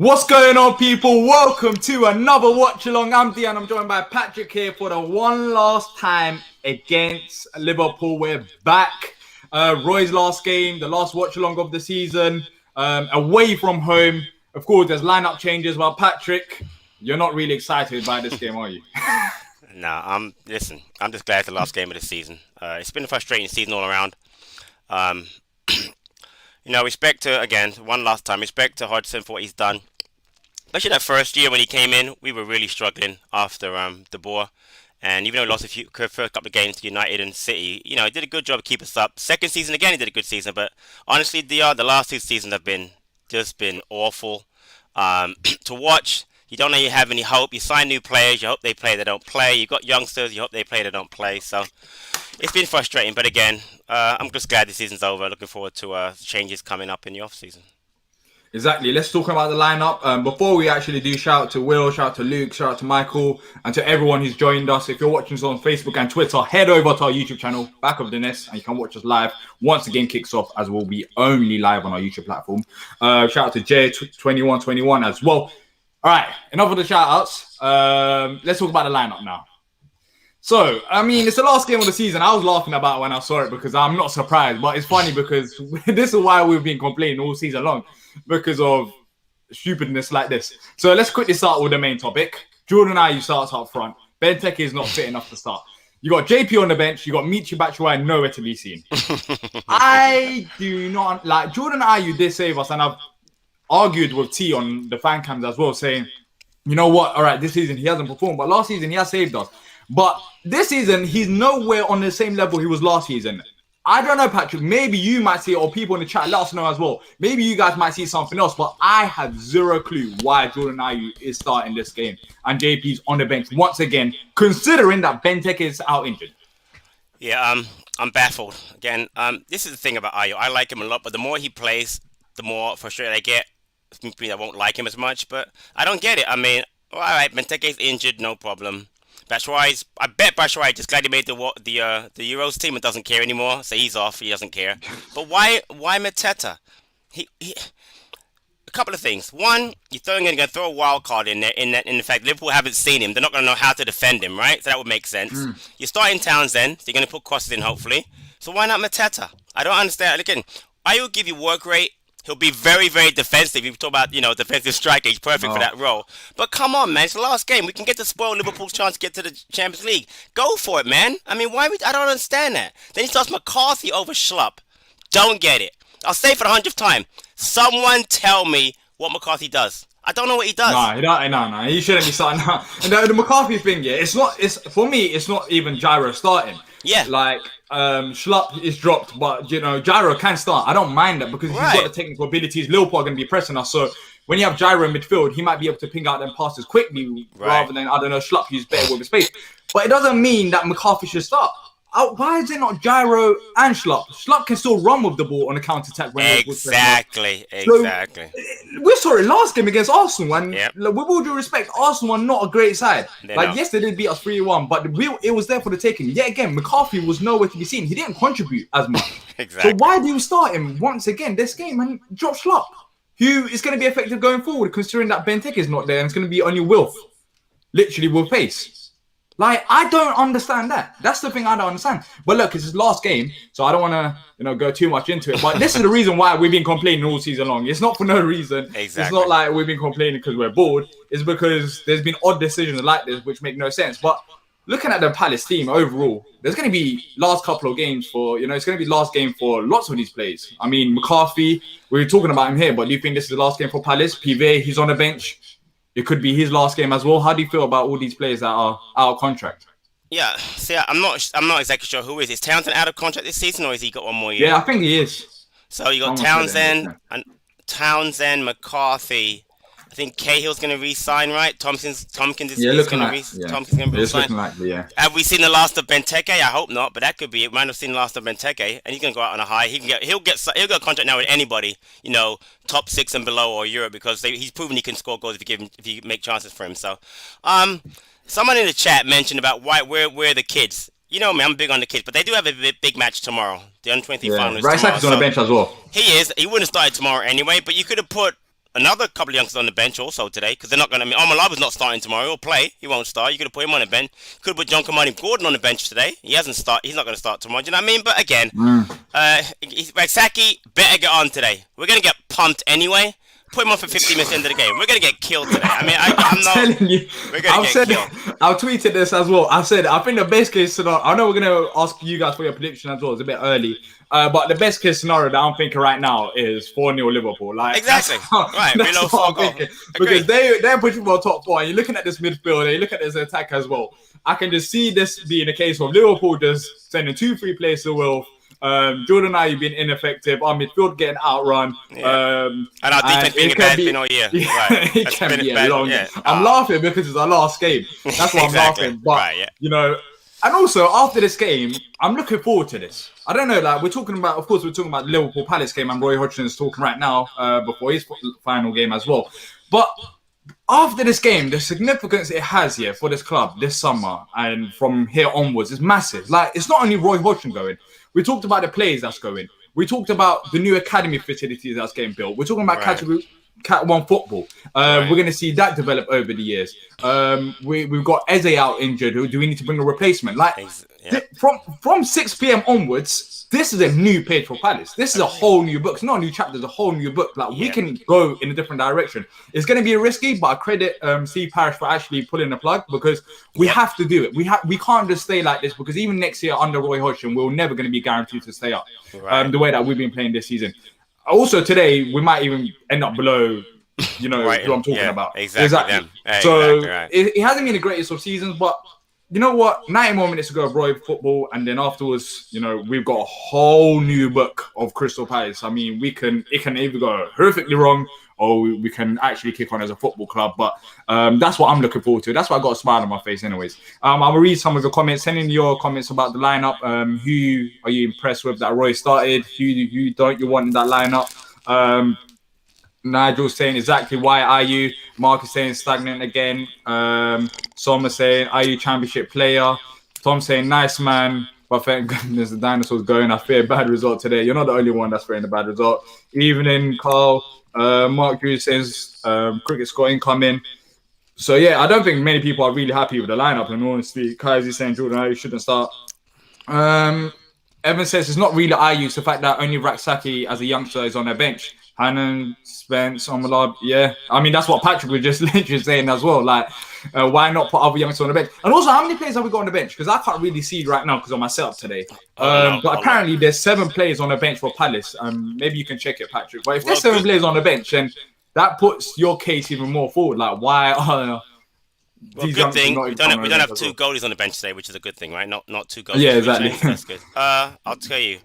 What's going on, people? Welcome to another watch along. I'm Diyar and I'm joined by Patrick here for the one last time against Liverpool. We're back. Roy's last game, the last watch along of the season, away from home. Of course, there's lineup changes. Well, Patrick, you're not really excited by this game, are you? Listen, I'm just glad it's the last game of the season. It's been a frustrating season all around. Um, respect to, again, one last time, respect to Hodgson for what he's done. Especially that first year when he came in, we were really struggling after De Boer. And even though we lost first couple of games to United and City, he did a good job to keep us up. Second season, again, he did a good season. But honestly, the last two seasons have been awful. To watch, you don't know you have any hope. You sign new players, you hope they play, they don't play. You got youngsters, you hope they play, they don't play. So it's been frustrating. But again, I'm just glad the season's over. Looking forward to changes coming up in the off season. Exactly. Let's talk about the lineup. Before we actually do, shout out to Will, shout out to Luke, shout out to Michael, and to everyone who's joined us. If you're watching us on Facebook and Twitter, head over to our YouTube channel, Back of the Nest, and you can watch us live once the game kicks off, as we'll be only live on our YouTube platform. Shout out to J2121 as well. All right, enough of the shout outs. Let's talk about the lineup now. So, it's the last game of the season. I was laughing about when I saw it because I'm not surprised, but it's funny because this is why we've been complaining all season long, because of stupidness like this. So let's quickly start with the main topic. Jordan Ayew starts up front. Benteke is not fit enough to start. You got JP on the bench. You got Michi Batshuayi nowhere to be seen. I do not like Jordan Ayew did save us, and I've argued with T on the fan cams as well, saying, you know what? All right, this season he hasn't performed, but last season he has saved us. But this season, he's nowhere on the same level he was last season. I don't know, Patrick. Maybe you might see it, or people in the chat, let us know as well. Maybe you guys might see something else, but I have zero clue why Jordan Ayew is starting this game and JP's on the bench once again, considering that Benteke is out injured. Yeah, I'm baffled. Again, this is the thing about Ayew. I like him a lot, but the more he plays, the more frustrated I get. I won't like him as much, but I don't get it. All right, Benteke's injured, no problem. I bet Batshuayi just glad he made the Euros team and doesn't care anymore, so he's off. He doesn't care. But why Mateta? He a couple of things. One, you're going to throw a wild card in there. In the fact Liverpool haven't seen him, they're not going to know how to defend him, right? So that would make sense. You're starting Townsend, so you're going to put crosses in hopefully. So why not Mateta? I don't understand. Again, I will give you work rate. He'll be very, very defensive. You talk about, defensive striker. He's perfect for that role. But come on, man. It's the last game. We can get to spoil Liverpool's chance to get to the Champions League. Go for it, man. I don't understand that. Then he starts McCarthy over Schlupp. Don't get it. I'll say for the 100th time. Someone tell me what McCarthy does. I don't know what he does. No. He shouldn't be starting. And the McCarthy thing, yeah, for me, it's not even Gyro starting. Yeah. Schlupp is dropped, but Gyro can start. I don't mind that because he's got the technical abilities. Liverpool are going to be pressing us, so when you have Gyro in midfield, he might be able to ping out them passes quickly rather than Schlupp, who's better with the space. But it doesn't mean that McCarthy should start. Why is it not Gyro and Schlupp? Schlupp can still run with the ball on a counter-attack. Exactly. We saw it last game against Arsenal, and with all due respect, Arsenal are not a great side. Yes, they did beat us 3-1, but it was there for the taking. Yet again, McCarthy was nowhere to be seen. He didn't contribute as much. Exactly. So why do you start him once again this game and drop Schlupp, who is going to be effective going forward, considering that Benteke is not there and it's going to be on your Wilf, literally with pace. I don't understand that. That's the thing I don't understand. But look, it's his last game, so I don't want to, go too much into it. But this is the reason why we've been complaining all season long. It's not for no reason. Exactly. It's not like we've been complaining because we're bored. It's because there's been odd decisions like this which make no sense. But looking at the Palace team overall, there's going to be last couple of games for, it's going to be last game for lots of these players. McCarthy, we were talking about him here, but do you think this is the last game for Palace? Pivet, he's on the bench. It could be his last game as well. How do you feel about all these players that are out of contract? Yeah, see, I'm not exactly sure who is. Is Townsend out of contract this season, or has he got one more year? Yeah, I think he is. So you got Townsend, McCarthy. I think Cahill's going to re-sign, right? Tompkins is going to re-sign. It's looking likely, yeah. Have we seen the last of Benteke? I hope not, but that could be it. We might have seen the last of Benteke, and he's going to go out on a high. He'll get a contract now with anybody, top 6 and below or Europe, because he's proven he can score goals if you make chances for him. So, someone in the chat mentioned about where the kids. You know me, I'm big on the kids, but they do have a big match tomorrow. The under-23 final is tomorrow. Right, on the bench as well. He is. He wouldn't have started tomorrow anyway, but you could have put another couple of youngsters on the bench also today because they're not going to. I mean, Omalaba's not starting tomorrow. He'll play. He won't start. You could have put him on the bench. Could have put John Kamani Gordon on the bench today. He hasn't started. He's not going to start tomorrow. Do you know what I mean? But again, Saki better get on today. We're going to get pumped anyway. Put him on for 50 minutes into the game. We're going to get killed today. I mean, I'm not telling you, we're going to get killed. I've tweeted this as well. I said I think the best case scenario. I know we're gonna ask you guys for your prediction as well. It's a bit early, but the best case scenario that I'm thinking right now is 4-0 Liverpool. Like Exactly. Right. That's Below what I'm 4 goals. thinking. Because they're pushing for top four. And you're looking at this midfield. You look at this attack as well. I can just see this being a case of Liverpool just sending 2-3 players to Will. Jordan Ayew being ineffective, our midfield getting outrun, And our defense being a bad thing all year. Yeah, Right. it That's can been be bad, a long. yeah. I'm laughing because it's our last game. That's why I'm Exactly. laughing. But Right, yeah. you know, and also after this game, I'm looking forward to this. I don't know, like we're talking about. Of course, we're talking about the Liverpool Palace game, and Roy Hodgson's talking right now before his final game as well. But after this game, the significance it has here for this club this summer and from here onwards is massive. Like, it's not only Roy Hodgson going. We talked about the players that's going. We talked about the new academy facilities that's getting built. We're talking about Cat 1 football. We're going to see that develop over the years. We've got Eze out injured. Do we need to bring a replacement? Like, from 6 p.m. onwards, this is a new page for Palace. This is a whole new book. It's not a new chapter. It's a whole new book. Like, we can go in a different direction. It's going to be risky, but I credit Steve Parish for actually pulling the plug because we have to do it. We can't just stay like this because even next year under Roy Hodgson, we're never going to be guaranteed to stay up the way that we've been playing this season. Also, today, we might even end up below, you know, who I'm talking about. Exactly. So exactly right. it hasn't been the greatest of seasons, but you know what? 90 more minutes to go of Roy football, and then afterwards, you know, we've got a whole new book of Crystal Palace. I mean, it can either go horrifically wrong or we can actually kick on as a football club. But that's what I'm looking forward to. That's why I got a smile on my face anyways. I will read some of the comments. Send in your comments about the lineup. Who are you impressed with that Roy started? Who don't you want in that lineup? Nigel's saying exactly why Ayew. Mark is saying stagnant again. Som is saying Ayew championship player. Tom saying nice man. But thank goodness the dinosaur's going. I fear bad result today. You're not the only one that's fearing a bad result. Evening, Carl. Mark Drew says cricket score incoming. So yeah, I don't think many people are really happy with the lineup. And honestly, Kaiser's saying Jordan Ayew shouldn't start. Evan says it's not really Ayew. It's the fact that only Raksaki as a youngster is on their bench. Hannon, Spence, Omalab, yeah. I mean, that's what Patrick was just literally saying as well. Like, why not put other youngsters on the bench? And also, how many players have we got on the bench? Because I can't really see right now because of my setup today. But apparently, there's 7 players on the bench for Palace. Maybe you can check it, Patrick. But if there's 7 players on the bench, then that puts your case even more forward. Like, why are these good thing we don't have 2 goalies on the bench today, which is a good thing, right? Not 2 goalies. Yeah, exactly. That's good. I'll tell you,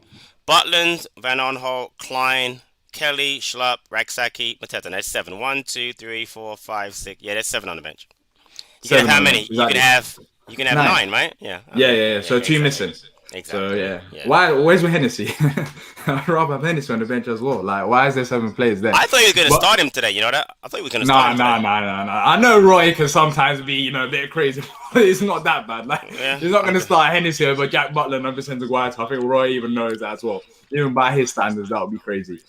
Butland, Van Aanholt, Klein, Kelly, Schlupp, Raksaki, Mateta. That's 7. 1, 2, 3, 4, 5, 6. Yeah, there's 7 on the bench. You can have how many? Exactly. You can have 9, right? Yeah. Yeah. So 2 missing. Exactly. So yeah. Where's my Hennessy? I'd rather have Hennessy on the bench as well. Like, why is there 7 players there? I thought you were going to start him today. You know that? I thought you were going to start him today. No. I know Roy can sometimes be, you know, a bit crazy. It's not that bad. Like, he's not going to start Hennessy over Jack Butler and Vicente Guaita. I think Roy even knows that as well. Even by his standards, that would be crazy.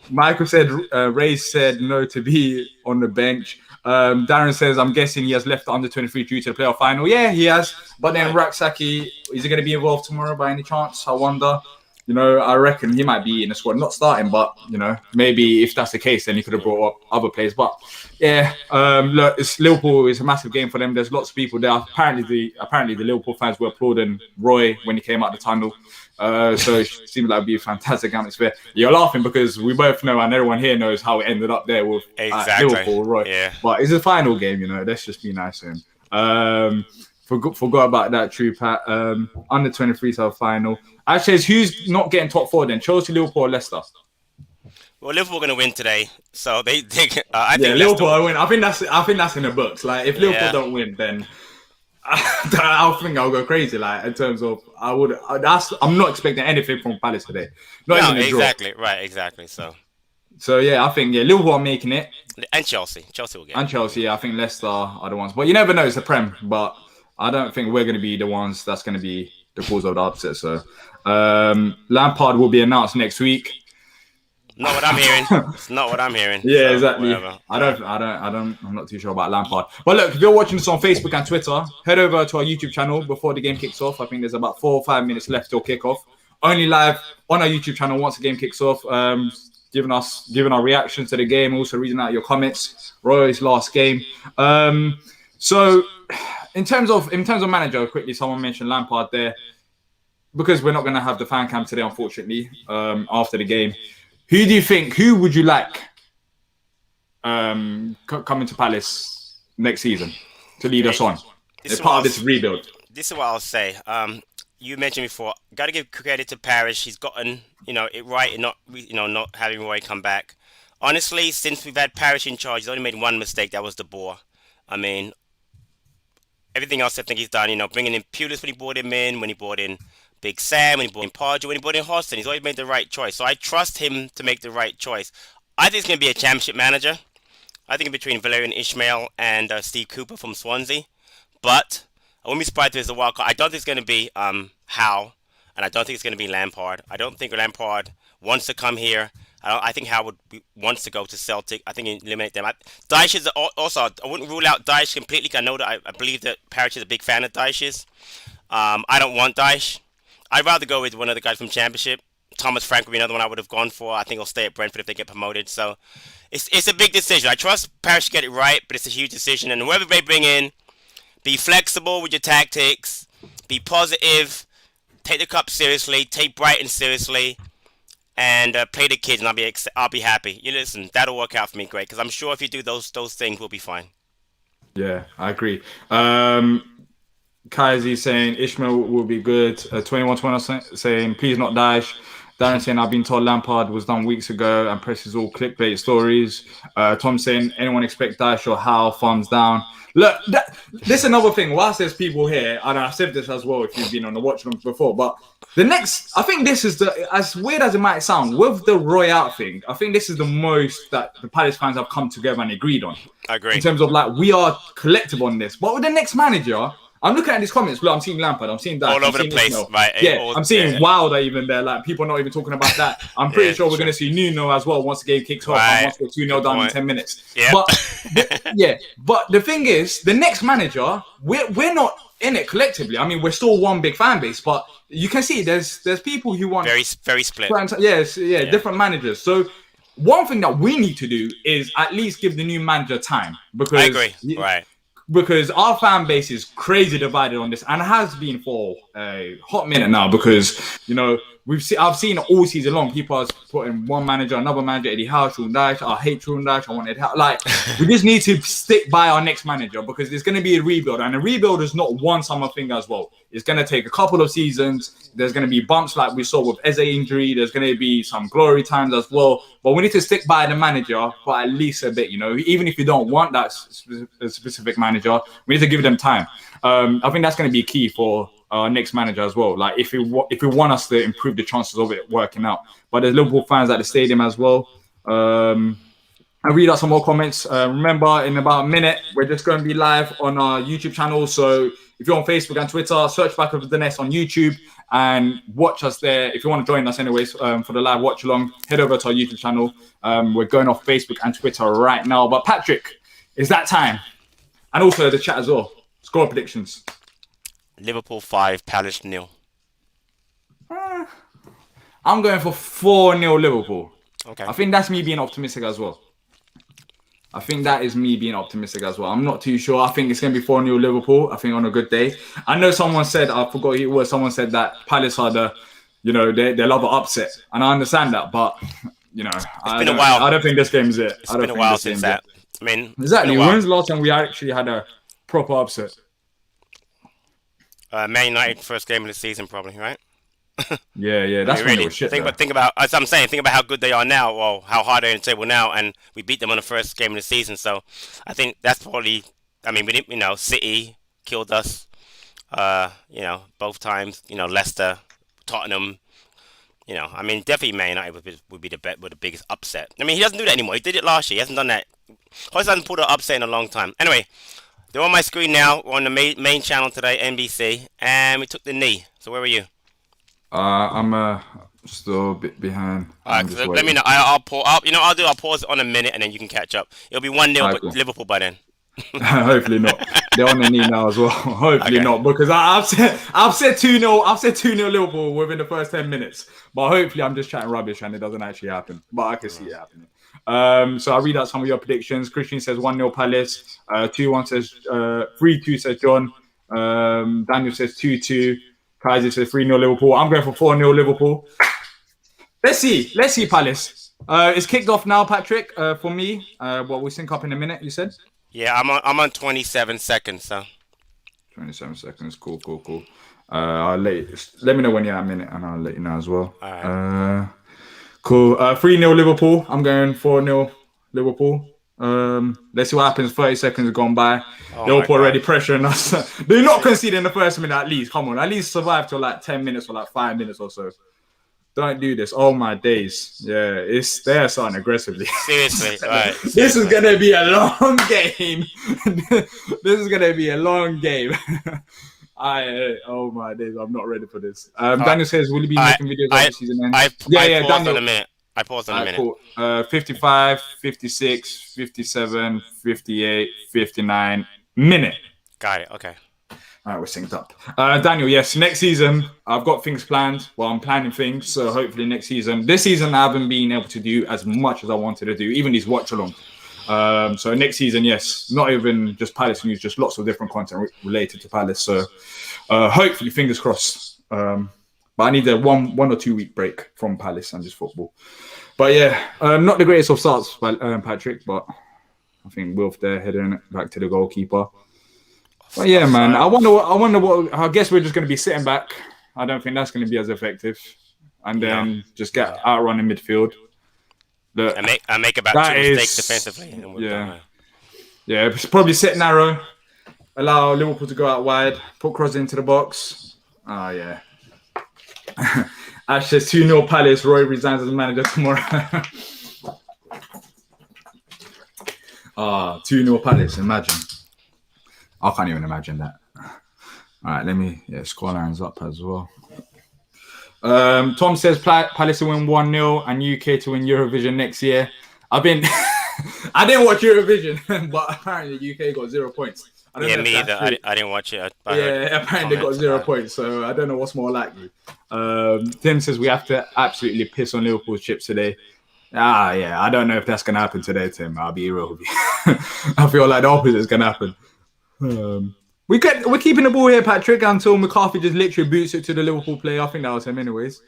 Michael said, Ray said no to be on the bench. Darren says, I'm guessing he has left the under-23 due to the playoff final. Yeah, he has. But then Raksaki, is he going to be involved tomorrow by any chance? I wonder. You know, I reckon he might be in the squad. Not starting, but, you know, maybe if that's the case, then he could have brought up other players. But, yeah, look, it's Liverpool. It's a massive game for them. There's lots of people there. Apparently the Liverpool fans were applauding Roy when he came out the tunnel. So it seems like it'd be a fantastic atmosphere. You're laughing because we both know and everyone here knows how it ended up there with Liverpool, Roy. Yeah. But it's a final game, you know. Let's just be nice to him. Forgot about that, true, Pat. Under 23 to final. Actually, who's not getting top 4 then? Chelsea, Liverpool, or Leicester? Well, Liverpool are going to win today, so I think Liverpool will win. I think that's in the books. Like, if Liverpool don't win, then I think I'll go crazy. Like, in terms of I'm not expecting anything from Palace today. Not even a draw. Exactly. So yeah, I think Liverpool are making it, and Chelsea will get it. And Chelsea. I think Leicester are the ones, but you never know. It's the Prem, but I don't think we're going to be the ones that's going to be the cause of the upset. So Lampard will be announced next week. Not what I'm hearing. It's not what I'm hearing. Yeah, So exactly. whatever. I'm not too sure about Lampard. But look, if you're watching this on Facebook and Twitter, head over to our YouTube channel before the game kicks off. I think there's about 4 or 5 minutes left till kickoff. Only live on our YouTube channel once the game kicks off. Giving our reactions to the game, also reading out your comments. Roy's last game. So in terms of manager, quickly, someone mentioned Lampard there. Because we're not going to have the fan cam today, unfortunately, after the game. Who would you like coming to Palace next season to lead us on? As part of this rebuild. This is what I'll say. You mentioned before, got to give credit to Parish. He's gotten, it right and not having Roy come back. Honestly, since we've had Parish in charge, he's only made one mistake. That was the bore. I mean, everything else I think he's done. Bringing in Pulis when he brought him in, when he brought in Big Sam, when he brought in Pardew, when he brought in Hodgson. He's always made the right choice. So I trust him to make the right choice. I think he's going to be a championship manager. I think between Valerian Ishmael and Steve Cooper from Swansea. But I wouldn't be surprised if there's a wild card. I don't think it's going to be Howe, and I don't think it's going to be Lampard. I don't think Lampard wants to come here. I think Howe wants to go to Celtic. I think he eliminate them. Dyche is also. I wouldn't rule out Dyche completely. I know that I believe that Parrish is a big fan of Dyche's. I don't want Dyche. I'd rather go with one of the guys from Championship. Thomas Frank would be another one I would have gone for. I think he'll stay at Brentford if they get promoted. So it's a big decision. I trust Parrish to get it right, but it's a huge decision. And whoever they bring in, be flexible with your tactics. Be positive. Take the cup seriously. Take Brighton seriously. And play the kids, and I'll be happy. Listen, that'll work out for me great, because I'm sure if you do those things, we'll be fine. Yeah, I agree. Kaiser saying Ishmael will be good. 2120 saying please not Daesh. Darren saying I've been told Lampard was done weeks ago and press is all clickbait stories. Tom saying anyone expect Daesh or Howe, thumbs down. Look, this is another thing. Whilst there's people here, and I've said this as well if you've been on the watch along before, but I think this is as weird as it might sound, with the Roy out thing, I think this is the most that the Palace fans have come together and agreed on. I agree. In terms of we are collective on this. But with the next manager, I'm looking at these comments. Look, I'm seeing Lampard. I'm seeing that. All over the place. Right. Yeah, I'm seeing Wilder even there. People are not even talking about that. I'm pretty sure we're going to see Nuno as well once the game kicks off. And once we're 2-0 down in 10 minutes. Yeah. But the thing is, the next manager, we're not in it collectively. I mean, we're still one big fan base, but you can see there's people who want very split. Different managers. So one thing that we need to do is at least give the new manager time, because I agree. Right. Because our fan base is crazy divided on this, and has been for a hot minute now. Because I've seen it all season long. People are putting one manager, another manager, Eddie Howe, Sean Dyche. I hate Sean Dyche. I want Eddie Howe. We just need to stick by our next manager, because there's going to be a rebuild, and a rebuild is not one summer thing as well. It's going to take a couple of seasons. There's going to be bumps like we saw with Eze injury. There's going to be some glory times as well. But we need to stick by the manager for at least a bit. Even if you don't want that specific manager, we need to give them time. I think that's going to be key for our next manager as well. If we want us to improve the chances of it working out. But there's Liverpool fans at the stadium as well. I'll read out some more comments. Remember, in about a minute, we're just going to be live on our YouTube channel. So if you're on Facebook and Twitter, search Back of the Nest on YouTube and watch us there. If you want to join us anyways for the live watch along, head over to our YouTube channel. We're going off Facebook and Twitter right now. But Patrick, it's that time. And also the chat as well. Score predictions. Liverpool 5, Palace 0. I'm going for 4-0 Liverpool. Okay. I think that's me being optimistic as well. I'm not too sure. I think it's going to be 4-0 Liverpool. I think on a good day. I know someone said, I forgot who it was, someone said that Palace are they love an upset. And I understand that, but, it's been a while. I don't think this game is it. It's been a while since that. I mean, exactly. When's the last time we actually had a proper upset? Man United first game of the season, probably, right? Yeah. That's when really, it was shit. Think about, as I'm saying, think about how good they are now, or how hard they're in the table now, and we beat them on the first game of the season. So I think that's probably. I mean, we didn't. City killed us. Both times. Leicester, Tottenham. I mean, definitely Man United would be the biggest upset. I mean, he doesn't do that anymore. He did it last year. He hasn't done that. Hoyce hasn't pulled an upset in a long time. Anyway, they're on my screen now. We're on the main channel today, NBC, and we took the knee. So where were you? I'm Still a bit behind. All right, I'm just so let me waiting. know. I'll pause. I'll pause it on a minute, and then you can catch up. It'll be 1-0, Alright, but cool. Liverpool by then. Hopefully not. They're on the knee now as well. Hopefully Okay. not, because I've said 2-0. I've said 2-0 Liverpool within the first 10 minutes. But hopefully I'm just chatting rubbish and it doesn't actually happen. But I can see it happening. So I'll read out some of your predictions. Christian says 1-0 Palace. 2-1 says 3-2 says John. Daniel says 2-2. Kaiser says 3-0 Liverpool. I'm going for 4-0 Liverpool. Let's see Palace. It's kicked off now, Patrick. For me, we'll sync up in a minute. You said. Yeah, I'm on 27 seconds. So 27 seconds. Cool. I'll let me know when you're at a minute, and I'll let you know as well. all right. Cool. 3-0 Liverpool. I'm going 4-0 Liverpool. Let's see what happens. 30 seconds have gone by. Oh Liverpool my already God. pressuring us. They're not conceding the first minute at least. Come on, at least survive till like 10 minutes or like 5 minutes or so. Don't do this. Oh my days. Yeah, they're starting aggressively. Seriously, all right. This is gonna be a long game. This is gonna be a long game. Oh my days, I'm not ready for this. Daniel says, will you be making videos after season ends? I Yeah, paused Daniel. on a minute. I paused on a minute. Cool. 55, 56, 57, 58, 59 minute. Got it. Okay. All right, we're synced up. Daniel, yes, next season, I've got things planned. Well, I'm planning things, so hopefully next season. This season, I haven't been able to do as much as I wanted to do, even these watch-along. So next season, yes, not even just Palace news, just lots of different content related to Palace. So hopefully, fingers crossed. But I need a one or 2 week break from Palace and just football. But yeah, not the greatest of starts, Patrick, but I think Wilf there heading back to the goalkeeper. But yeah, man, I wonder what. I guess we're just going to be sitting back. I don't think that's going to be as effective, and then just get outrun in midfield. I make about 2 mistakes defensively. And we're done. Yeah, it's probably sit narrow, allow Liverpool to go out wide, put Kroos into the box. Oh yeah. Ash says 2-0 Palace. Roy resigns as manager tomorrow. 2-0 Palace. Imagine. I can't even imagine that. All right, scorelines up as well. Tom says Palace to win 1-0 and UK to win Eurovision next year. I didn't watch Eurovision, but apparently UK got 0 points. Yeah, me either. I didn't watch it. Apparently they got 0 points, so I don't know what's more likely. Tim says we have to absolutely piss on Liverpool's chips today. Yeah, I don't know if that's going to happen today, Tim. I'll be real with you. I feel like the opposite is going to happen. We're keeping the ball here, Patrick, until McCarthy just literally boots it to the Liverpool player. I think that was him anyways.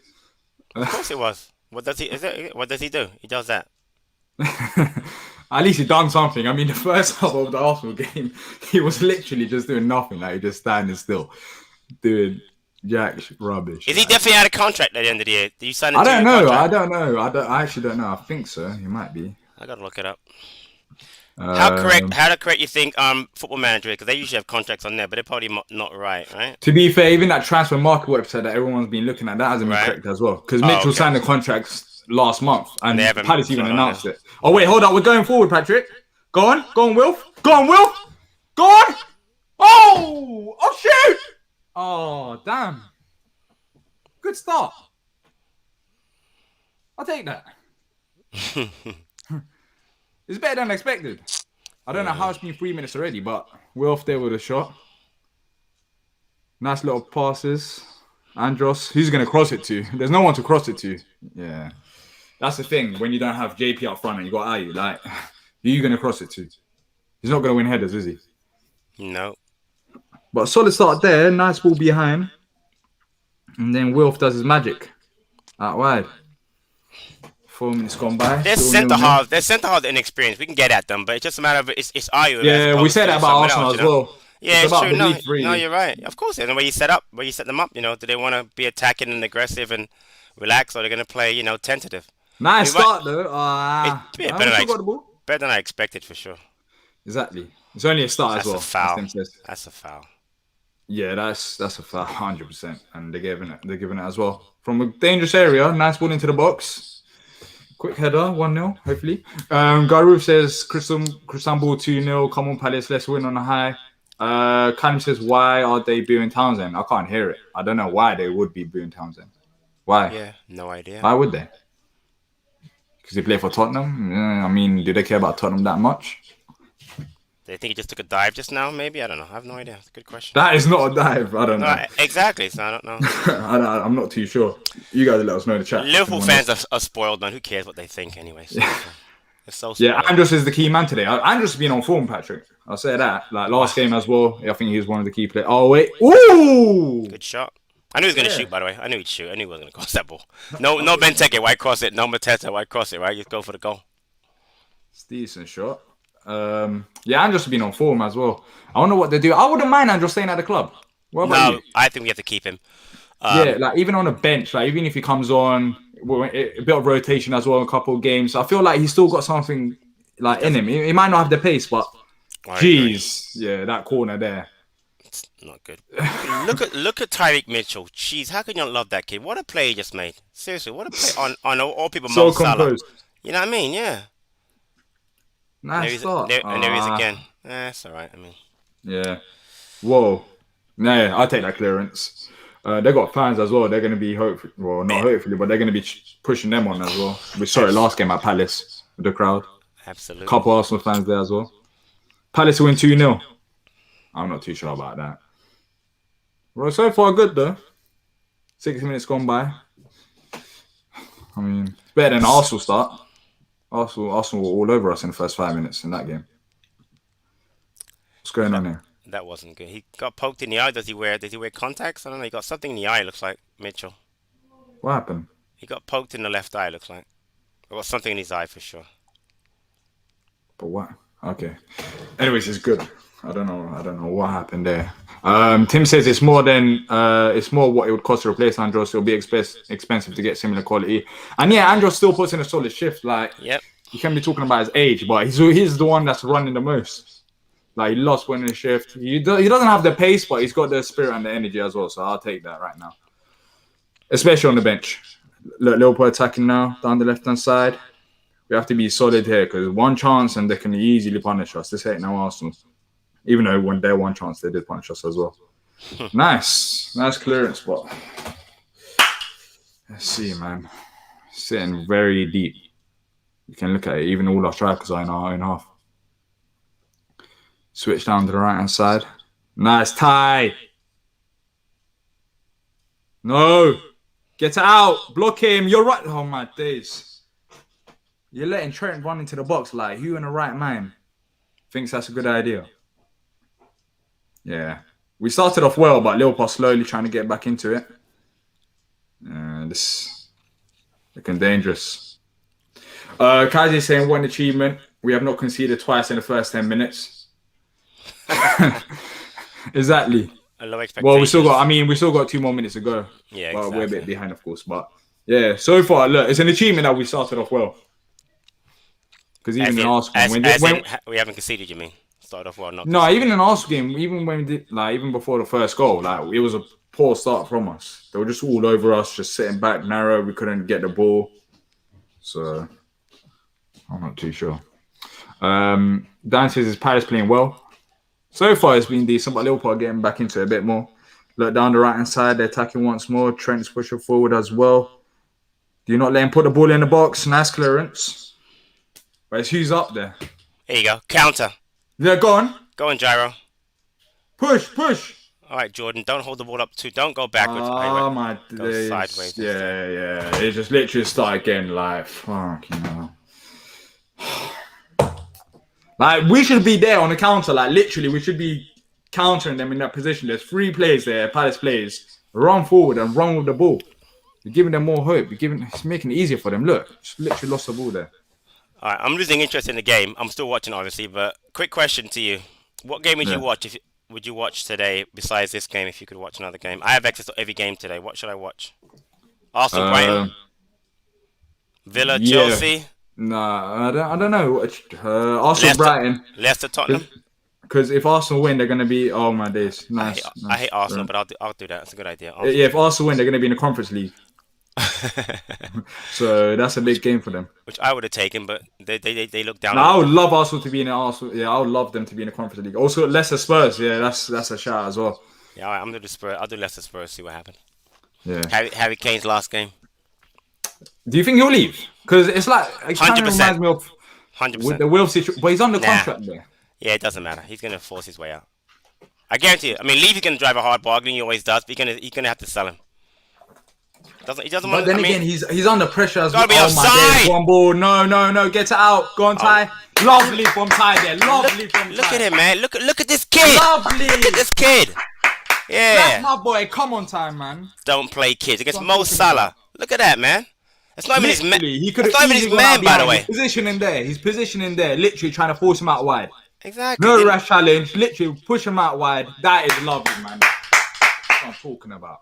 Of course it was. What does he do? He does that. At least he done something. I mean, the first half of the Arsenal game, he was literally just doing nothing. Like, he just standing still, doing jack rubbish. Is he definitely out of contract at the end of the year? Did you sign him? I don't know. I actually don't know. I think so. He might be. I gotta look it up. How correct you think Football Manager is? Because they usually have contracts on there, but they're probably not right? To be fair, even that transfer market website that everyone's been looking at, that hasn't been correct as well. Because Mitchell signed the contracts last month, and Palace even announced it. Oh wait, hold on, we're going forward, Patrick. Go on, Wilf. Go on. Oh shoot! Oh damn! Good start. I'll take that. It's better than expected. I don't know how it's been 3 minutes already, but we're off there with a shot. Nice little passes. Andros, who's going to cross it to? There's no one to cross it to. Yeah. That's the thing. When you don't have JP up front and you got Ayu, like, who are you going to cross it to? He's not going to win headers, is he? No. But solid start there. Nice ball behind. And then Wilf does his magic. Out wide. 4 minutes gone by. They're centre half inexperienced. We can get at them, but it's just a matter of it's Ayu. Yeah, we said that about Arsenal as well. Yeah, it's true. No, you're right. Of course, and the way you set them up, do they want to be attacking and aggressive and relax, or they're going to play, tentative? Nice start though. Better than I expected for sure. Exactly. It's only a start as well. That's a foul. Yeah, that's a foul, 100%, and they're giving it as well from a dangerous area. Nice ball into the box. Quick header, 1-0, hopefully. Garuf says, Crystal Ball 2-0. Come on, Palace, let's win on a high. Kalim says, why are they booing Townsend? I can't hear it. I don't know why they would be booing Townsend. Why? Yeah, no idea. Why would they? Because he played for Tottenham. I mean, do they care about Tottenham that much? They think he just took a dive just now, maybe? I don't know. I have no idea. It's a good question. That is not a dive. I don't No, know. exactly. So I don't know. I'm not too sure. You guys let us know in the chat. Liverpool fans are spoiled, man. Who cares what they think anyway? So, it's so spoiled. Yeah, Andros is the key man today. Andros has been on form, Patrick. I'll say that. Like last game as well. I think he was one of the key players. Oh wait. Ooh. Good shot. I knew he was going to shoot, by the way. I knew he'd shoot. I knew he wasn't going to cross that ball. No Benteke, why cross it? No Mateta, why cross it, right? You go for the goal. It's a decent shot. Yeah, Andros has been on form as well. I wonder what they do. I wouldn't mind Andros staying at the club. What about you? I think we have to keep him. Yeah, like even on a bench, like even if he comes on, a bit of rotation as well, a couple of games. I feel like he's still got something like in him. He might not have the pace, but jeez, yeah, that corner there. It's not good. look at Tyreek Mitchell. Jeez, how can you not love that kid? What a play he just made. Seriously, what a play on all people. So Mo Salah. composed. You know what I mean? Yeah. Nice start. There he is again. That's all right. I mean. Yeah. Whoa. Nah, I'll take that clearance. They got fans as well. They're going to be hopefully, well, not hopefully, but they're going to be pushing them on as well. We saw it last game at Palace with the crowd. Absolutely. Couple Arsenal fans there as well. Palace win 2-0. I'm not too sure about that. Well, so far good though. 60 minutes gone by. I mean, it's better than Arsenal start. Arsenal were all over us in the first 5 minutes in that game. What's going on here? That wasn't good. He got poked in the eye. Does he wear contacts? I don't know. He got something in the eye, looks like, Mitchell. What happened? He got poked in the left eye, looks like. Or got something in his eye for sure. But what? Okay. Anyways, it's good. I don't know what happened there. Tim says it's more what it would cost to replace Andros. It'll be expensive to get similar quality. And yeah, Andros still puts in a solid shift. Like, yep. You can be talking about his age, but he's the one that's running the most. Like, he lost winning the shift. He doesn't have the pace, but he's got the spirit and the energy as well. So I'll take that right now. Especially on the bench. Look, Liverpool attacking now down the left-hand side. We have to be solid here because one chance and they can easily punish us. This ain't no Arsenal. Even though when their one chance, they did punish us as well. Nice clearance spot. Let's see, man. Sitting very deep. You can look at it. Even all our strikers are in our own half. Switch down to the right-hand side. Nice tie. No. Get out. Block him. You're right. Oh, my days. You're letting Trent run into the box. Like, who in the right mind thinks that's a good idea? Yeah. We started off well, but Liverpool slowly trying to get back into it. This looking dangerous. Kaji saying, what an achievement. We have not conceded twice in the first 10 minutes. Exactly. A low expectation. Well, we still got 2 more minutes to go. Yeah, well, exactly. We're a bit behind, of course, but yeah. So far, look, it's an achievement that we started off well. Because even in Arsenal, we haven't conceded. You mean started off well? No, even in Arsenal game, even when we did, like, even before the first goal, like, it was a poor start from us. They were just all over us, just sitting back narrow. We couldn't get the ball, so I'm not too sure. Dan says his Paris playing well. So far, it's been decent, but Liverpool are getting back into it a bit more. Look down the right-hand side, they're attacking once more. Trent's pushing forward as well. Do you not let him put the ball in the box? Nice clearance. But it's who's up there. Here you go. Counter. Yeah, go on. Go on, Gyro. Push. All right, Jordan. Don't hold the ball up too. Don't go backwards. Oh, my days. Go sideways. Yeah. They just literally start again like, fucking hell. Like, we should be there on the counter. Like, literally, we should be countering them in that position. There's 3 players there, Palace players. Run forward and run with the ball. You're giving them more hope. It's making it easier for them. Look, just literally lost the ball there. All right, I'm losing interest in the game. I'm still watching, obviously, but quick question to you. What game would you watch would you watch today besides this game if you could watch another game? I have access to every game today. What should I watch? Arsenal, Brighton? Villa, Chelsea? Nah, I don't know. Arsenal, Brighton. Leicester, Tottenham? Because if Arsenal win, they're going to be... Oh, my days. Nice. I hate Arsenal, but I'll do that. It's a good idea. Yeah, if Arsenal win, they're going to be in the Conference League. So that's a big game for them. Which I would have taken, but they look down. I would love Arsenal to be in the Arsenal. Yeah, I would love them to be in the Conference League. Also, Leicester Spurs. Yeah, that's a shout as well. Yeah, all right, I'm going to do Spurs. I'll do Leicester Spurs. See what happens. Yeah. Harry Kane's last game. Do you think he'll leave? Because it's like it kind of 100%. reminds me of with 100%. the Will situation, but he's under Nah. contract there. Yeah, it doesn't matter. He's gonna force his way out. I guarantee you. I mean, Levy's gonna drive a hard bargain. He always does. But he's gonna have to sell him. He doesn't But want. then I mean, again, he's under pressure as well. gotta be Oh my offside. days, one ball. No, get it out. Go on, Ty. Lovely from Ty there. Lovely from Ty. look at him, man. Look at this kid. Lovely. Look at this kid. That's Yeah. my boy. Come on, Ty, man. Don't play kids against That's what Mo I'm talking Salah. about. Look at that, man. That's not even his man. Literally, he could That's have not even easily his gone out man, by the behind. way. He's positioning there, literally trying to force him out wide. Exactly. No rash challenge, literally push him out wide. That is lovely, man. That's what I'm talking about.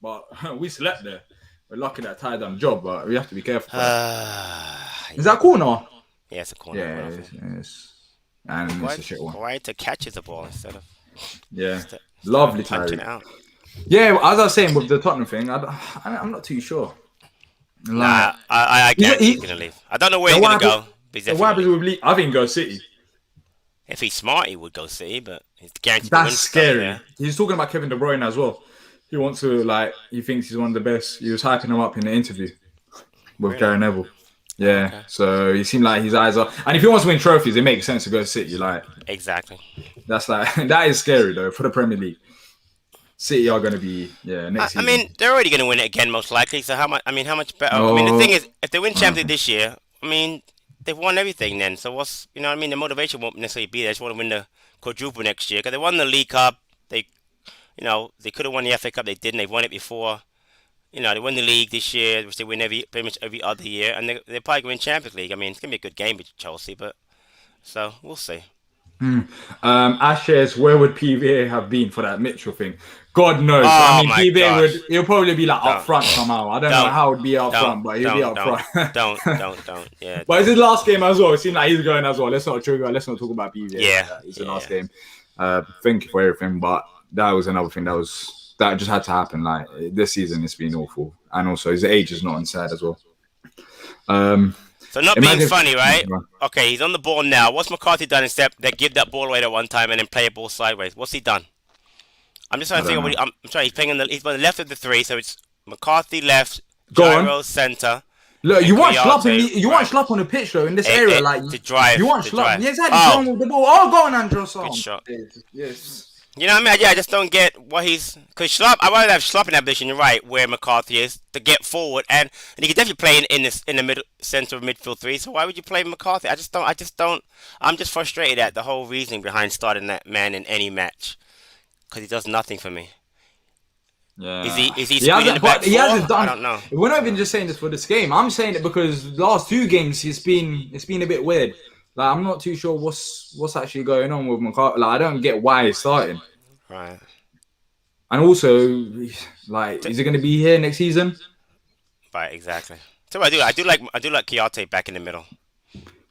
But we slept there. We're lucky that Ty done the job, but we have to be careful. Is that a corner? Yeah, it's a corner. Yeah, yes. And it's a shit one. Why to catch the ball instead of Lovely punching Tyreek. it out? Yeah, as I was saying with the Tottenham thing, I'm not too sure. Nah, I guarantee he's gonna leave. I don't know where he's gonna go. But The Wabers with Lee, I think go City. if he's smart, he would go City, but he's guaranteed to That's win scary. stuff, yeah. He's talking about Kevin De Bruyne as well. He wants to he thinks he's one of the best. He was hyping him up in the interview with Gary Neville. Yeah, Okay. so he seemed like his eyes are. And if he wants to win trophies, it makes sense to go to City. Like Exactly. that's that is scary though for the Premier League. City are going to be next season. I mean, they're already going to win it again, most likely. So how much better? I mean, the thing is, if they win Champions League this year, I mean, they've won everything then. So what's what I mean? The motivation won't necessarily be there. They just want to win the quadruple next year because they won the League Cup. They could have won the FA Cup. They didn't. They've won it before. They won the league this year, which they win pretty much every other year, and they're probably going to win Champions League. I mean, it's going to be a good game with Chelsea, but so we'll see. Ash says, where would PVA have been for that Mitchell thing? God knows. Oh, I mean, my PVA gosh. he'll probably be like up front somehow. I don't know how it would be up front, but he'll be up front. Don't. Yeah. But it's his last game as well. It seemed like he's going as well. Let's not talk about PVA. Yeah, It's the last game. Thank you for everything, but that was another thing that just had to happen. Like this season, it's been awful, and also his age is not inside as well. So not being funny, right? Okay, he's on the ball now. What's McCarthy done instead? They give that ball away at one time and then play a ball sideways. What's he done? I'm just trying to figure out I'm sorry, he's playing he's on the left of the three, so it's McCarthy left, Gyro center. Look, you want Schlupp on the pitch though in this area, like to drive. You want Schlupp? Drive. Yeah, exactly. Going with the ball. Oh, go on, Andros. Good shot. Yes. You know what I mean? Yeah, I just don't get what he's because Schlupp. I rather have Schlupp in that position. You're right, where McCarthy is to get forward, and he could definitely play in the middle center of midfield three. So why would you play McCarthy? I just don't. I'm just frustrated at the whole reasoning behind starting that man in any match because he does nothing for me. Yeah. Is he hasn't, the he hasn't done. I don't know. We're not even just saying this for this game. I'm saying it because the last two games it's been a bit weird. Like I'm not too sure what's actually going on with McCarthy. Like I don't get why he's starting. Right. And also, like, is he going to be here next season? Right. Exactly. So I do like Kiyate back in the middle.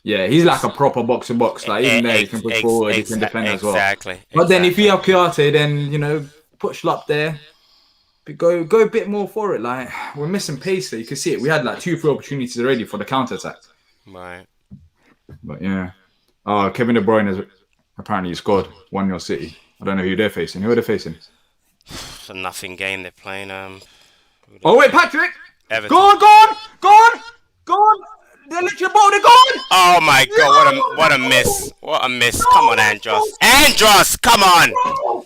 Yeah, he's like a proper box to box. Like even there, he can push forward, he can defend as well. Exactly. But then if you have Kiyate, then put Schlupp there. But go a bit more for it. Like we're missing pace there. You can see it. We had like 2-3 opportunities already for the counter attack. Right. But yeah. Oh, Kevin De Bruyne has apparently scored 1-0 City. I don't know who they're facing. Who are they facing? It's a nothing game they're playing. Oh wait, Patrick! Everton. Go on! They're literally they're gone! Oh my god, what a miss. What a miss. Come on, Andros. Andros, come on!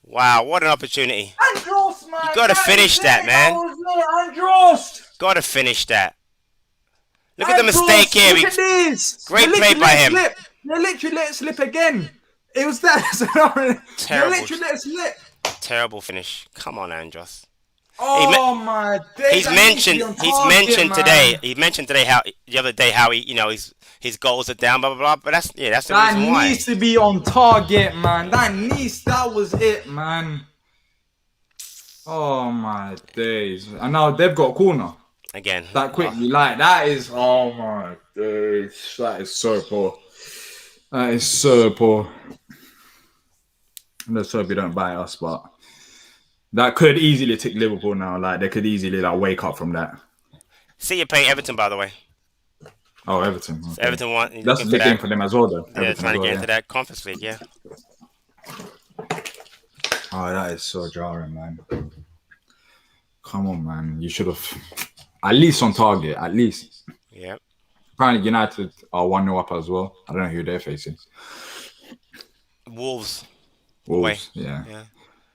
Wow, what an opportunity. Andros, man! You gotta finish that, man. Andros! Gotta finish that. Look at the mistake here. Look at this! Great play by him. They literally let it slip again. It was that. Terrible. They literally let it slip. Terrible finish. Come on, Andros. Oh my days! He mentioned today how the other day how his goals are down, blah blah blah. But that's the reason why. That needs to be on target, man. That was it, man. Oh my days! And now they've got a corner again. That quickly, like that is. Oh my days! That is so poor. That is so poor. Let's hope you don't buy us, but. That could easily tick Liverpool now. Like they could easily wake up from that. See, you're playing Everton, by the way. Oh, Everton. Okay. So Everton want. That's a big game for them as well, though. Yeah, trying to get into that Conference League. Yeah. Oh, that is so jarring, man. Come on, man. You should have. at least on target, at least. Yeah. Apparently, United are 1-0 up as well. I don't know who they're facing. Wolves away. Wolves, yeah. Yeah.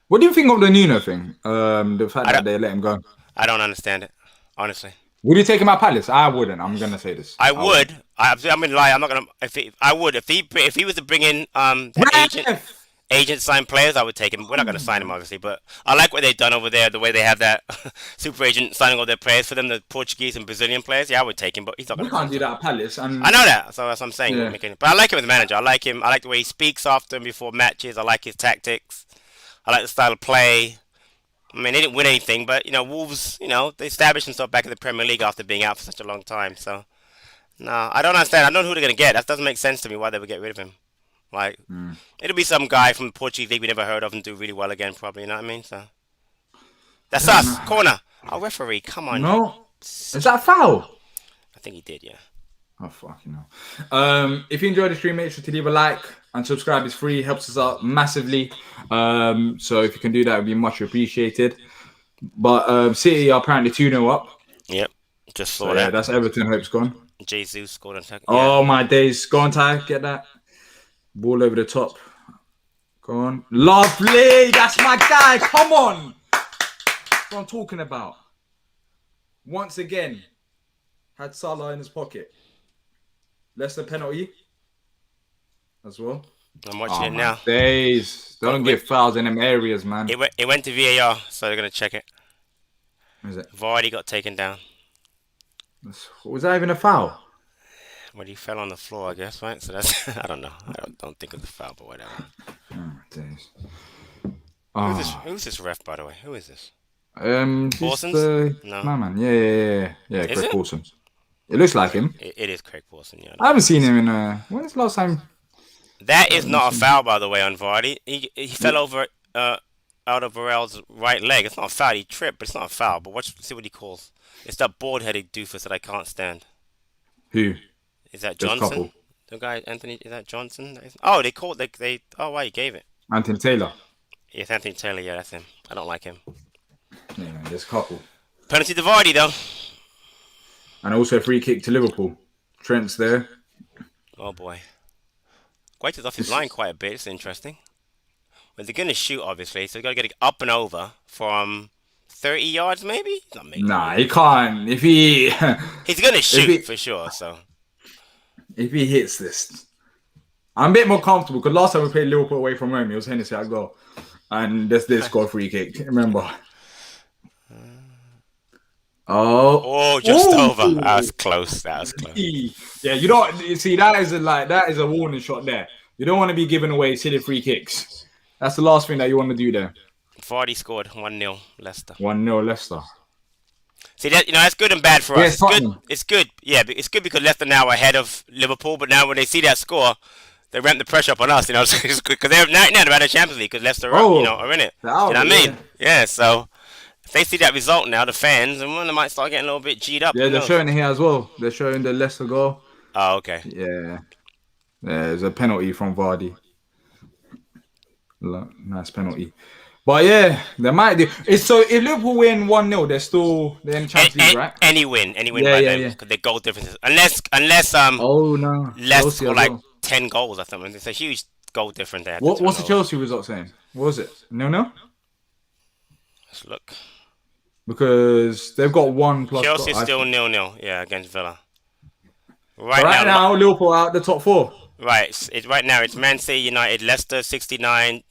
What do you think of the Nuno thing? The fact I that don't. they let him go. I don't understand it, honestly. Would you take him at Palace? I wouldn't. I'm gonna say this. I I wouldn't. would. I'm gonna lie. I'm not gonna. I would if he was to bring in that agent sign players, I would take him. We're not gonna sign him obviously, but I like what they've done over there. The way they have that super agent signing all their players for them, the Portuguese and Brazilian players. Yeah, I would take him, but he's not We gonna. can't do that at Palace. And I know that, so that's what I'm saying. yeah. But I like him as a manager. I like him. I like the way he speaks after and before matches. I like his tactics. I like the style of play. I mean, they didn't win anything, but Wolves, they established themselves back in the Premier League after being out for such a long time. So, no, I don't understand. I don't know who they're gonna get. That doesn't make sense to me. Why they would get rid of him? Like, it'll be some guy from the Portuguese league we never heard of and do really well again, probably. You know what I mean? So, that's us. Corner. Our referee. Come on. No, is that foul? I think he did. Yeah. Oh fucking hell. If you enjoyed the stream, make sure to leave a like and subscribe. It's free, helps us out massively. So if you can do that, it would be much appreciated. But City are apparently 2-0 up. Yep. Just saw So that. yeah, that's Everton hopes gone. Jesus scored on attack. Oh my days. Go on, Ty, get that. Ball over the top. Go on. Lovely. That's my guy. Come on. That's what I'm talking about. Once again, had Salah in his pocket. Leicester penalty as well. I'm watching it now. Days. They don't get fouls in them areas, man. It went to VAR, so they're gonna check it. Is it? Vardy got taken down. Was that even a foul? Well, he fell on the floor, I guess, right? So that's I don't know. I don't think of the foul, but whatever. Oh, days. Who's this ref, by the way? Who is this? Pawson's? No. My man. Yeah, Is Craig it? Pawson. It looks like him. It is Craig Pawson, yeah. I haven't seen him in when's the last time? That is not a foul, by the way, on Vardy. He fell over out of Varel's right leg. It's not a foul. He tripped, but it's not a foul. But see what he calls. It's that bald-headed doofus that I can't stand. Who? Is that There's a Johnson? couple. The guy, Anthony, is that Johnson? Oh, they called, oh, why he gave it. Anthony Taylor. Yes, Anthony Taylor, yeah, that's him. I don't like him. Yeah, there's a couple. Penalty to Vardy, though. And also a free kick to Liverpool. Trent's there. Oh, boy. Guaita's off his line quite a bit. It's interesting. But they're going to shoot, obviously, so they've got to get it up and over from 30 yards, maybe? He's not making Nah, he can't. If he... He's going to shoot, for sure, so... If he hits this... I'm a bit more comfortable, because last time we played Liverpool away from home, it was Hennessy at goal. And this scored free kick. Remember? Oh, just over. That was close. Yeah, you see, that is a warning shot there. You don't want to be giving away silly free kicks. That's the last thing that you want to do there. Vardy scored 1-0 Leicester. 1-0 Leicester. See that that's good and bad for us. Yeah, It's good. It's good. Yeah, it's good because Leicester now are ahead of Liverpool. But now when they see that score, they ramp the pressure up on us. It's good because they're now they're out of Champions League because Leicester are in it. You know what I mean? Yeah. So if they see that result now, the fans, and they might start getting a little bit G'd up. Yeah, they're showing it here as well. They're showing the Leicester goal. Oh, okay. Yeah. There's a penalty from Vardy. Nice penalty. But yeah, they might do. So if Liverpool win 1-0, they're in the Champions League, right? Any win by them because their goal differences. Unless oh no, Leicester score like 10 goals or something. It's a huge goal difference there. What's the Chelsea result saying? What was it? 0-0? Let's look. Because they've got 1 plus. Chelsea's still 0-0, yeah, against Villa. Right now, Liverpool out the top 4. Right, right now it's Man City, United, Leicester 69,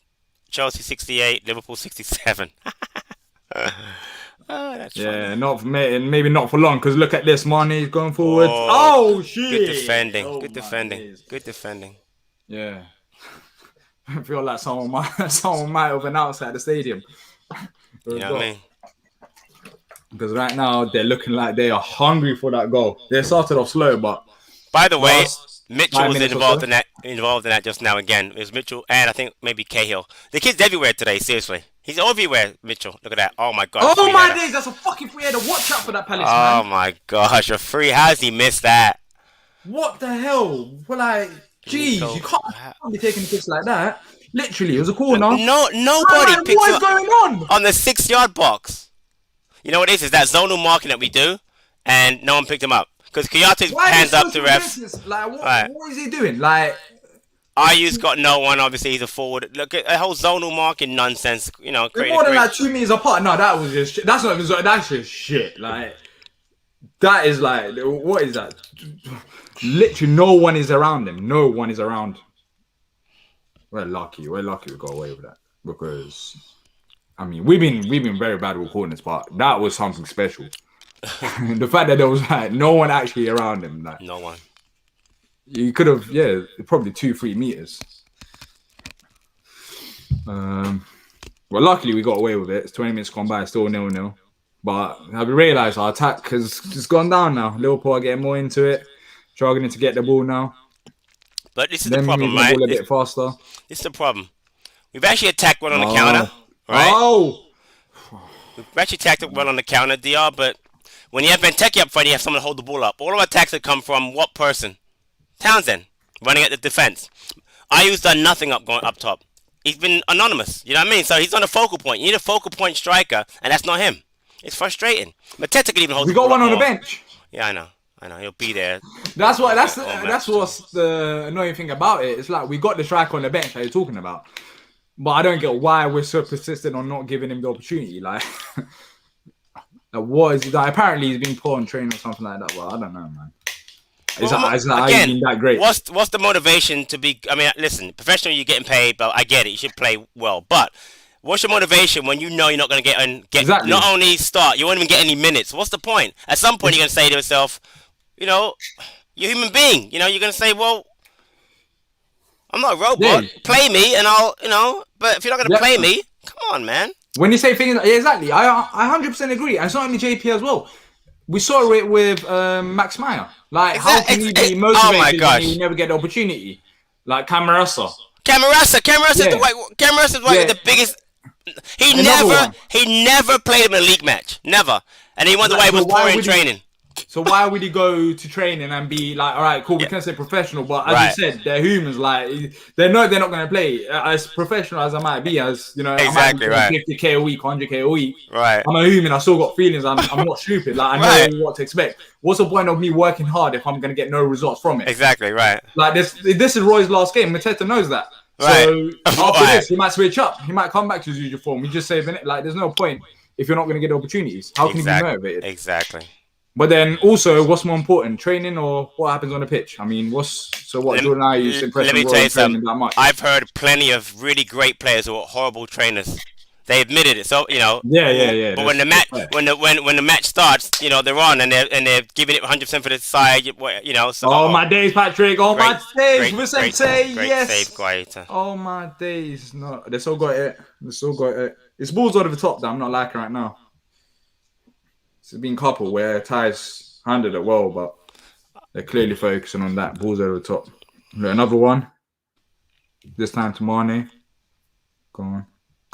Chelsea 68, Liverpool 67. That's yeah, maybe not for long. Because look at this, Mane's going forward. Oh shit! Good defending. Yeah, I feel like someone might have announced at the stadium. You know what I mean? Because right now they're looking like they are hungry for that goal. They started off slow, but by the way, Mitchell was involved in that just now again. It was Mitchell and I think maybe Cahill. The kid's everywhere today, seriously. He's everywhere, Mitchell. Look at that. Oh my god. Oh my days, that's a fucking free header. Watch out for that Palace, man. Oh my gosh, a free. How does he miss that? What the hell? Well, like, geez, you can't be taking a piss like that. Literally, it was a corner. Nobody picks up. What is going on the 6-yard box. You know what it is? Is that zonal marking that we do. and no one picked him up because Koyate's Why hands is he up so to refs. business? Like, Right. what is he doing? Like, Ayu's got no one. Obviously, he's a forward. Look at the whole zonal marking nonsense. they're Created more a than great. like 2 meters apart. No, that was just shit. That's not even. That's just shit. Like, that is like, what is that? Literally, no one is around him. No one is around. We're lucky. We're lucky we got away with that because, I mean, we've been very bad with corners, but that was something special. The fact that there was like no one actually around him, like No one. you could have, probably 2-3 meters. Well, luckily we got away with it. It's 20 minutes gone by, still 0-0. But have we realised our attack has just gone down now? Liverpool are getting more into it, struggling to get the ball now. But this is Then the problem, moving the right? ball a bit faster. This is the problem. We've actually attacked well on the counter, right? Oh, We've actually attacked it well on the counter, Diyar, but when you have Benteke up front, you have someone to hold the ball up. All of our attacks have come from what person? Townsend, running at the defense. Ayu's done nothing going up top. He's been anonymous, you know what I mean? So he's on a focal point. You need a focal point striker, and that's not him. It's frustrating. Mateta can even hold we the ball got one up on the more. bench. Yeah, I know. He'll be there. That's what. That's match. what's the annoying thing about it. It's like we got the striker on the bench that you're talking about, but I don't get why we're so persistent on not giving him the opportunity. Like, what is he like? Apparently he's being put on training or something like that. Well, I don't know, man. It's not again, been that great. What's the motivation to be? I mean, listen, professional, you're getting paid, but I get it. You should play well, but what's your motivation when you know you're not going to get Exactly. not only start, you won't even get any minutes? What's the point? At some point, you're going to say to yourself, you're a human being. You're going to say, well, I'm not a robot. Yeah. Play me, and I'll, But if you're not going to play me, come on, man. When you say things, exactly. I 100% agree. And it's not only JP as well. We saw it with Max Meyer. Like, how can you be motivated when you never get the opportunity? Like Camarasa. Camarasa is the biggest. He never played him in a league match. Never. And he wonder why he was poor in training. So why would he go to training and be like, all right, cool, we can say professional, but as you said, they're humans. Like, they know they're not going to play. As professional as I might be, as exactly, I might be 50k a week, 100k a week. Right. I'm a human. I still got feelings. I'm not stupid. Like, I know what to expect. What's the point of me working hard if I'm going to get no results from it? Exactly. Right. Like this is Roy's last game. Mateta knows that. Right. So after this, he might switch up. He might come back to his usual form. He just saving it. Like, there's no point if you're not going to get opportunities. How can you be motivated? Exactly. But then also, what's more important, training or what happens on the pitch? I mean, Jordan Ayew's impressive. Let me tell you something. That much. I've heard plenty of really great players who are horrible trainers. They admitted it. So Yeah. But when the match starts, they're on and they're giving it 100% for the side. So, my days, Patrick. My days. Vicente, yes. Save, Guaita. Oh my days. No, they still got it. It's balls over the top that I'm not liking right now. It's been a couple where Ty's handled it well, but they're clearly focusing on that. Balls over the top. Another one. This time to Mane. Go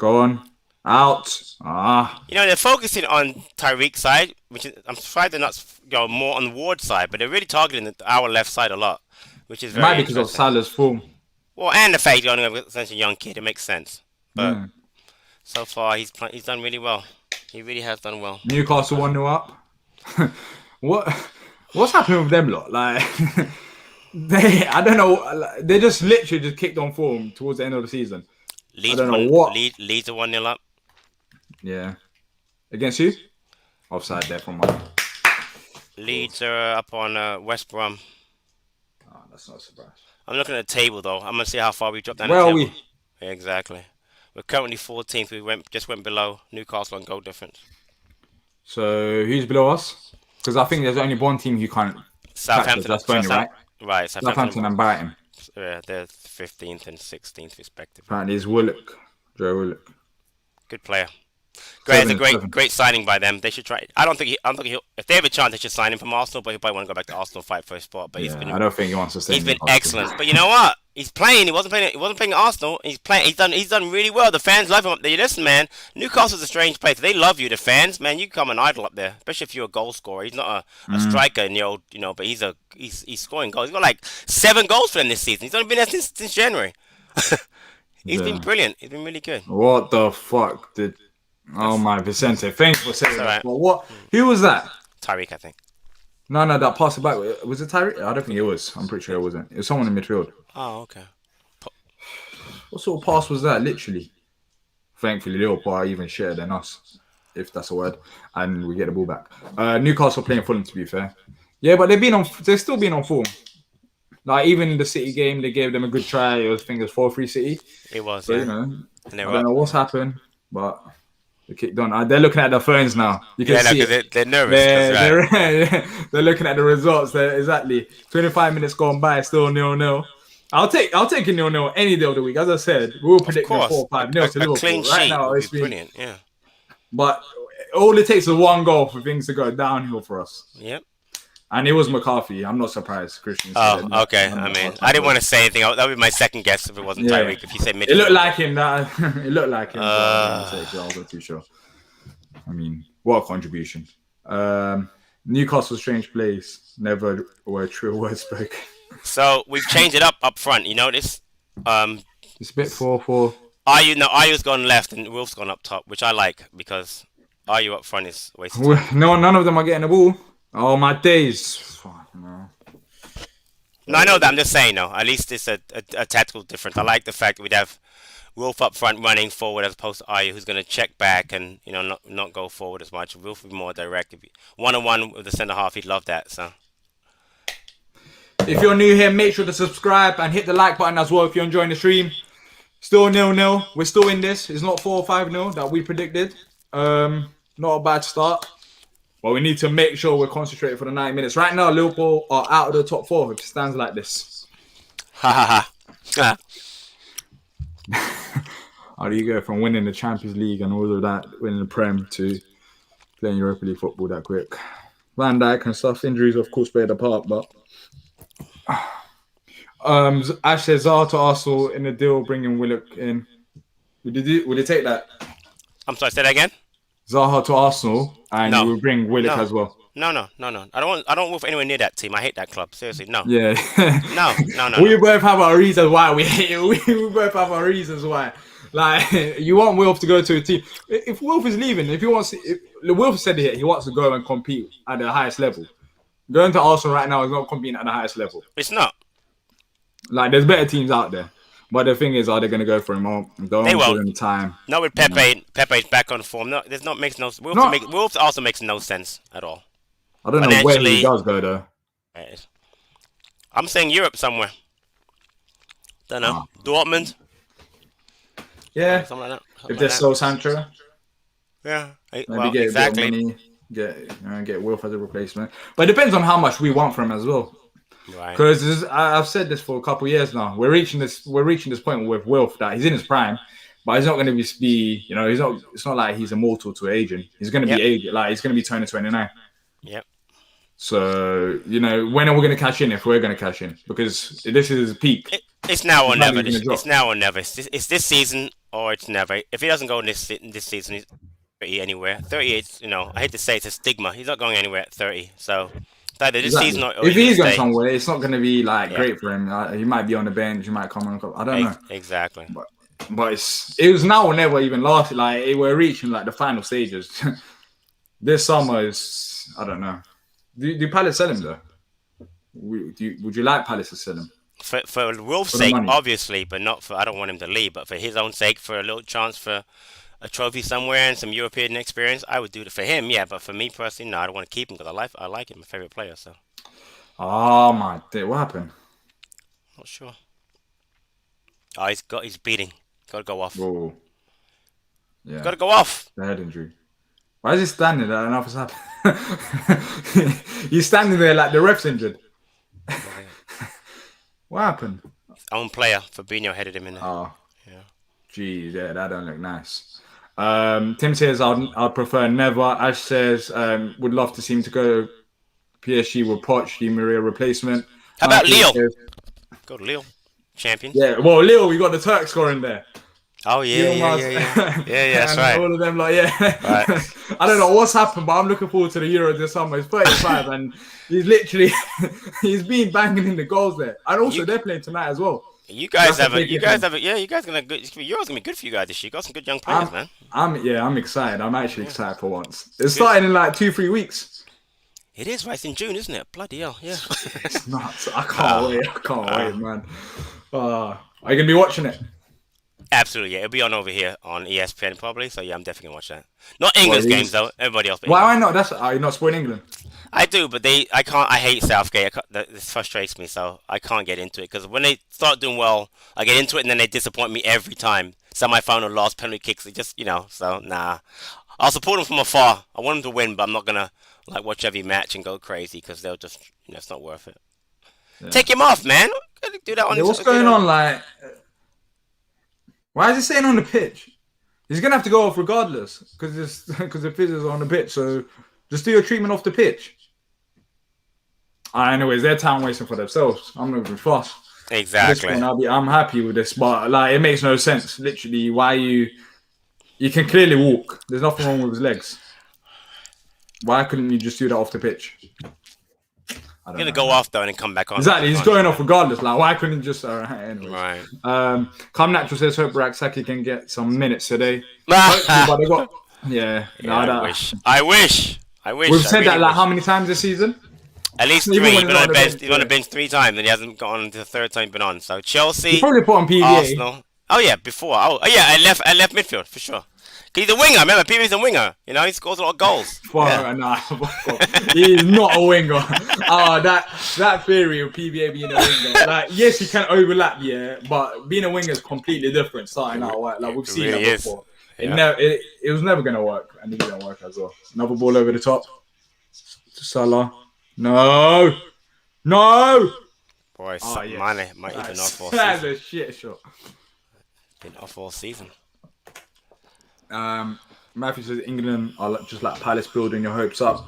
on. Out. They're focusing on Tyreek's side, which is, I'm surprised they're not more on Ward's side, but they're really targeting our left side a lot, which is very might be because of Salah's form. Well, and the fact he's only such a young kid, it makes sense. But so far, he's done really well. He really has done well. Newcastle 1-0 up. What's happening with them lot? Like, I don't know. They just literally kicked on form towards the end of the season. Leeds I don't know what. Leeds are 1-0 up. Yeah. Against you? Offside there from mine. Leeds are up on West Brom. Oh, that's not a surprise. I'm looking at the table though. I'm gonna see how far we dropped down. Where the are table. we? Exactly. We're currently 14th. We just went below Newcastle on goal difference. So who's below us? Because I think there's only one team who can't. Southampton. That's Burnley, right? Right. Southampton and Brighton. Yeah, they're 15th and 16th respectively. Apparently, it's Willock. Joe Willock. Good player. It's a great signing by them. They should try. I don't think he'll. If they have a chance, they should sign him from Arsenal. But he'll probably want to go back to Arsenal and fight for a spot. But I don't think he wants to stay. He's been excellent. But you know what? He's playing. He wasn't playing at Arsenal. He's playing. He's done really well. The fans love him up there. Listen, man. Newcastle's a strange place. They love you. The fans, man. You become an idol up there, especially if you're a goal scorer. He's not a striker in the old, but he's scoring goals. He's got like 7 goals for them this season. He's only been there since January. He's been brilliant. He's been really good. What the fuck did? Oh my Vicente, thanks for saying that. right. But what? Who was that? Tyreek, I think. No, that pass it back. Was it Tyreek? I don't think it was. I'm pretty sure it wasn't. It was someone in midfield. Oh, okay. What sort of pass was that? Literally. Thankfully, Liverpool are even shared than us, if that's a word, and we get the ball back. Newcastle playing Fulham, to be fair. Yeah, but they've still been on form. Like even in the City game, they gave them a good try. I think it was 4-3 City. It was, So yeah. And they I were don't up. know what's happened, but they kicked on. They're looking at their phones now. You can Yeah, no, see because it. they're nervous. That's right. They're looking at the results. Exactly 25 minutes gone by, still 0-0. I'll take a 0-0 any day of the week. As I said, we'll Of predict a course, 4-5-0 to a clean Liverpool. Right sheet now, would be it's been, brilliant. Yeah. but all it takes is one goal for things to go downhill for us. Yep. And it was McCarthy. I'm not surprised. Christian said Oh, it. okay. I mean, I didn't want to say anything. That would be my second guess if it wasn't Yeah, Tyreek. If you said it looked midfield. like him. It looked like him, but I didn't want to say Uh, it because I wasn't too sure. I mean, what a contribution. Newcastle strange place. Never were true words spoken. so we've changed it up front. You notice? It's a bit 4-4. Ayu's gone left and Wolf's gone up top, which I like because Ayu up front is a waste of time. No, none of them are getting the ball. Oh my days! Fuck, no. No, I know that. I'm just saying, though. At least it's a tactical difference. I like the fact that we'd have Wolf up front running forward as opposed to Ayu, who's going to check back and not go forward as much. Wolf would be more direct. One on one with the centre half, he'd love that. So If you're new here, make sure to subscribe and hit the like button as well if you're enjoying the stream. Still 0-0. We're still in this. It's not 4 or 5-0 that we predicted. Not a bad start. But we need to make sure we're concentrated for the 90 minutes. Right now, Liverpool are out of the top 4 if it stands like this. ha ha ha. How do you go from winning the Champions League and all of that, winning the Prem, to playing Europa League football that quick? Van Dijk and stuff, injuries of course played a part, but Ash says Zaha to Arsenal in the deal, bringing Willock in. Would you take that? I'm sorry. Say that again. Zaha to Arsenal, and No. you will bring Willock No. as well. No. I don't want Wolf anywhere near that team. I hate that club. Seriously, no. Yeah. No. We both have our reasons why we hate it. We both have our reasons why. Like, you want Wilf to go to a team. If Wilf is leaving, Wilf said he wants to go and compete at the highest level. Going to Arsenal right now is not competing at the highest level. It's not. Like, there's better teams out there. But the thing is, are they going to go for him? Don't They give won't. him time. Not with Pepe. Pepe's back on form. No, there's not makes no. Wolf also makes no sense at all. I don't know where Financially- he does go, though. Right. I'm saying Europe somewhere. Don't know. Dortmund, Yeah. something like that. If Something there's like Sol Sancho, that. maybe Well, get exactly. a bit of money, get Wilf as a replacement. But it depends on how much we want from him as well. Right. Because I've said this for a couple of years now. We're reaching this point with Wilf that he's in his prime, but he's not going to be he's not. It's not like he's immortal to aging. He's going to be aging, like he's going to be turning 29. Yep. So when are we going to cash in? If we're going to cash in, because this is his peak. It's now or He's not never. even gonna drop. It's now or never. It's this season or it's never. If he doesn't go in this season, he's 30 anywhere. 38. I hate to say it's a stigma. He's not going anywhere at 30. So it's either this Exactly. season or If he's going stay. somewhere, it's not going to be great for him. He might be on the bench. He might come on. I don't know. Exactly. But it was now or never. Even last, we're reaching the final stages. This summer is, I don't know. Do Palace sell him though? Would you like Palace to sell him? For Wolf's For the sake, money. obviously, but not for. I don't want him to leave, but for his own sake, for a little chance for a trophy somewhere and some European experience, I would do it for him. Yeah, but for me personally, no, I don't want to keep him because I like him, my favorite player. So Oh my day, what happened? not sure. Oh, he's beating. Got to go off. Whoa. Yeah. Got to go off. The head injury. Why is he standing there? Enough has happened. He's standing there like the ref's injured. What happened? His own player, Fabinho headed him in there. Oh, Yeah. geez, yeah, that don't look nice. Tim says I'd prefer never. Ash says would love to see him to go PSG with Poch, Di Maria replacement. How about Michael Leo? says- Go to Lille, champion. Yeah, well, Leo, we got the Turk scoring there. Oh yeah, Yilmaz. that's And right. all of them, yeah. Right. I don't know what's happened, but I'm looking forward to the Euros this summer. He's 35, and he's literally he's been banging in the goals there. And also, they're playing tonight as well. You guys That's a have big you guys difference. have yeah, you guys gonna good. Euro's gonna be good for you guys this year. You got some good young players, man. I'm excited. I'm actually excited for once. It's starting in 2-3 weeks. It is right. It's in June, isn't it? Bloody hell, yeah. It's nuts. I can't Uh, wait. I can't wait, man. Are you gonna be watching it? Absolutely, yeah. It'll be on over here on ESPN probably. So yeah, I'm definitely gonna watch that. Not Well, England's games though. Everybody else but England. why not? Are you not supporting England? I do, but I can't. I hate Southgate. This frustrates me, so I can't get into it because when they start doing well, I get into it, and then they disappoint me every time. Semi-final loss, penalty kicks. It just so nah. I'll support them from afar. I want them to win, but I'm not gonna like watch every match and go crazy because they'll just it's not worth it. Yeah. Take him off, man. Do that on. Yeah, what's going on? Like, why is he staying on the pitch? He's gonna have to go off regardless because the physios are on the pitch. So just do your treatment off the pitch. Anyways, they're time wasting for themselves. I'm not even fussed. Exactly. At this point, I'm happy with this, but like it makes no sense. Literally, why you can clearly walk. There's nothing wrong with his legs. Why couldn't you just do that off the pitch? I'm gonna go off though and then come back on. Exactly, he's going off regardless. Like, why couldn't you just? Anyways. Right. Come Natural says hope Saki can get some minutes today. Hopefully, but they got I wish. We've said that like how many times this season? At least Even three. when He's been on the bench. bench, He's on the bench 3 times, and he hasn't gone on to the third time he's been on. So Chelsea, He probably put on PVA. Arsenal. Oh yeah, before. Oh yeah, I left midfield for sure. 'Cause he's a winger. Remember, PVA's a winger. You know, he scores a lot of goals. Nah, he's not a winger. That theory of PVA being a winger, like yes, he can overlap, yeah, but being a winger is completely different. Starting out, like we've seen really that before. It was never gonna work, and it didn't work as well. Another ball over the top. Salah, no. Boy, Yes. Mane might have been off all That's season. a shit shot. Been off all season. Matthew says England are just like Palace building your hopes up.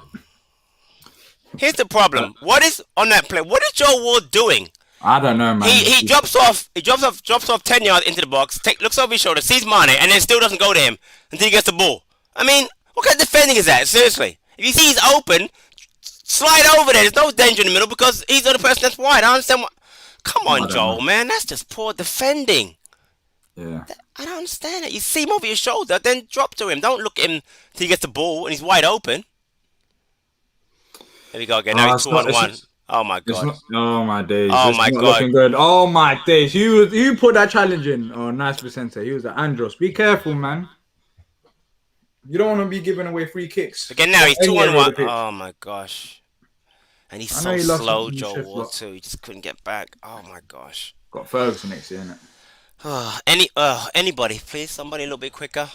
Here's the problem. What is on that play? What is Joe Ward doing? I don't know, man. He drops off 10 yards into the box, looks over his shoulder, sees Mane, and then still doesn't go to him until he gets the ball. I mean, what kind of defending is that? Seriously. If you see he's open, slide over there. There's no danger in the middle because he's the only person that's wide. I understand what. Come on, Joel, man. That's just poor defending. Yeah. I don't understand it. You see him over your shoulder, then drop to him. Don't look at him till he gets the ball and he's wide open. There we go again. Now he's 2-on-1. Oh my god. Oh my days. Oh It's my not God. looking good. Oh my days. You put that challenge in. Oh, nice percenter. He was at Andros. Be careful, man. You don't want to be giving away free kicks. Again now he's Any area of the 2-on-1. pitch. Oh my gosh. And he's I know so he lost slow, in the Joe shift, Ward but- too. He just couldn't get back. Oh my gosh. Got Ferguson next year, innit? Anybody, please, somebody a little bit quicker.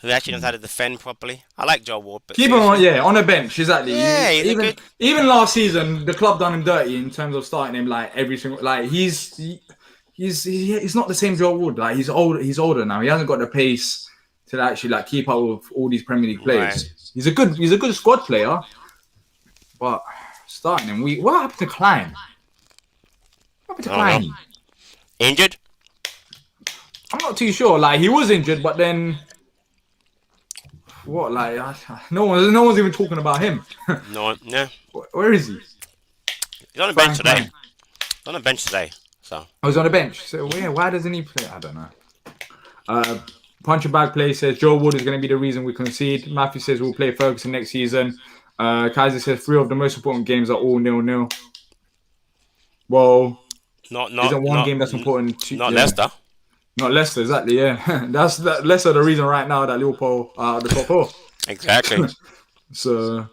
Who actually knows how to defend properly. I like Joe Ward, but Keep him on, on a bench, exactly. Yeah, he's a good- even last season, the club done him dirty in terms of starting him like every single he's not the same Joe Wood. Like he's older now. He hasn't got the pace to actually like keep up with all these Premier League players. Right. He's a good squad player, but starting him, what happened to Klein? What happened to I don't Klein? know. Injured? I'm not too sure. Like he was injured, but then what? Like no one's even talking about him. No, yeah. Where is he? He's on the bench Klein. today. He's on the bench today. So I was on the bench. So why doesn't he play? I don't know. Punch Bag Play says Joe Wood is going to be the reason we concede. Matthew says we'll play Ferguson next season. Kaiser says 3 of the most important games are all 0-0. Well, isn't one game that's important? Not Leicester. Not Leicester, exactly. Yeah, that's Leicester the reason right now that Liverpool are the top 4. Exactly. So,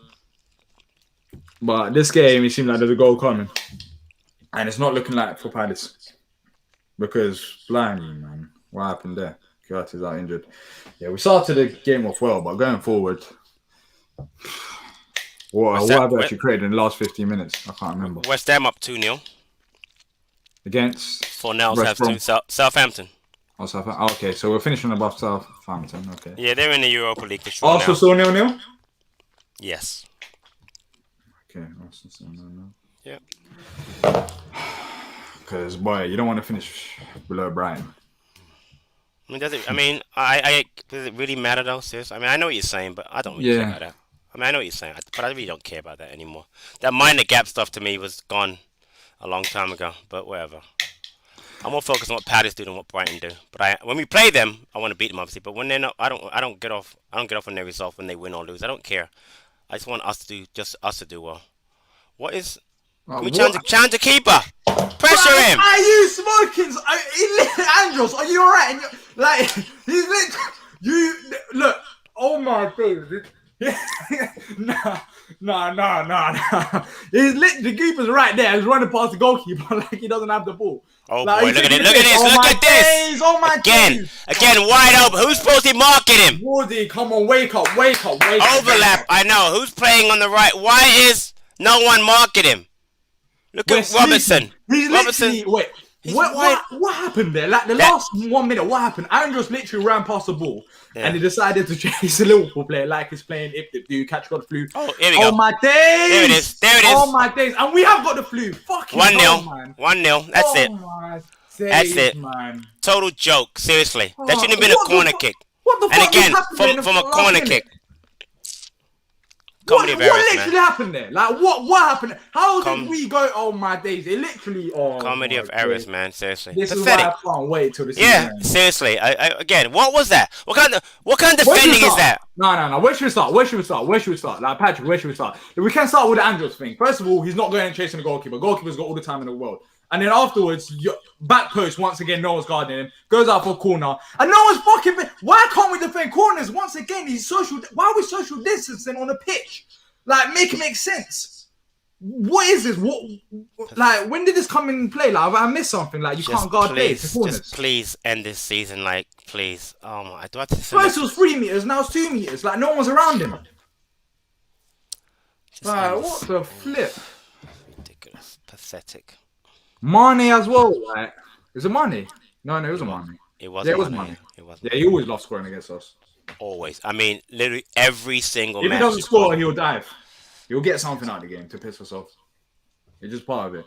but this game it seemed like there's a goal coming, and it's not looking like for Palace because blimey, man, what happened there? Curtis out injured. Yeah, we started the game off well, but going forward, what have we actually created in the last 15 minutes? I can't remember. West Ham up 2-0. Against Fornells West have Brom. 2. Southampton. Oh, okay, so we're finishing above Southampton. Okay. Yeah, they're in the Europa League for sure Arsenal now. still 0-0? Yes. Okay, Arsenal still 0-0. Yeah. Because boy, you don't want to finish below Brighton. I mean, does it really matter though, sis? I mean, I know what you're saying, but I don't really care about that. I mean, I know what you're saying, but I really don't care about that anymore. That minor gap stuff to me was gone a long time ago, but whatever. I'm more focused on what Palace do than what Brighton do. But when we play them, I want to beat them obviously. But when they're not, I don't get off on their result when they win or lose. I don't care. I just want us to do well. What is? Can we What? challenge the keeper? Pressure Bro, him. are you smoking? Andros, are you alright? Like, he's lit. You look. Oh my days. nah, nah. He's lit. The keeper's right there. He's running past the goalkeeper like he doesn't have the ball. Oh Like, boy, he's look at taking it! the Look at piss. this! Oh Look my at this! days! Oh my days! Again, wide open. Who's supposed to be marking him? Woody, come on, wake up. Overlap. I know. Who's playing on the right? Why is no one marking him? Look We're at Robertson. sleeping. He's Robertson. literally wait. He's What happened there? Like the last 1 minute, what happened? Andros literally ran past the ball and he decided to chase a Liverpool player like he's playing If Do Catch Got the Flu. Oh, here we go. Oh my days! There it is. Oh my days! And we have got the flu. Fucking 1-0. hell, man. 1-0. That's it. My That's days, it. man. Total joke. Seriously. That shouldn't have been a corner kick. What the And fuck again, just happened from a last corner minute? kick. What Comedy of errors, literally man. happened there? Like what happened? How did we go? Oh my days! It literally. Oh, Comedy of errors, man. Seriously. This Pathetic. is why I can't wait till the season Yeah, ends. seriously. Again, what was that? What kind of defending is that? No. Where should we start? Like Patrick, where should we start? We can start with the Andros thing. First of all, he's not going and chasing the goalkeeper. Goalkeeper's got all the time in the world. And then afterwards, back post, once again, no one's guarding him. Goes out for a corner. And no one's fucking... Why can't we defend corners? Once again, why are we social distancing on the pitch? Like, make it make sense. What is this? Like, when did this come in play? Like, have I missed something? Like, you can't guard players to corners. Just please end this season, like, please. Oh my, do I have to First it was 3 meters, now it's 2 meters. Like, no one's around him. Like, what the flip? Ridiculous. Pathetic. Mane as well, like. Is it Mane? No, it wasn't Mane. It was Mane. It was. Yeah, he always loves scoring against us. Always. I mean, literally every single If match. he doesn't score, he'll dive. He'll get something out of the game to piss us off. It's just part of it.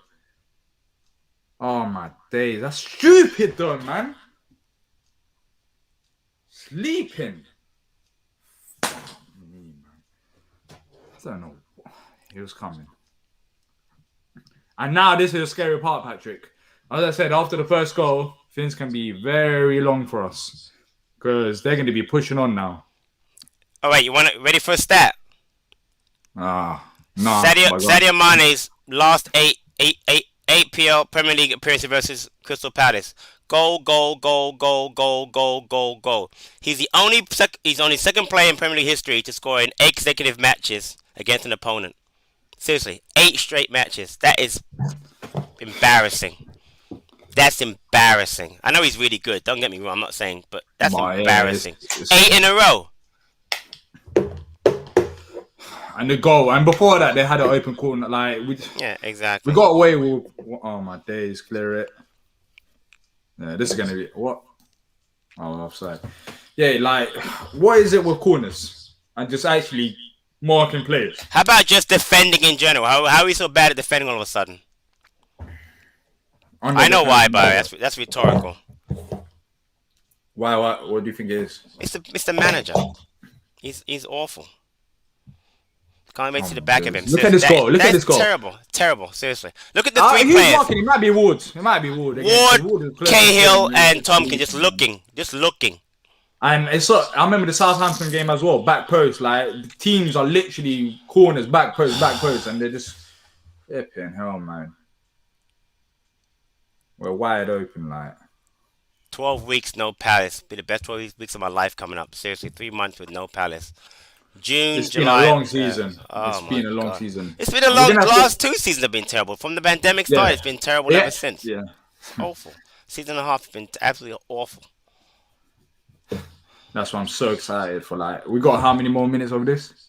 Oh my days. That's stupid though, man. Sleeping. I don't know. He was coming. And now this is a scary part, Patrick. As I said, after the first goal, things can be very long for us. Because they're going to be pushing on now. Oh, wait, ready for a stat? Nah. Sadio Mane's last eight PL Premier League appearances versus Crystal Palace. Goal. He's only second player in Premier League history to score in 8 consecutive matches against an opponent. Seriously, 8 straight matches. That is embarrassing. That's embarrassing. I know he's really good. Don't get me wrong. I'm not saying, but that's embarrassing. It's 8 in a row. And the goal. And before that, they had an open corner. Like yeah, exactly. We got away with. Oh my days, clear it. Yeah, this is gonna be what? Oh, offside. Yeah, like what is it with corners and just actually marking players? How about just defending in general? How are we so bad at defending all of a sudden? I know why, but that's rhetorical. Why? What do you think it is? It's the manager. He's awful. Can't wait to see the back of him. Look at this goal. Look at this goal. Terrible. Seriously. Look at the 3 players. Marking? It might be Ward. Ward, Cahill, and Tompkins just looking. And I remember the Southampton game as well. Back post, like the teams are literally corners, back post, and they're just flipping hell, man. We're wide open, like 12 weeks, no Palace. Be the best 12 weeks of my life coming up. Seriously, 3 months with no Palace. June, it's July. Been a long season. It's been a long season. It's been a long. Last 2 seasons have been terrible. From the pandemic started, it's been terrible ever since. Yeah, it's awful. Season and a half has been absolutely awful. That's why I'm so excited for. Like, we got how many more minutes of this?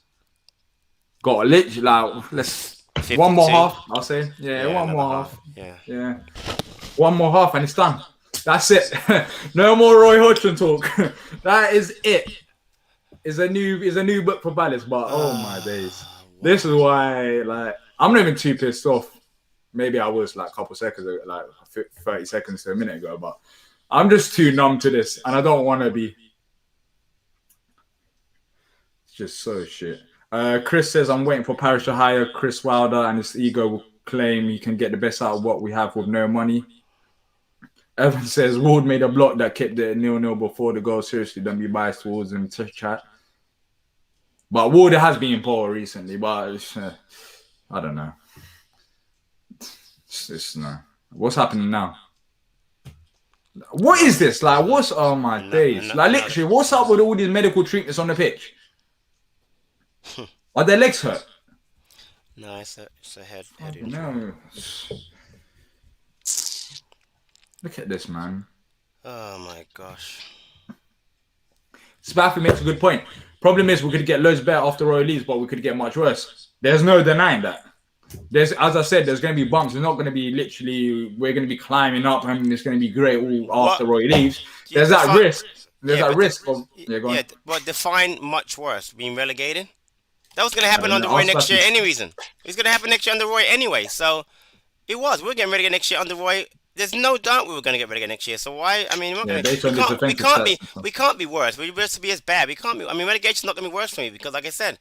Got literally like let's 52. One more half. I'll say one more half. Yeah, one more half and it's done. That's it. No more Roy Hodgson talk. That is it. It's a new book for Palace, but oh my days. This is why, like, I'm not even too pissed off. Maybe I was like a couple seconds ago, like 30 seconds to a minute ago, but I'm just too numb to this and I don't want to be. It's just so shit. Chris says, I'm waiting for Parish to hire Chris Wilder and his ego will claim he can get the best out of what we have with no money. Evan says, Ward made a block that kept it 0-0 before the goal. Seriously, don't be biased towards him. Chat. But Warder has been poor recently. But I don't know. It's no. What's happening now? What is this? Like, what's oh my days? Like, literally, what's up with all these medical treatments on the pitch? Are their legs hurt? No, it's a head injury. No. Look at this, man. Oh my gosh. Spaffy makes a good point. Problem is, we could get loads better after Roy leaves, but we could get much worse. There's no denying that. As I said, there's going to be bumps. It's not going to be literally, we're going to be climbing up and it's going to be great all after Roy leaves. There's that risk. There's that risk of... Yeah, go on. But define much worse. Being relegated? That was going to happen under Roy next year any reason. It's going to happen next year under Roy anyway. So, it was. We're getting relegated next year under Roy. There's no doubt we were going to get relegated next year. So why? I mean, we can't be worse. We're supposed to be as bad. We can't be. I mean, relegation's not going to be worse for me because, like I said,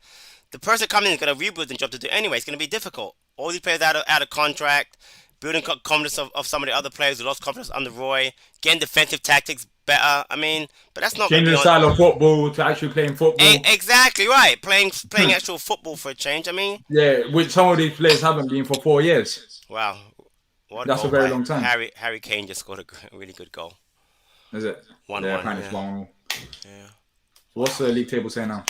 the person coming in is going to rebuild the job to do anyway. It's going to be difficult. All these players out of contract, building confidence of some of the other players who lost confidence under Roy, getting defensive tactics better. I mean, but that's not changing the style of football to actually playing football. Exactly right. Playing actual football for a change. I mean, yeah, which some of these players haven't been for 4 years. Wow. That's a very long time. Harry Kane just scored a really good goal. Is it? 1-1. Yeah, apparently it's 1-1. Yeah. What's the league table saying now?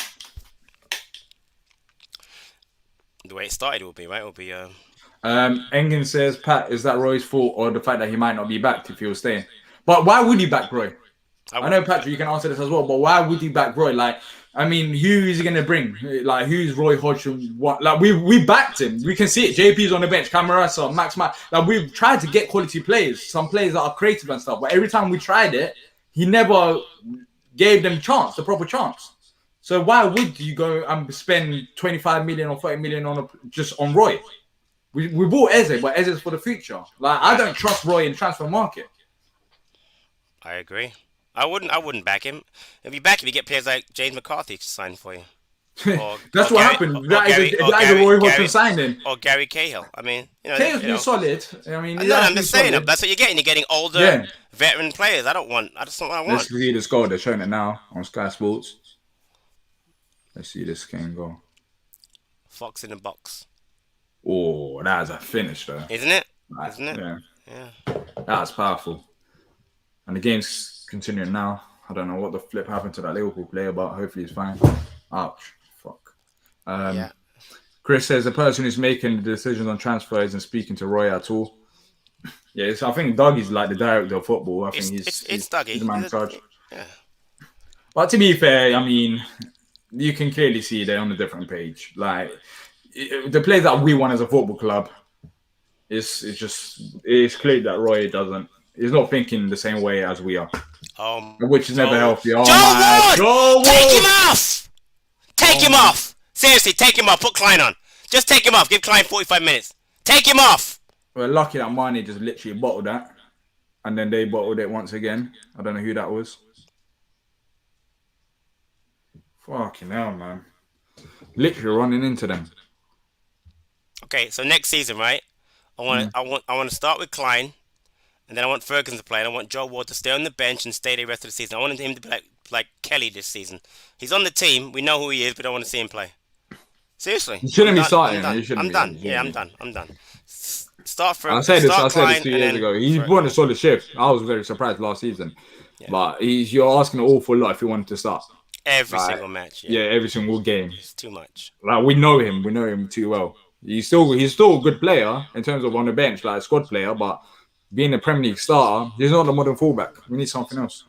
The way it started will be, right? It will be. Engen says, Pat, is that Roy's fault or the fact that he might not be backed if he was staying? But why would he back Roy? I know, Patrick, you can answer this as well, but why would he back Roy? Like, I mean, who is he going to bring? Like, who's Roy Hodgson? What? Like, we backed him. We can see it. JP's on the bench, Camarasa, Max. Like, we've tried to get quality players, some players that are creative and stuff, but every time we tried it, he never gave them the proper chance. So why would you go and spend 25 million or 30 million just on Roy? We bought Eze, but Eze's for the future. Like, I don't trust Roy in transfer market. I agree. I wouldn't back him. If you back him, you get players like James McCarthy to sign for you. That's what happened. That is a Roy Hodgson signing. Or Gary Cahill. I mean, Cahill's been solid. I mean, I'm just saying that's what you're getting. You're getting older, veteran players. I just don't want. Let's see the score. They're showing it now on Sky Sports. Let's see this game go. Fox in the box. Oh, that's a finish, though. Isn't it? Yeah. That's powerful. And the game's continuing now. I don't know what the flip happened to that Liverpool player, but hopefully he's fine. Ouch. Fuck. Chris says the person who's making the decisions on transfer isn't speaking to Roy at all. Yeah, I think Doug is like the director of football. I think he's the man in charge. Yeah. But to be fair, I mean, you can clearly see they're on a different page. Like, the players that we want as a football club, it's clear that Roy doesn't. He's not thinking the same way as we are. Which is never healthy. Oh, Joe Ward! Take him off! Take him off! Seriously, take him off. Put Klein on. Just take him off. Give Klein 45 minutes. Take him off! We're lucky that Mane just literally bottled that. And then they bottled it once again. I don't know who that was. Fucking hell, man. Literally running into them. Okay, so next season, right? I want to start with Klein. And then I want Ferguson to play, and I want Joe Ward to stay on the bench and stay the rest of the season. I want him to be like Kelly this season. He's on the team. We know who he is, but I don't want to see him play. Seriously. You shouldn't be starting. I'm done. Yeah, I'm done. Start Ferguson. I said this 2 years ago. He's won a solid shift. I was very surprised last season. Yeah. But you're asking an awful lot if you wanted to start. Every single match. Yeah, every single game. It's too much. Like, we know him. We know him too well. He's still a good player in terms of on the bench, like a squad player, but being a Premier League starter, he's not a modern fullback. We need something else.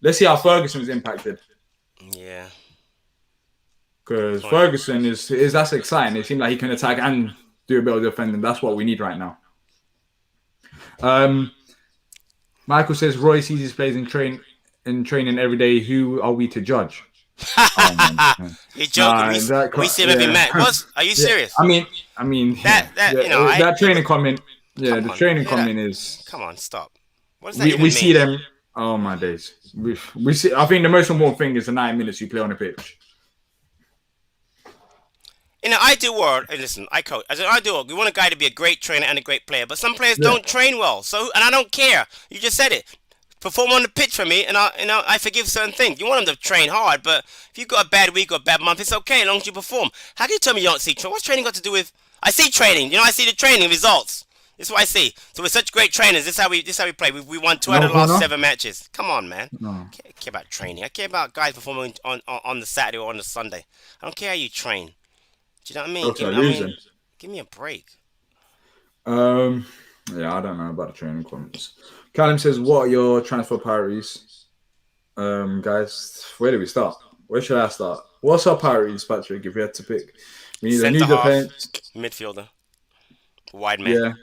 Let's see how Ferguson's impacted. Yeah. Because Ferguson that's exciting. It seems like he can attack and do a bit of defending. That's what we need right now. Michael says Roy sees his players in training every day. Who are we to judge? You're joking. We see him every match. Are you serious? I mean that training comment. Yeah, the training comment is. Come on, stop. What does that even we mean? see them. Oh my days. We see. I think the most important thing is the 9 minutes you play on the pitch. In an ideal world, and listen, I coach. As an ideal world, we want a guy to be a great trainer and a great player, but some players don't train well. So, and I don't care. You just said it. perform on the pitch for me, and I forgive certain things. You want them to train hard, but if you got a bad week or a bad month, it's okay as long as you perform. How can you tell me you don't see training? What's training got to do with? I see training. I see the training results. This is what I see. So we're such great trainers. This is how we play. We won 2 out of the last 7 matches. Come on, man. No. I care about training. I care about guys performing on the Saturday or on the Sunday. I don't care how you train. Do you know what I mean? Losing. Give me a break. Yeah, I don't know about the training comments. Callum says, "What are your transfer priorities?" Guys, where do we start? Where should I start? What's our priorities, Patrick? If we had to pick, we need a new defense, midfielder, wide man.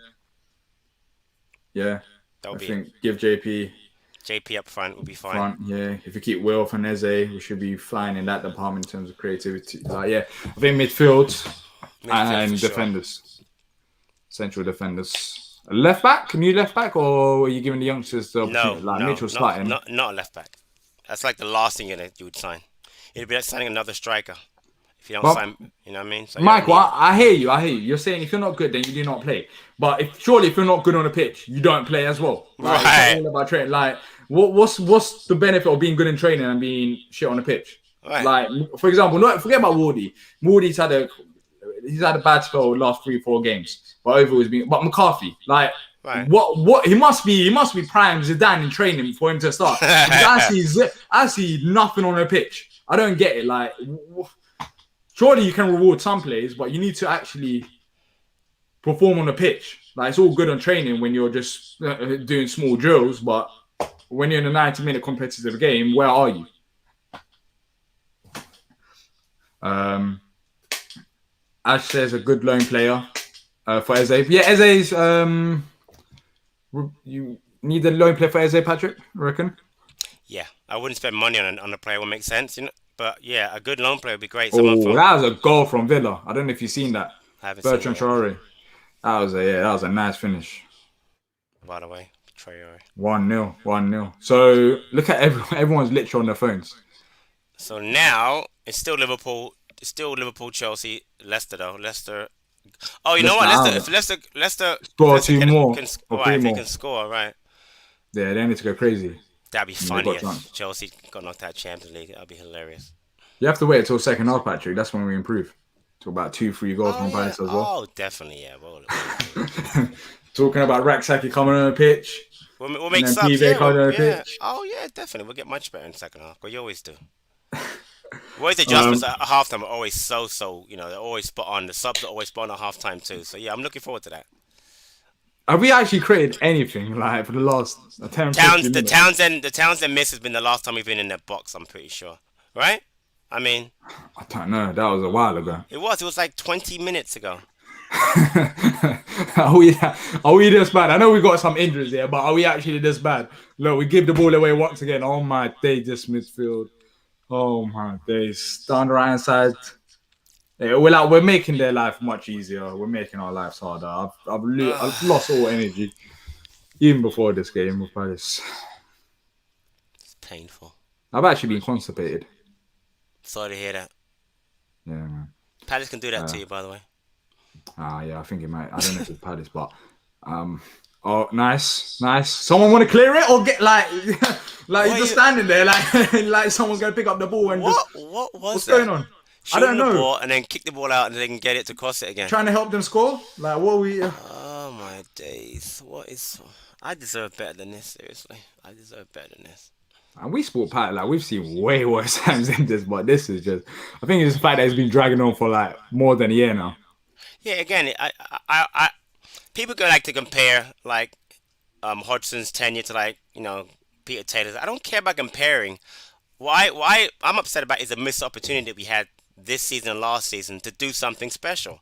Yeah. I think give JP up front would be fine. Yeah. If you keep Will and Eze, we should be flying in that department in terms of creativity. I think midfield and defenders, central defenders. Left back? New left back, or are you giving the youngsters the opportunity? Mitchell starting? Not a left back. That's like the last thing you would sign. It'd be like signing another striker. If you don't sign, you know what I mean? So Michael, I hear you. You're saying if you're not good, then you do not play. But if you're not good on the pitch, you don't play as well. Right. It's all about training. Like, what's the benefit of being good in training and being shit on the pitch? Right. Like, for example, forget about Wardy. Wardy's had a bad spell the last 3-4 games. But McCarthy, like, right. What he must be prime Zidane in training for him to start. I see nothing on the pitch. I don't get it. Like, surely you can reward some players, but you need to actually perform on the pitch. Like, it's all good on training when you're just doing small drills, but when you're in a 90-minute competitive game, where are you? Ash says a good loan player for Eze. Yeah, Eze's. You need a loan player for Eze, Patrick, I reckon? Yeah, I wouldn't spend money on a player. Would make sense, But yeah, a good loan player would be great. That was a goal from Villa. I don't know if you've seen that. I haven't Bertrand seen Traore. That was a nice finish. By the way, Traore. 1-0. So look at everyone's literally on their phones. So now it's still Liverpool. It's still Liverpool, Chelsea, Leicester though. Leicester. Oh, you know what? Leicester score 2 more. If they can score, right? Yeah, they need to go crazy. That'd be funny if Chelsea got knocked out Champions League. That'd be hilarious. You have to wait until second half, Patrick. That's when we improve. To about 2-3 goals from Palace as well. Oh, definitely, yeah. Talking about Raksaki coming on the pitch. We'll make subs. Pitch. Oh, yeah, definitely. We'll get much better in the second half. But you always do. Always adjustments at halftime are always so. They're always spot on. The subs are always spot on at halftime too. So yeah, I'm looking forward to that. Have we actually created anything like for the last 10 minutes? The Townsend miss has been the last time we've been in that box, I'm pretty sure. Right? I mean, I don't know. That was a while ago. It was like 20 minutes ago. Are we this bad? I know we got some injuries here, but are we actually this bad? Look, we give the ball away once again. Oh my day, this midfield. Oh my days. Down the right hand side. Yeah, we're making their life much easier. We're making our lives harder. I've lost all energy. Even before this game with Palace. It's painful. I've actually been constipated. Sorry to hear that. Yeah, man. Palace can do that to you, by the way. Yeah, I think it might. I don't know if it's Palace, but oh, nice. Someone want to clear it or get you're just standing there like someone's gonna pick up the ball and what's going on? Shoot, I don't know. The ball and then kick the ball out and then get it to cross it again. Trying to help them score? Like what we? Oh my days! I deserve better than this. Seriously, I deserve better than this. And we sport Pat, like we've seen way worse times than this, but this is just. I think it's the fact that it's been dragging on for like more than a year now. Yeah, again, I people go like to compare like Hodgson's tenure to like Peter Taylor's. I don't care about comparing. Why I'm upset about is a missed opportunity that we had this season and last season to do something special.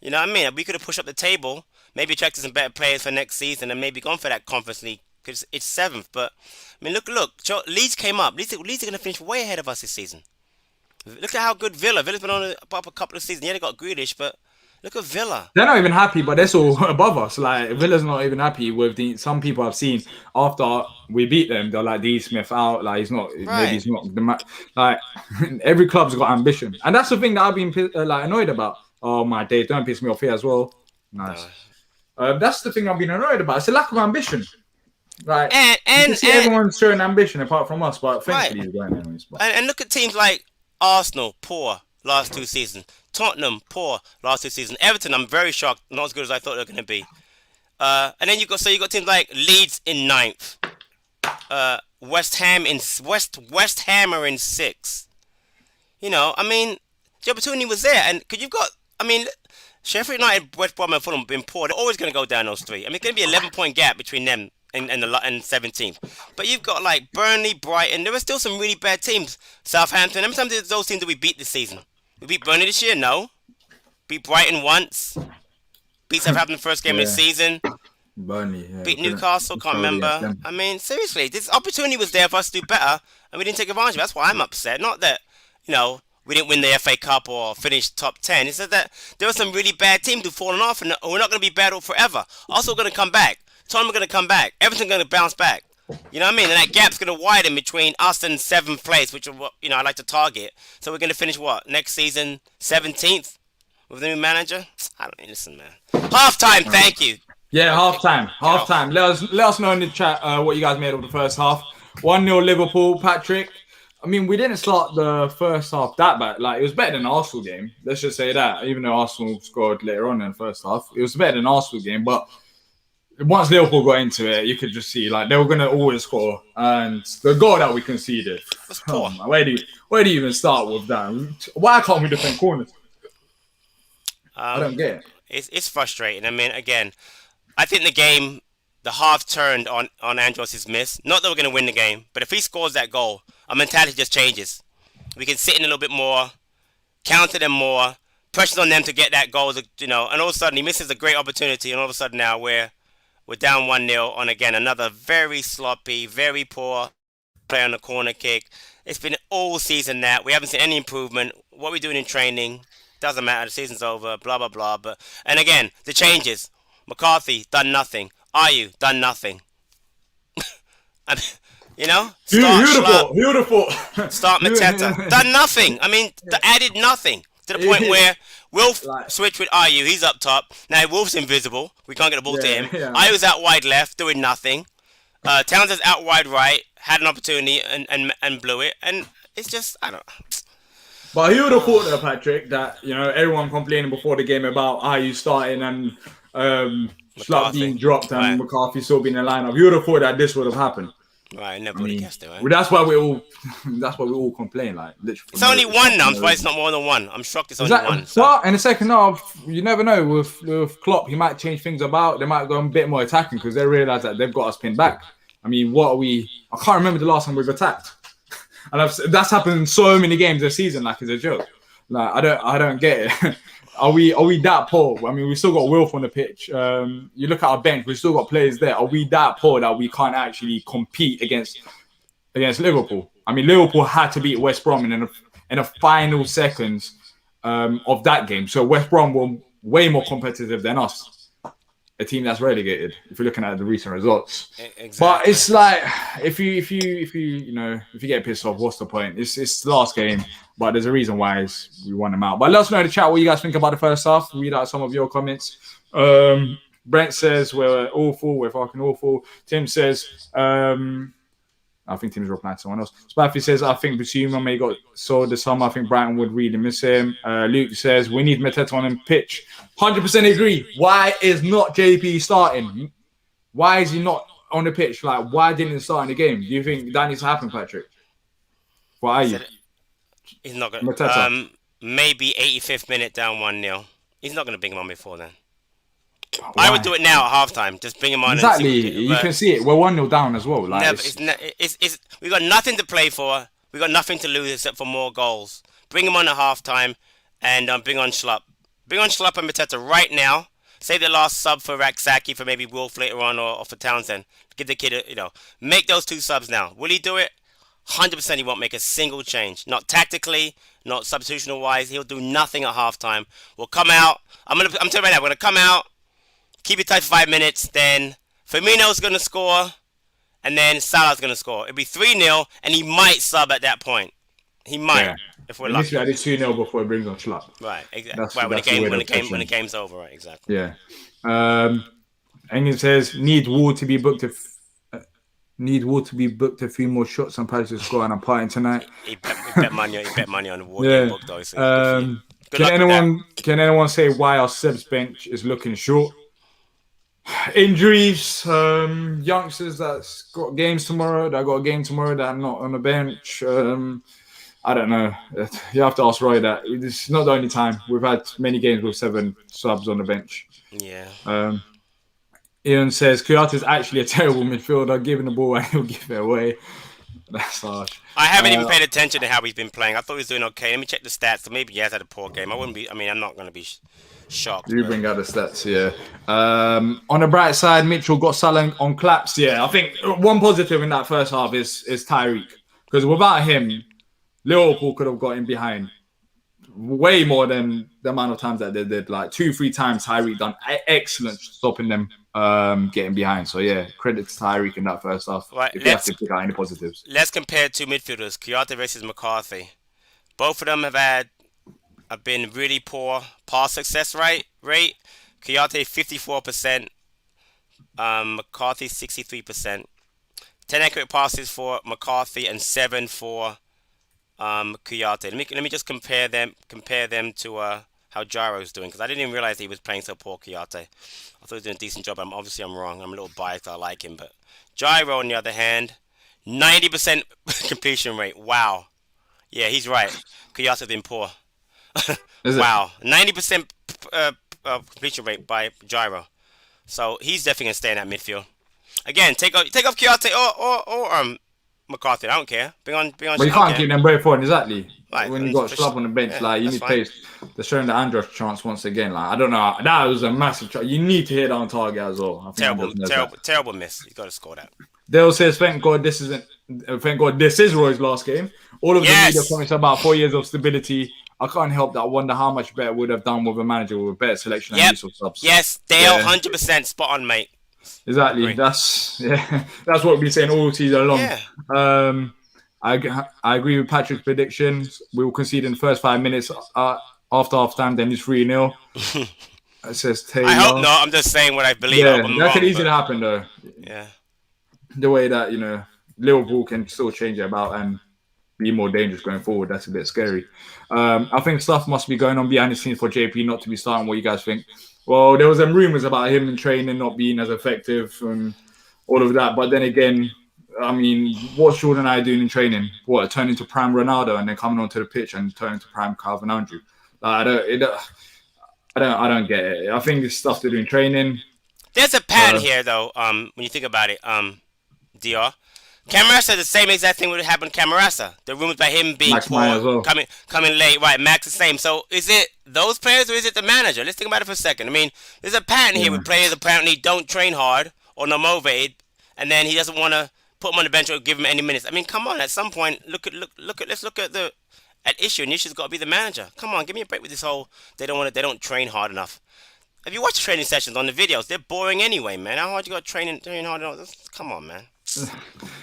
You know what I mean? We could have pushed up the table, maybe attracted some better players for next season, and maybe gone for that Conference League because it's 7th. But I mean, look, Leeds came up. Leeds are going to finish way ahead of us this season. Look at how good Villa's been on up a couple of seasons. Yeah, they got Grealish, but look at Villa. They're not even happy, but they're still above us. Like Villa's not even happy with some people I've seen after we beat them. They're like D Smith out. Like he's not. Right. Maybe he's not. Like every club's got ambition, and that's the thing that I've been annoyed about. Oh my days! Don't piss me off here as well. Nice. No. That's the thing I've been annoyed about. It's a lack of ambition. Like And you can and see and everyone's showing ambition apart from us, but right. thankfully he's going anyways. But And look at teams like Arsenal, poor last 2 seasons. Tottenham, poor last 2 seasons. Everton, I'm very shocked, not as good as I thought they were going to be. And then you got teams like Leeds in ninth, West Ham are in sixth. You know, I mean, the opportunity was there, and could you've got, I mean, Sheffield United, West Brom, and Fulham have been poor. They're always going to go down those three. I mean, it's going to be an 11 point gap between them and 17th. But you've got like Burnley, Brighton. There are still some really bad teams. Southampton. How many times did those teams that we beat this season? We beat Burnley this year? No. Beat Brighton once. Beat Southampton the first game of the yeah, season. Burnley, yeah, Beat Newcastle. Can't struggled against remember. them. I mean, seriously, this opportunity was there for us to do better, and we didn't take advantage of it. That's why I'm upset. Not that, you know, we didn't win the FA Cup or finish top 10. It's that there were some really bad teams who've fallen off, and we're not going to be bad forever. Also going to come back. Tottenham are going to come back. Everything's going to bounce back. You know what I mean? And that gap's going to widen between us and 7th place, which is what, you know, I like to target. So we're going to finish, what, next season, 17th with the new manager? I don't listen, man. Half-time, thank you. Yeah, half time. Half time. Let us know in the chat what you guys made of the first half. 1-0 Liverpool, Patrick. I mean, we didn't start the first half that bad. Like, it was better than the Arsenal game. Let's just say that. Even though Arsenal scored later on in the first half, it was better than the Arsenal game. But once Liverpool got into it, you could just see like they were gonna always score. And the goal that we conceded, was poor. Where do you even start with that? Why can't we defend corners? I don't get it. It's frustrating. I mean, again, I think the half turned on Andros' miss. Not that we're going to win the game, but if he scores that goal, our mentality just changes. We can sit in a little bit more, counter them more, pressure on them to get that goal, you know, and all of a sudden he misses a great opportunity, and all of a sudden now we're down 1-0 on, again, another very sloppy, very poor play on the corner kick. It's been all season that. We haven't seen any improvement. What we're doing in training doesn't matter. The season's over, blah, blah, blah. And again, the changes. McCarthy, done nothing. Ayew, done nothing. You know? Beautiful. Start Mateta. Done nothing. I mean, added nothing. To the point where Wilf switched with Ayew. He's up top. Now Wolf's invisible. We can't get the ball to him. Yeah. Ayew's out wide left, doing nothing. Townsend's out wide right, had an opportunity and blew it. And it's just, I don't know. But he would have thought though, Patrick, that, you know, everyone complaining before the game about Ayew starting and Schlupp being dropped and McCarthy still being in the lineup. You would have thought that this would have happened. Right, never would have guessed it, right? Well, that's why we all complain, like literally. It's only one now. I'm surprised it's not more than one. I'm shocked it's only one. So. But in the second half, you never know with Klopp, he might change things about. They might go a bit more attacking because they realise that they've got us pinned back. I mean, what are we? I can't remember the last time we've attacked, and that's happened in so many games this season. Like, it's a joke. Like, I don't get it. Are we that poor? I mean, we still got Wilf on the pitch. You look at our bench, we still got players there. Are we that poor that we can't actually compete against Liverpool? I mean, Liverpool had to beat West Brom in the final seconds of that game. So West Brom were way more competitive than us, a team that's relegated. If you're looking at the recent results, exactly. But it's like if you get pissed off, what's the point? It's the last game. But there's a reason why we won them out. But let us know in the chat what you guys think about the first half. Read out some of your comments. Brent says we're awful. We're fucking awful. Tim says, I think Tim's replying to someone else. Spaffy says, I think Basuma may got sold this summer. I think Brighton would really miss him. Luke says, we need Mateta on the pitch. 100% agree. Why is not JP starting? Why is he not on the pitch? Like, why didn't he start in the game? Do you think that needs to happen, Patrick? Why are you? He's not going to. Maybe 85th minute down 1-0. He's not going to bring him on before then. Why? I would do it now at halftime. Just bring him on. Exactly. You can see it. We're 1-0 down as well. Like, we got nothing to play for. We got nothing to lose except for more goals. Bring him on at halftime and bring on Schlupp. Bring on Schlupp and Mateta right now. Save the last sub for Raksaki for maybe Wolf later on or for Townsend. Give the kid make those 2 subs now. Will he do it? 100% he won't make a single change. Not tactically, not substitutional wise. He'll do nothing at halftime. We'll come out. I'm telling you right now, we're gonna come out, keep it tight for 5 minutes, then Firmino's gonna score, and then Salah's gonna score. It'll be 3-0, and he might sub at that point. He might, if we're lucky. I did 2-0 before he brings on Schlupp. Right, exactly. When the game's over, right, exactly. Yeah. Engin says, need Ward to be booked Need Ward to be booked a few more shots and Palace to score, and I'm partying tonight. He bet money on Ward getting Yeah. booked though. So good for you. Good Can luck with that. anyone say why our Seb's bench is looking short? Injuries, youngsters that's got games tomorrow. That got a game tomorrow that are not on the bench. I don't know. You have to ask Roy that. This is not the only time. We've had many games with 7 subs on the bench. Yeah. Ian says Kouyaté is actually a terrible midfielder, giving the ball and he'll give it away. That's harsh. I haven't even paid attention to how he's been playing. I thought he was doing okay. Let me check the stats. So maybe he has had a poor game. I'm not going to be shocked. You bring out the stats, yeah. On the bright side, Mitchell got Salah on claps. Yeah, I think one positive in that first half is Tyreek. Because without him, Liverpool could have got in behind way more than the amount of times that they did. Like 2-3 times Tyreek done excellent stopping them getting behind. So yeah, credit to Tyreek in that first half. Right, if you have to pick out any positives. Let's compare two midfielders, Kouyaté versus McCarthy. Both of them have been really poor pass success rate. Kouyaté 54%, McCarthy 63%. 10 accurate passes for McCarthy and 7 for Kouyaté. Let me just compare them to how Gyro's doing, because I didn't even realize he was playing so poor. Kouyaté, I thought he was doing a decent job. I'm wrong. I'm a little biased. I like him, but Gyro on the other hand, 90% completion rate. Wow. Yeah, he's right. Kouyaté's been poor. Wow, 90% completion rate by Gyro. So he's definitely gonna stay in that midfield. Again, take off Kouyaté or McCarthy. I don't care. Bring on. But you can't keep them both on, exactly. Right, when you got Schlapp on the bench, like you need to take the showing the Andros chance once again. Like I don't know, that was a massive chance. You need to hit on target as well. Terrible miss. You got to score that. Dale says, "Thank God this is Roy's last game." All of the media comments about 4 years of stability. I can't help that wonder how much better would have done with a manager with a better selection and use of subs. Yes, Dale, 100% spot on, mate. Exactly. That's what we'll be saying all season long. Yeah. I agree with Patrick's predictions. We will concede in the first 5 minutes after half time, then it's 3-0. It says Taylor. I hope not. I'm just saying what I believe. Yeah, that could easily happen though. Yeah. The way that, Liverpool can still change it about and be more dangerous going forward. That's a bit scary. I think stuff must be going on behind the scenes for JP not to be starting. What you guys think? Well, there was some rumours about him in training not being as effective and all of that. But then again, I mean, what's Jordan and I doing in training? What, turn into prime Ronaldo and then coming onto the pitch and turn into prime Calvin Andrew? Like, I don't get it. I think it's stuff to do in training. There's a pattern here, though. When you think about it, Diyar. Camarasa, the same exact thing would happen to Camarasa. The rumors about him being Max poor, Meyer as well. coming late. Right, Max the same. So is it those players or is it the manager? Let's think about it for a second. I mean, there's a pattern here with players apparently don't train hard or not motivated, and then he doesn't want to put him on the bench or give him any minutes. I mean, come on. At some point, let's look at the issue, and the issue's got to be the manager. Come on, give me a break with this whole they don't train hard enough. If you watch training sessions on the videos, they're boring anyway, man. How hard you got to train hard enough? Come on, man.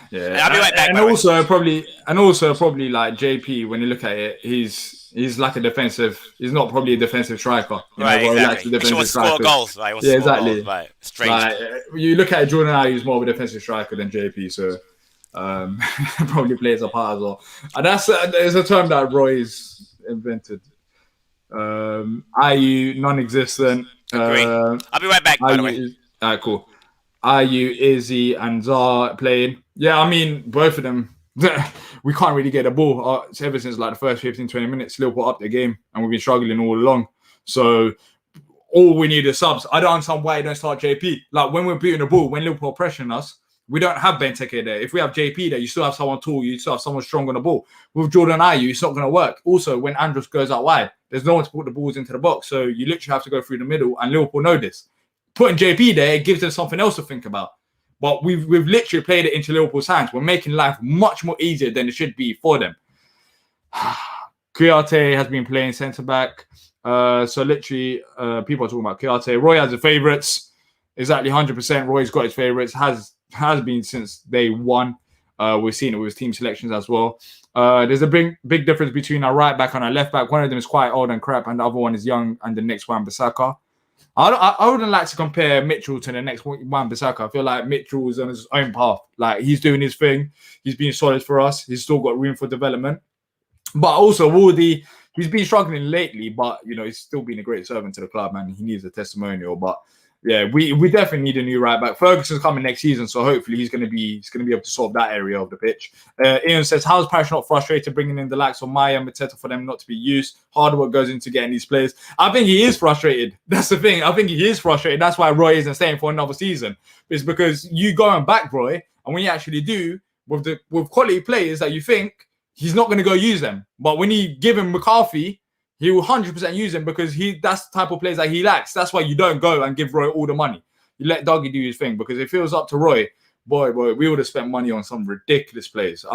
Yeah, I'll be right back. And also probably like JP, when you look at it, he's like a defensive. He's not probably a defensive striker. Right, exactly. He wants to score goals. Right, yeah, exactly. Goals, right, strange. Like, you look at Jordan now, he's more of a defensive striker than JP, so probably plays a part as well. And there's a term that Roy's invented. IU non-existent. Agree. I'll be right back. By the way. Alright, cool. IU, Izzy, and Zar playing. Yeah, I mean, both of them, we can't really get the ball. Ever since like the first 15-20 minutes, Liverpool up the game, and we've been struggling all along. So all we need is subs. I don't understand why you don't start JP. Like when we're beating the ball, when Liverpool are pressuring us, we don't have Benteke there. If we have JP there, you still have someone tall, you still have someone strong on the ball. With Jordan Ayew, it's not going to work. Also, when Andros goes out wide, there's no one to put the balls into the box. So you literally have to go through the middle, and Liverpool know this. Putting JP there, it gives them something else to think about. But we've literally played it into Liverpool's hands. We're making life much more easier than it should be for them. Kouyaté has been playing centre-back. So literally, people are talking about Kouyaté. Roy has the favourites. Exactly 100%. Roy's got his favourites. Has been since day one. We've seen it with his team selections as well. There's a big difference between our right back and our left back. One of them is quite old and crap, and the other one is young, and the next one, Bissaka. I wouldn't like to compare Mitchell to the next Wan-Bissaka. I feel like Mitchell is on his own path. Like, he's doing his thing. He's been solid for us. He's still got room for development. But also, Wardy, he's been struggling lately, but, you know, he's still been a great servant to the club, man. He needs a testimonial. But yeah, we definitely need a new right back. Ferguson's coming next season, so hopefully he's gonna be able to solve that area of the pitch. Ian says, how's Parish not frustrated bringing in the likes of Maya and Mateta for them not to be used? Hard work goes into getting these players. I think he is frustrated. That's the thing. I think he is frustrated. That's why Roy isn't staying for another season. It's because you go and back Roy, and when you actually do, with quality players that you think, he's not going to go use them. But when you give him McCarthy, he will 100% use him because that's the type of players that he lacks. That's why you don't go and give Roy all the money. You let Dougie do his thing, because if it was up to Roy, boy, we would have spent money on some ridiculous players.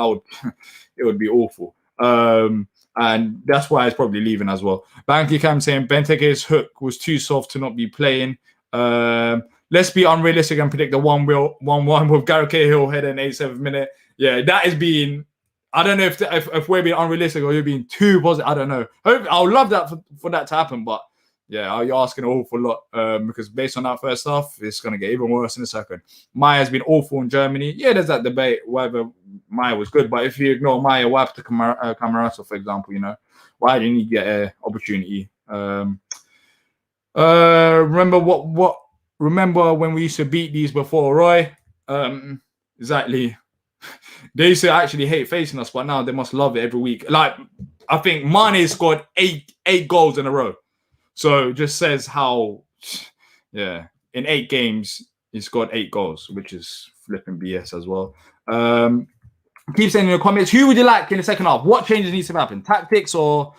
It would be awful. And that's why he's probably leaving as well. Banky Cam saying Benteke's hook was too soft to not be playing. Let's be unrealistic and predict the 1-1 with Gareth Cahill header in 87th minute. Yeah, that is being... I don't know if we're being unrealistic or you're being too positive. I don't know. I would love that for that to happen, but yeah, you're asking an awful lot because based on that first half, it's going to get even worse in the second. Maya's been awful in Germany. Yeah, there's that debate whether Maya was good, but if you ignore Maya, what happened to Camarasa, for example, you know, why didn't he get an opportunity? Remember when we used to beat these before, Roy? Exactly. They used to actually hate facing us, but now they must love it every week. Like, I think Mane scored eight goals in a row. So it just says how, yeah, in 8 games, he scored 8 goals, which is flipping BS as well. Keep saying in the comments, who would you like in the second half? What changes need to happen? Tactics or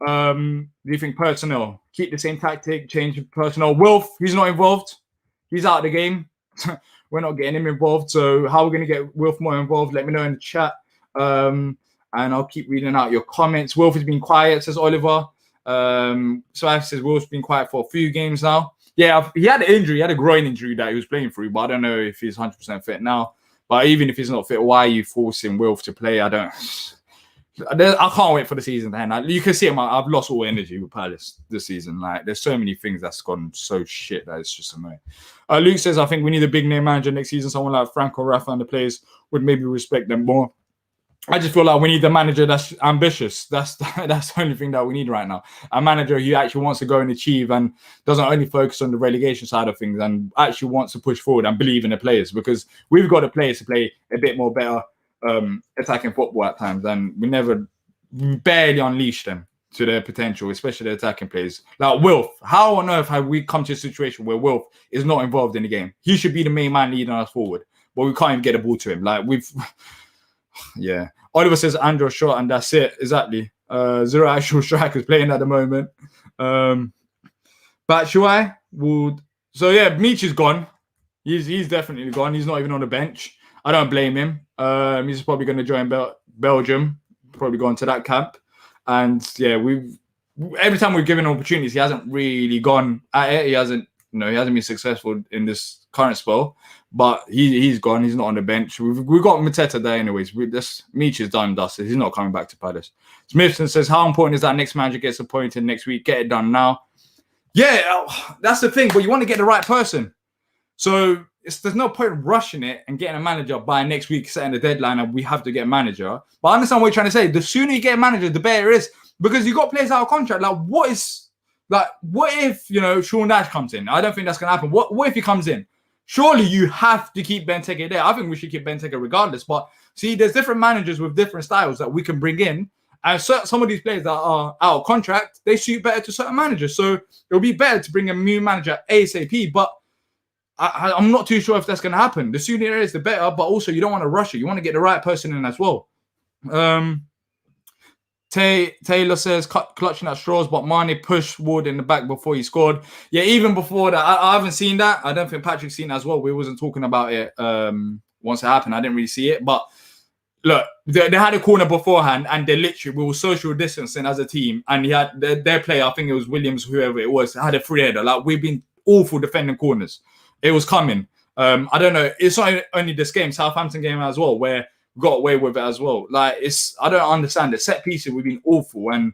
do you think personnel? Keep the same tactic, change personnel. Wilf, he's not involved. He's out of the game. We're not getting him involved. So how are we going to get Wilf more involved? Let me know in the chat. And I'll keep reading out your comments. Wilf has been quiet, says Oliver. So I says Wilf's been quiet for a few games now. Yeah, he had an injury. He had a groin injury that he was playing through, but I don't know if he's 100% fit now. But even if he's not fit, why are you forcing Wilf to play? I can't wait for the season to end. You can see him. I've lost all energy with Palace this season. Like, there's so many things that's gone so shit that it's just annoying. Luke says, I think we need a big name manager next season. Someone like Frank or Rafa and the players would maybe respect them more. I just feel like we need a manager that's ambitious. That's the only thing that we need right now. A manager who actually wants to go and achieve and doesn't only focus on the relegation side of things and actually wants to push forward and believe in the players, because we've got the players to play a bit more better attacking football at times, and we barely unleash them to their potential, especially the attacking players. Like Wilf, how on earth have we come to a situation where Wilf is not involved in the game? He should be the main man leading us forward, but we can't even get the ball to him. Like, yeah. Oliver says Andrew shot, and that's it. Exactly. 0 actual strikers playing at the moment. Batshuayi would. So yeah, Meech is gone. He's definitely gone. He's not even on the bench. I don't blame him. He's probably going to join Belgium. Probably going to that camp. And yeah, every time we've given opportunities, he hasn't really gone at it. He hasn't been successful in this current spell. But he's gone. He's not on the bench. We've got Mateta there anyways. Meech is done and dusted. He's not coming back to Palace. Smithson says, how important is that next manager gets appointed next week? Get it done now. Yeah, that's the thing. But you want to get the right person. So there's no point rushing it and getting a manager by next week, setting the deadline, and we have to get a manager. But I understand what you're trying to say. The sooner you get a manager, the better it is. Because you got players out of contract. What if, Sean Nash comes in? I don't think that's going to happen. What if he comes in? Surely you have to keep Benteke there. I think we should keep Benteke regardless. But see, there's different managers with different styles that we can bring in. And some of these players that are out of contract, they suit better to certain managers. So it'll be better to bring a new manager ASAP. But I'm not too sure if that's going to happen. The sooner it is, the better. But also, you don't want to rush it. You want to get the right person in as well. Taylor says, clutching at straws, but Mane pushed Ward in the back before he scored. Yeah, even before that, I haven't seen that. I don't think Patrick's seen it as well. We wasn't talking about it once it happened. I didn't really see it. But look, they had a corner beforehand, and we were social distancing as a team. And he had their player, I think it was Williams, whoever it was, had a free header. Like, we've been awful defending corners. It was coming. I don't know. It's not only this game, Southampton game as well, where got away with it as well. Like, I don't understand it. Set pieces, we've been awful, and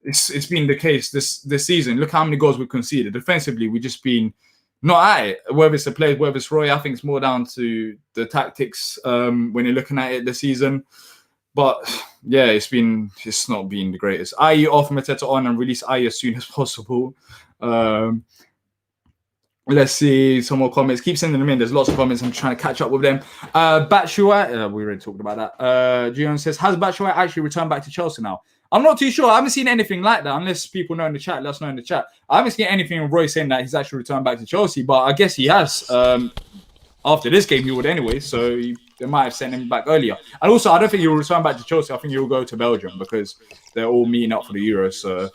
it's been the case this season. Look how many goals we've conceded. Defensively, we've just been not at it. Whether it's the players, whether it's Roy, I think it's more down to the tactics when you're looking at it this season. But yeah, it's not been the greatest. IE off, Mateta on, and release IE as soon as possible. Let's see some more comments. Keep sending them in. There's lots of comments. I'm trying to catch up with them. Batshuayi, we already talked about that. Gion says, has Batshuayi actually returned back to Chelsea now? I'm not too sure. I haven't seen anything like that, unless people know in the chat. Let us know in the chat. I haven't seen anything of Roy saying that he's actually returned back to Chelsea, but I guess he has. After this game, he would anyway, so they might have sent him back earlier. And also, I don't think he will return back to Chelsea. I think he will go to Belgium because they're all meeting up for the Euros, so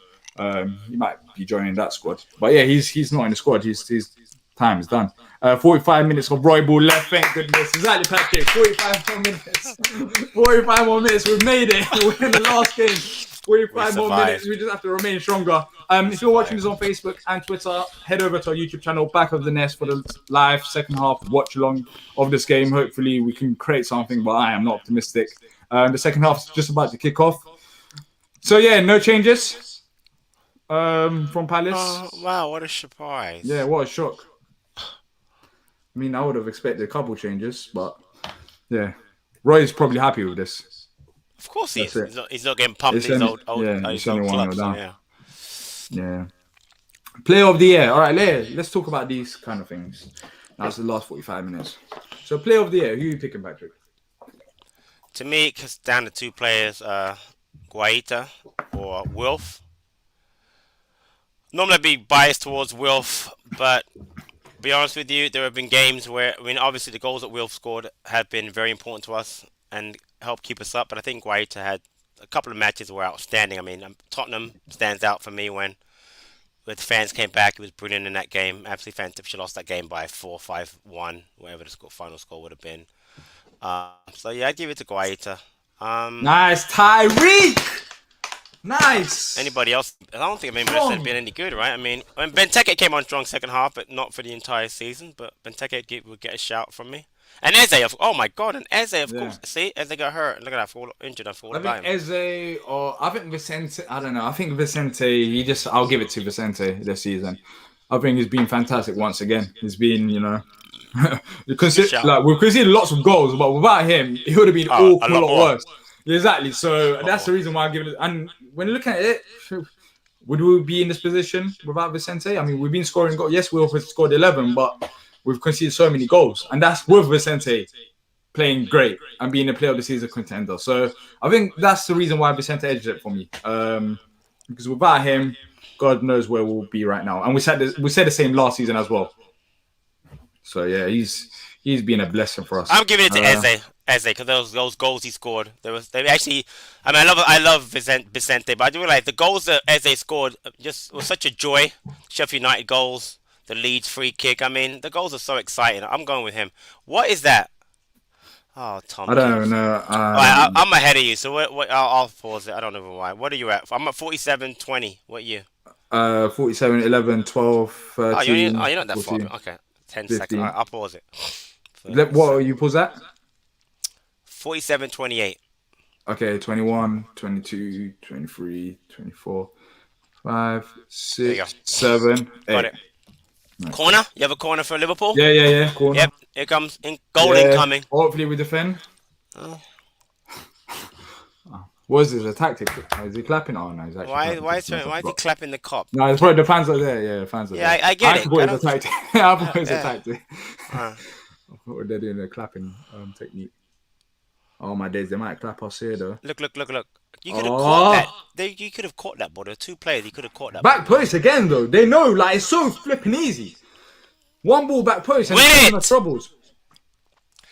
he might be joining that squad. But yeah, he's not in the squad. His time is done. 45 minutes of Roy ball left. Thank goodness. Exactly, Patrick. 45 more minutes. 45 more minutes. We've made it. We're in the last game. 45 more minutes. We just have to remain stronger. If you're watching this on Facebook and Twitter, head over to our YouTube channel, Back of the Nest, for the live second half watch along of this game. Hopefully, we can create something, but I am not optimistic. The second half is just about to kick off. So yeah, no changes from Palace. Oh, wow, what a surprise! Yeah, what a shock. I mean, I would have expected a couple changes, but yeah, Roy's probably happy with this. Of course he is. He's not getting pumped in his old club. So, yeah. Player of the year. All right, let's talk about these kind of things. That's the last 45 minutes. So, player of the year. Who are you picking, Patrick? To me, it comes down to two players, Guaita or Wilf. Normally I'd be biased towards Wilf, but to be honest with you, there have been games where, I mean, obviously the goals that Wilf scored have been very important to us and helped keep us up, but I think Guaita had a couple of matches were outstanding. I mean, Tottenham stands out for me when the fans came back. He was brilliant in that game. Absolutely fantastic. She lost that game by 4-5-1, whatever the final score would have been. So yeah, I'd give it to Guaita. Nice, Tyreek! Nice. Anybody else? I don't think Mayweather had been any good, right? I mean, Benteke came on strong second half, but not for the entire season. But Benteke would get a shout from me. And Eze, oh my God, and Eze, of course. See, Eze got hurt. Look at that, injured. I think Eze, or I think Vicente. I don't know. I think Vicente. I'll give it to Vicente this season. I think he's been fantastic once again. He's been, like we've conceded lots of goals, but without him, it would have been a lot worse. Exactly. So that's the reason why I give it. And when looking at it, would we be in this position without Vicente? I mean, we've been scoring goals. Yes, we've scored 11, but we've conceded so many goals, and that's with Vicente playing great and being a player of the season contender. So I think that's the reason why Vicente edged it for me. Because without him, God knows where we'll be right now. And we said the same last season as well. So yeah, he's been a blessing for us. I'm giving it to Eze, because those goals he scored, they actually. I mean, I love Vicente, but I do realize the goals that Eze scored just was such a joy. Sheffield United goals, the Leeds free kick. I mean, the goals are so exciting. I'm going with him. What is that? Oh, Tom. I don't know. I'm ahead of you, so what? I'll pause it. I don't know why. What are you at? I'm at 47-20. What you? 47, 11, 12, 13. You're not that 14, far. Okay, 10 15. Seconds. Right, I'll pause it. What are you pause at? 47-28. Okay, 21, 22, 23, 24, 5, 6, 7, 8. Got it. Nice. Corner? You have a corner for Liverpool? Yeah. Corner. Yep, here comes goal incoming. Hopefully we defend. What is this, a tactic? Is he clapping? Oh no, he's actually why is he clapping the cop? No, it's probably the fans are there. Yeah, the fans are there. I get it. I thought it was a tactic. I thought it was a tactic. I thought they're doing a clapping technique. Oh my days, they might clap us here though. Look. You could have caught that. You could have caught that ball. There were two players. You could have caught that back post again though. They know, like, it's so flipping easy. One ball back post and it's troubles.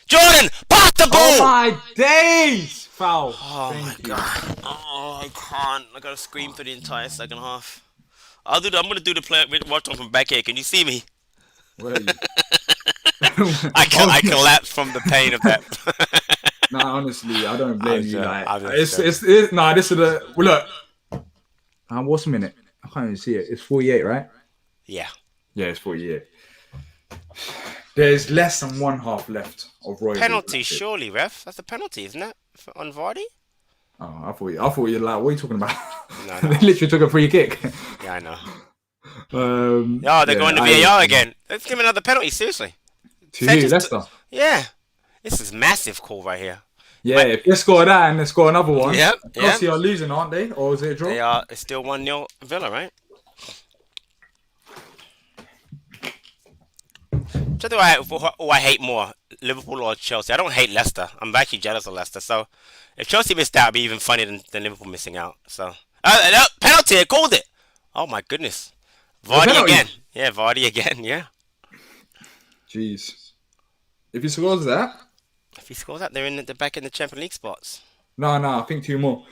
Jordan, pass the ball! Oh my days! Foul. Oh my God. Oh, I can't. I gotta scream for the entire second half. I'm gonna do the play watch on from back here. Can you see me? Where are you? I collapsed from the pain of that. Nah, honestly, I don't blame you. Like, this is the look. What's a minute? I can't even see it. It's 48, right? Yeah. Yeah, it's 48. There's less than one half left of Roy. Penalty, surely, ref. That's a penalty, isn't it? On Vardy? Oh, I thought you like, what are you talking about? No, They no. literally took a free kick. Yeah, I know. Oh, they're Yeah, going to VAR again. Let's give him another penalty. Seriously. to who? Sanchez. Leicester. Yeah. This is massive call right here. Yeah, But if they score that and they score another one, yep, yep. Chelsea are losing, aren't they? Or is it a draw? They are still 1-0 Villa, right? So who I hate more, Liverpool or Chelsea? I don't hate Leicester. I'm actually jealous of Leicester. So if Chelsea missed out, it'd be even funnier than Liverpool missing out. So penalty, I called it. Oh my goodness, Vardy again. Yeah, Vardy again. Yeah. Jeez. If he scores that, If he scores that, they're back in the Champions League spots. no, I think two more.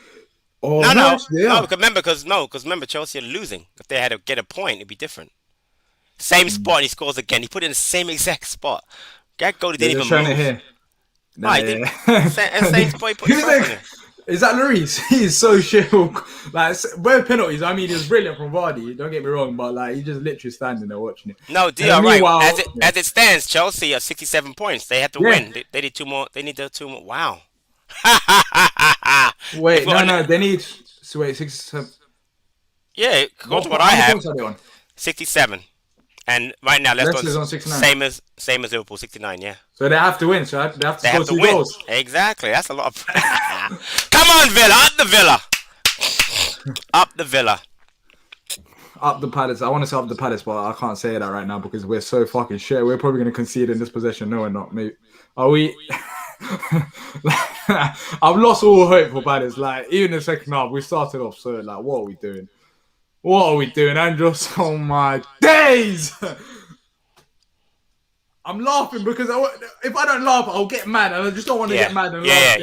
Oh No. actually, yeah. Because remember, Chelsea are losing. If they had to get a point, it'd be different. Same spot, and he scores again. He put it in the same exact spot. That goal didn't even showing move. it here. Right, same spot he put himself in it. Is that Lloris? He's so chill. Like both penalties. I mean, he was brilliant from Vardy. Don't get me wrong, but like he's just literally standing there watching it. No, Diyar, right. As it stands, Chelsea are 67 points. They have to win. They need two more. They need the two more. Wow. Wait, no. They need. So wait, 67. Yeah, according to what I have, Points are they on? 67. And right now, Leicester's on 69. Same as Liverpool, 69. Yeah. So they have to win. So they have to They score have to two win. goals. Exactly. That's a lot of. Come on, Villa. Up the Villa. Up the Villa. Up the Palace. I want to say up the Palace, but I can't say that right now because we're so fucking shit. We're probably going to concede in this possession. No, we're not. Maybe. Are we? I've lost all hope for Palace. Like even the second half, we started off so like, what are we doing? What are we doing, Andros? Oh my days! I'm laughing because if I don't laugh, I'll get mad, and I just don't want to get mad and laugh.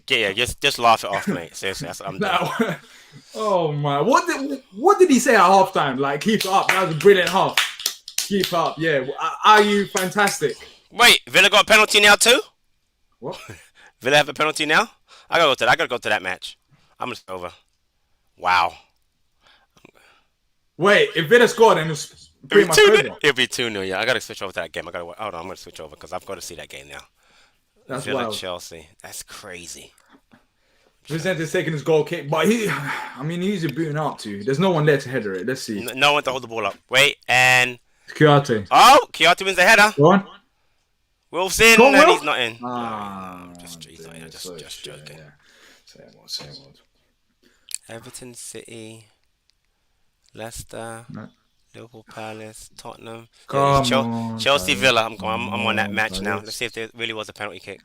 Yeah. Just laugh it off, mate. Seriously, that's what I'm doing. Oh my! What did he say at halftime? Like, keep it up. That was a brilliant half. Keep up. Yeah. Are you fantastic? Wait, Villa got a penalty now too? What? Villa have a penalty now? I gotta go to that match. I'm just over. Wow. Wait, if Villa scored, then it's pretty much over. It'll be 2-0. Yeah, I gotta switch over to that game. Hold on, I'm gonna switch over because I've got to see that game now. That's Villa wild. Chelsea. That's crazy. Vicente's taking his goal kick, but he's a booting up too. There's no one there to header it. Let's see. No one to hold the ball up. Wait, and Kouyaté. oh, Kouyaté wins the header. Go on. Wolf's in, Go on, and Will. he's not in. He's not in. Just joking. Same old. Everton, City, Leicester, Liverpool, Palace, Tottenham. Come on, Chelsea, Villa. I'm on that match now. Let's see if there really was a penalty kick.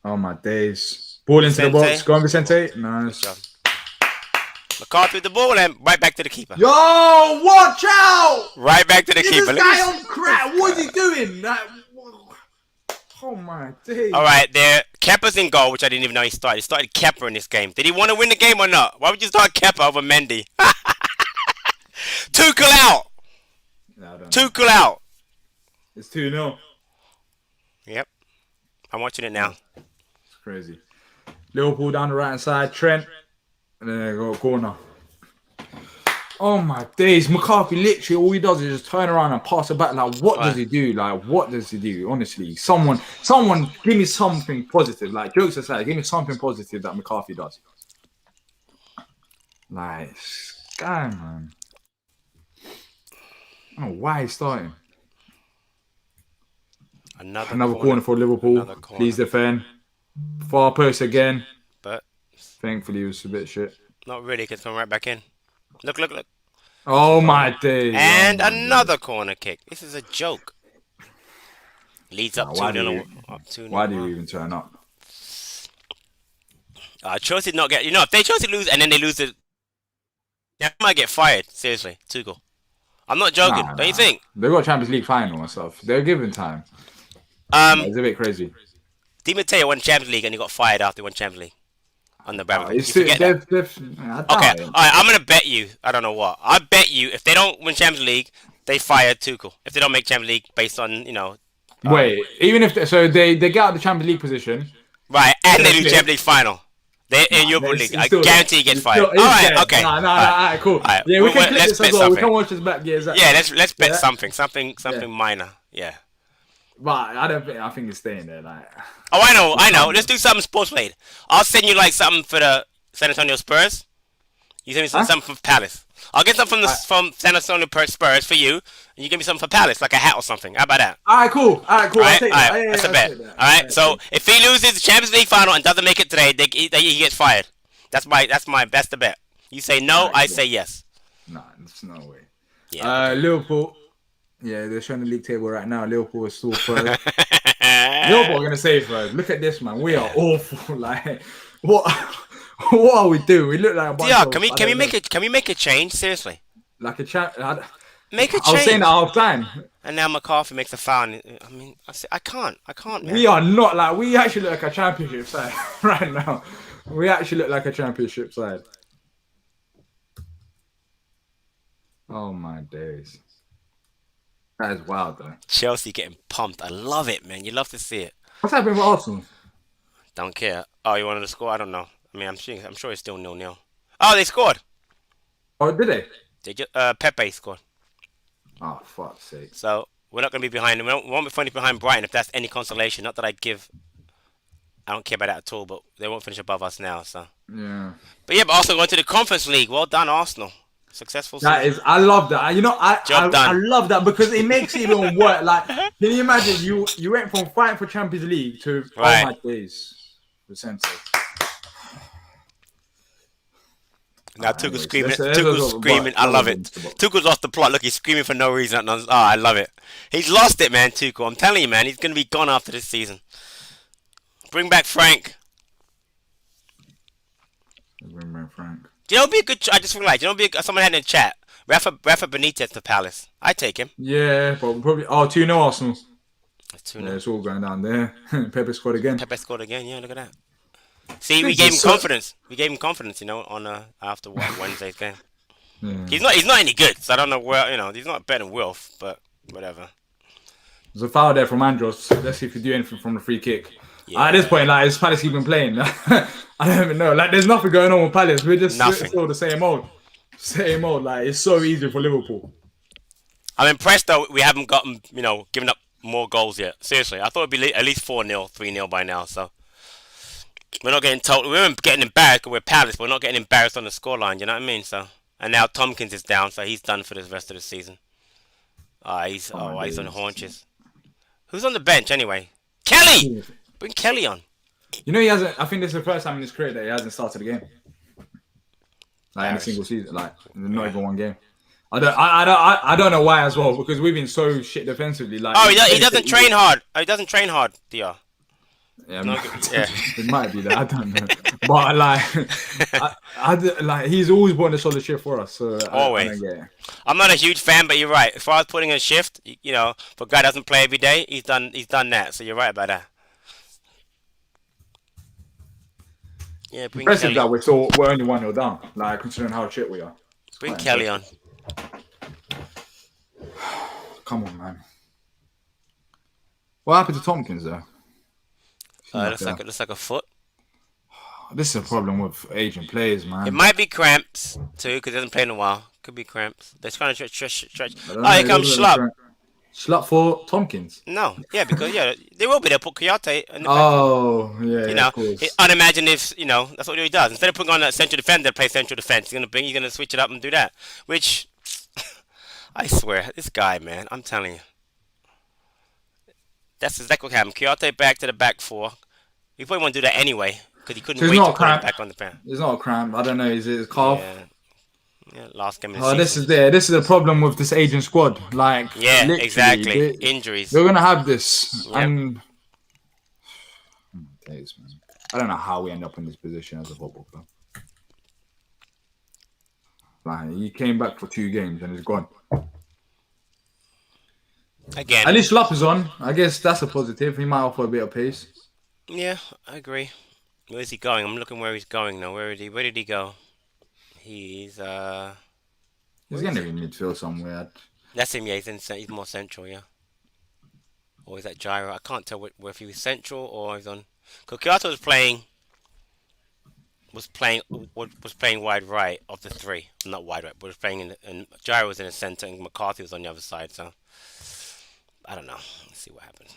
Oh my days. Ball into the box. Go on, Vicente. Nice. Good job. McCarthy with the ball and right back to the keeper. Yo, watch out! Right back to the keeper. This guy on crack. What is he doing? Oh my days. All right, there. Kepa's in goal, which I didn't even know he started. He started Kepa in this game. Did he want to win the game or not? Why would you start Kepa over Mendy? Tuchel out. Tuchel out. It's 2-0. Yep. I'm watching it now. It's crazy. Liverpool down the right hand side. Trent. And then they go corner. Oh my days. McCarthy literally all he does is just turn around and pass it back. Like, what does he do? Like, what does he do? Honestly, someone give me something positive. Like, jokes aside, give me something positive that McCarthy does. Like, guy, man. I don't know why he's starting. Another corner for Liverpool. Please defend. Far post again. But thankfully, it was a bit shit. Not really, because come right back in. Look. Oh my days. And another corner kick. This is a joke. Leads up 2-0. Why do you even turn up? Chelsea not get. If they Chelsea lose and then they lose it, they might get fired. Seriously, Tuchel. I'm not joking. Don't you think? They got Champions League final and stuff. They're given time. It's a bit crazy. Di Matteo won Champions League and he got fired after he won Champions League. On the Bradford. Okay, alright, I'm gonna bet you. I don't know what. I bet you if they don't win Champions League, they fire Tuchel. If they don't make Champions League based on wait, even if they get out of the Champions League position, right, and they lose Champions League final, they're in Europa League. I guarantee he gets fired. Alright, okay. Alright, cool. Right. Yeah, we can clip let's this as well. We can watch this back. Yeah, exactly. Yeah, let's bet something minor. Yeah. But I don't think. I think it's staying there. Like, Oh, I know, we I know. can't. Let's do something sports related. I'll send you like something for the San Antonio Spurs. You send me Huh? something from Palace. I'll get something Alright, from San Antonio Spurs for you, and you give me something for Palace, like a hat or something. How about that? alright, cool. Alright, All cool. I'll right, take all that. right. Yeah, yeah, That's yeah, a I'll bet. take that. All right. Alright, So cool. if he loses the Champions League final and doesn't make it today, he gets fired. That's the bet. You say no, Alright, I cool. say yes. Nah, there's no way. Yeah, we'll do Liverpool. Yeah, they're showing the league table right now. Liverpool is still third. Liverpool it. are gonna say third. Look at this, man. We are awful. Like, what? What are we doing? We look like a bunch Diyar, of I can we don't know, make it? Can we make a change? Seriously, like a chat. make a I was saying that change. half time. And now McCarthy makes a foul. I mean, I can't, man. We are not like we actually look like a championship side right now. We actually look like a championship side. Oh my days. That is wild though. Chelsea getting pumped. I love it, man. You love to see it. What's happening with Arsenal? Don't care. Oh, you wanted to score? I don't know. I mean, I'm sure it's still 0-0. Oh, they scored. Oh, did they? Pepe scored. Oh, fuck's sake. So we're not going to be behind. We won't be funny behind Brighton if that's any consolation. Not that I don't care about that at all. But they won't finish above us now. So. Yeah. But yeah, but also going to the Conference League. Well done, Arsenal. Successful That season. is, I love that. You know, Job I done. love that because it makes it even work. Like, can you imagine you went from fighting for Champions League to oh Right. my days, the sense. Now Tuchel's Anyways, screaming. let's Tuchel's screaming. I love it. Tuchel's off the plot. Look, he's screaming for no reason. Oh, I love it. He's lost it, man. Tuchel. I'm telling you, man. He's gonna be gone after this season. Bring back Frank. Frank. You know, be a good. I just realized. You know, someone had in the chat. Rafa Benitez to Palace. I take him. Yeah, but probably 2-0 Arsenal. That's 2 Yeah, 0. it's all going down there. Pepe scored again. Pepe scored again. Yeah, look at that. See, we This gave him is so- confidence. We gave him confidence. You know, on after Wednesday's game. Yeah. He's not any good. So I don't know where. You know, he's not better than Wilf, but whatever. There's a foul there from Andros. Let's see if you do anything from the free kick. Yeah. At this point, like, is Palace even playing? I don't even know. Like, there's nothing going on with Palace. We're just Nothing. still the same old. Same old. Like, it's so easy for Liverpool. I'm impressed though. We haven't gotten, given up more goals yet. Seriously, I thought it'd be at least 4-0, 3-0 by now. So we're not getting told. We're getting embarrassed. 'Cause we're Palace. But we're not getting embarrassed on the scoreline. You know what I mean? So and now Tompkins is down, so he's done for the rest of the season. He's on haunches. Who's on the bench anyway? Kelly. Bring Kelly on. You know, he hasn't. I think this is the first time in his career that he hasn't started a game. Like in a single season, like not even one game. I don't know why as well because we've been so shit defensively. Like He doesn't train hard. He doesn't train hard, Diyar. Yeah, Yeah. it might be that I don't know, but like he's always brought a solid shift for us. So Always. I don't get it. I'm not a huge fan, but you're right. As far as putting in a shift, for a guy that doesn't play every day, he's done that. So you're right about that. Yeah, bring Impressive Kelly. that we're only 1-0 down. Like considering how shit we are. Bring Kelly on. Come on, man. What happened to Tompkins though? Looks like a foot. This is a problem with aging players, man. It might be cramps too, because he hasn't played in a while. Could be cramps. They're trying to stretch. I don't Oh, know, here comes Schlupp. Schlupp for Tompkins. No, yeah, because they will be. They'll put Kouyaté in the back. Oh, yeah, of course. Unimaginative. That's what he does. Instead of putting on that central defender to play central defense, he's gonna switch it up and do that. Which I swear, this guy, man, I'm telling you, that's exactly what happened. Kouyaté back to the back four. He probably won't do that anyway because he couldn't So wait it's to not put him cramp. back on the pan. It's not a cramp. I don't know. Is it his calf? Yeah, last game of the Oh, season. this is the problem with this aging squad. Like, Yeah, literally, exactly. Injuries. They're gonna have this, Yep. and days, man. I don't know how we end up in this position as a football club. Like, he came back for 2 games and he's gone. Again. At least Schlupp is on. I guess that's a positive. He might offer a bit of pace. Yeah, I agree. Where is he going? I'm looking where he's going now. Where did he go? He's He's gonna be in midfield somewhere. That's him. Yeah, he's more central. Yeah. Or is that Gyro? I can't tell whether he was central or he's on. Kokiato was playing wide right of the 3. Not wide right, but was playing and Gyro was in the center and McCarthy was on the other side. So I don't know. Let's see what happens.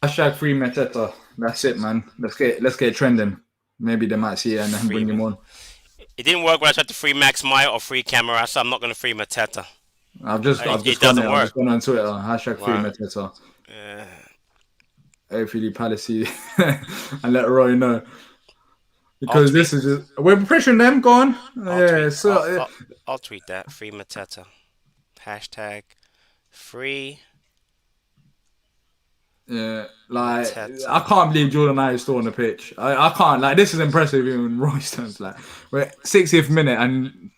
Hashtag free Mateta. That's it, man. Let's get it trending. Maybe they might see it and then bring him Freeman. on. It didn't work when I tried to free Max Meyer or free Camera, so I'm not going to free Mateta. I've It just gone doesn't there. I've work. just gone on Twitter. Hashtag free Right. Mateta. Yeah. Hopefully Palace see and let Roy know. I'll Because tweet. this is just we're pressuring them. Go on. I'll Yeah. tweet. So I'll tweet that. Free Mateta. Hashtag free yeah, like I Mateta. can't believe Jordan Ayew is still on the pitch. I can't. Like this is impressive in Roy's terms. Like we're 60th minute and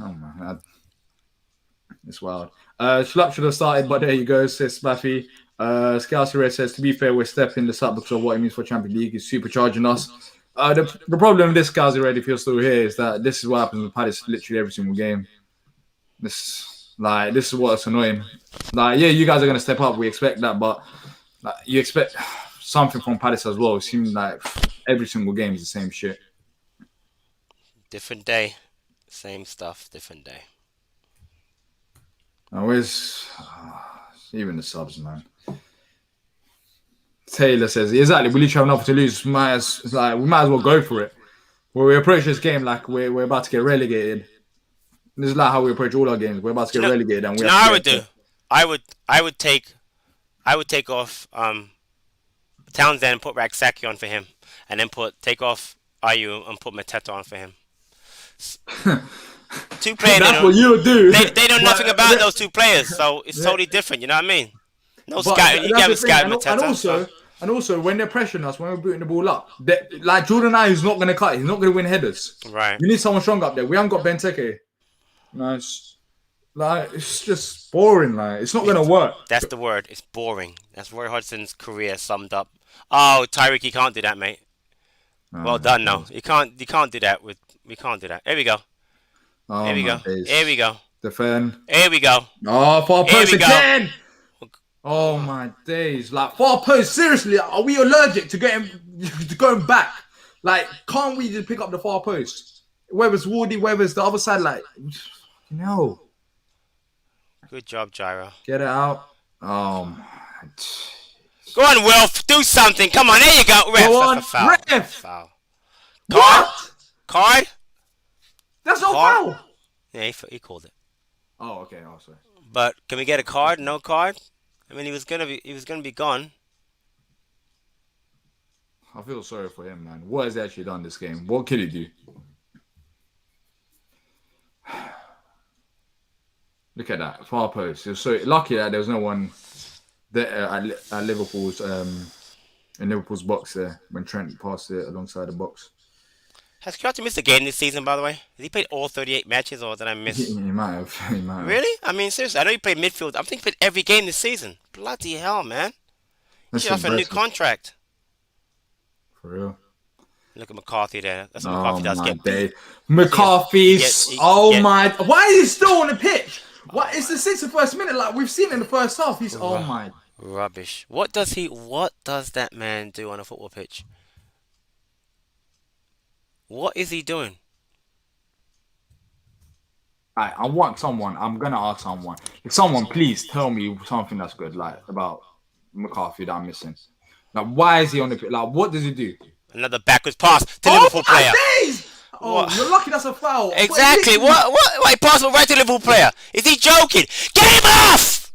oh my god, it's wild. Schlupp should have started, but there you go, says Spaffy. Scouser Red says, to be fair, we're stepping this up because of what it means for Champions League. Is supercharging us. The problem with this, Scouser Red, if you're still here, is that this is what happens with Palace literally every single game. This is what's annoying. Like, yeah, you guys are gonna step up. We expect that, but like, you expect something from Palace as well. It seems like every single game is the same shit. Different day. Same stuff. Different day. And where's even the subs, man? Taylor says exactly. We literally have nothing to lose. We might as well go for it. Well, we approach this game like we're about to get relegated. This is like how we approach all our games. We're about to Do get you know? relegated, and Do we you know have how to I would get. do? I would take off Townsend and put Raksaki on for him, and then take off Ayu and put Mateta on for him. Two players. That's what you would do. They know nothing But- about those two players, so it's totally different. You know what I mean? No But scouting. You that's can't the thing. scout And, Mateta. and also, when they're pressuring us, when we're booting the ball up, like Jordan Ayew is not going to cut. He's not going to win headers. Right. You need someone strong up there. We haven't got Benteke. It's just boring. Like, it's not going to work. That's the word. It's boring. That's Roy Hodgson's career summed up. Oh, Tyreek, you can't do that, mate. Well done, no. You can't do that we can't do that. Here we go. Oh, Here we go. days. Here we go. Defend. Here we go. Oh, far Here post we go. again. Oh my days! Like far post. Seriously, are we allergic to going back? Like, can't we just pick up the far post? Whether it's Wardy, whether it's the other side, like, no. Good job, Gyro. Get it out. My. Go on, Wilf. Do something. Come on. There you go. Ref. Go on, That's a foul. ref. Foul. What? Card? That's not Card? foul. Yeah, he called it. Oh, okay. Oh, sorry. But can we get a card? No card? I mean, he was gonna be gone. I feel sorry for him, man. What has he actually done this game? What could he do? Look at that far post. He was so lucky that there was no one there at Liverpool's in Liverpool's box there when Trent passed it alongside the box. Has Kyoto missed a game this season, by the way? Has he played all 38 matches, or did I miss? He might have. He might have. Really? I mean, seriously, I know he played midfield. I'm thinking he played every game this season. Bloody hell, man. He That's should have a new impressive. contract. For real. Look at McCarthy there. That's what Oh McCarthy does. my Get day. McCarthy's. He- Oh he- my. Why is he still on the pitch? What? It's the 61st minute. Like we've seen in the first half. He's. Oh my. rubbish. What does that man do on a football pitch? What is he doing? I want someone. I'm gonna ask someone. If someone, please tell me something that's good, like about McCarthy that I'm missing. Like, why is he on the pitch? Like, what does he do? Another backwards pass to Liverpool my player. days! Oh, What? you're lucky that's a foul. Exactly. What? He passed it right to Liverpool player. Is he joking? Get him off!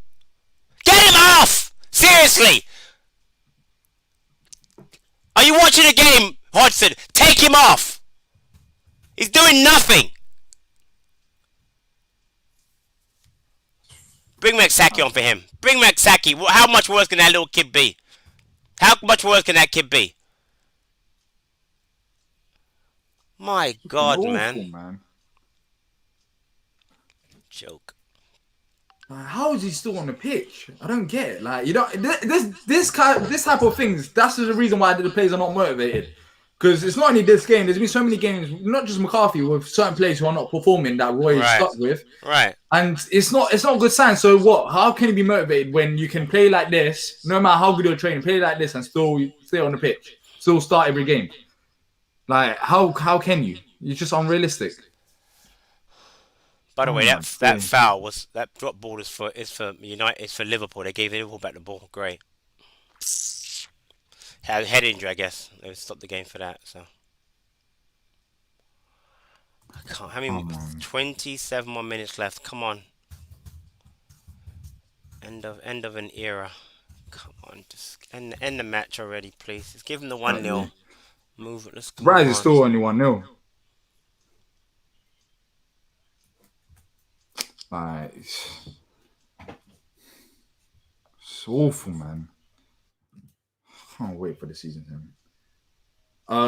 Get him off! Seriously. Are you watching the game, Hodgson? Take him off. He's doing nothing. Bring Maxaki on for him. Bring Maxaki. How much worse can that little kid be? How much worse can that kid be? My God, Awful, man. Joke. Like, how is he still on the pitch? I don't get it. Like, you know, this type of things. That's the reason why the players are not motivated. Because it's not only this game. There's been so many games, not just McCarthy, with certain players who are not performing that Roy is Right. stuck with. Right. And it's not a good sign. So what? How can he be motivated when you can play like this, no matter how good you're training, play like this and still stay on the pitch, still start every game? Like, how can you? You're just unrealistic. By the way, my that foul was that drop ball is for United. It's for Liverpool. They gave Liverpool back the ball. Great. Had a head injury, I guess. They stopped the game for that. So I can't. How many? Come on. 27 more minutes left. Come on. End of an era. Come on, just end the match already, please. Just give them the 1-0. Exactly. Move it. Let's move Surprised it's on. still only 1-0. Like, it's awful, man. Can't wait for the season to end.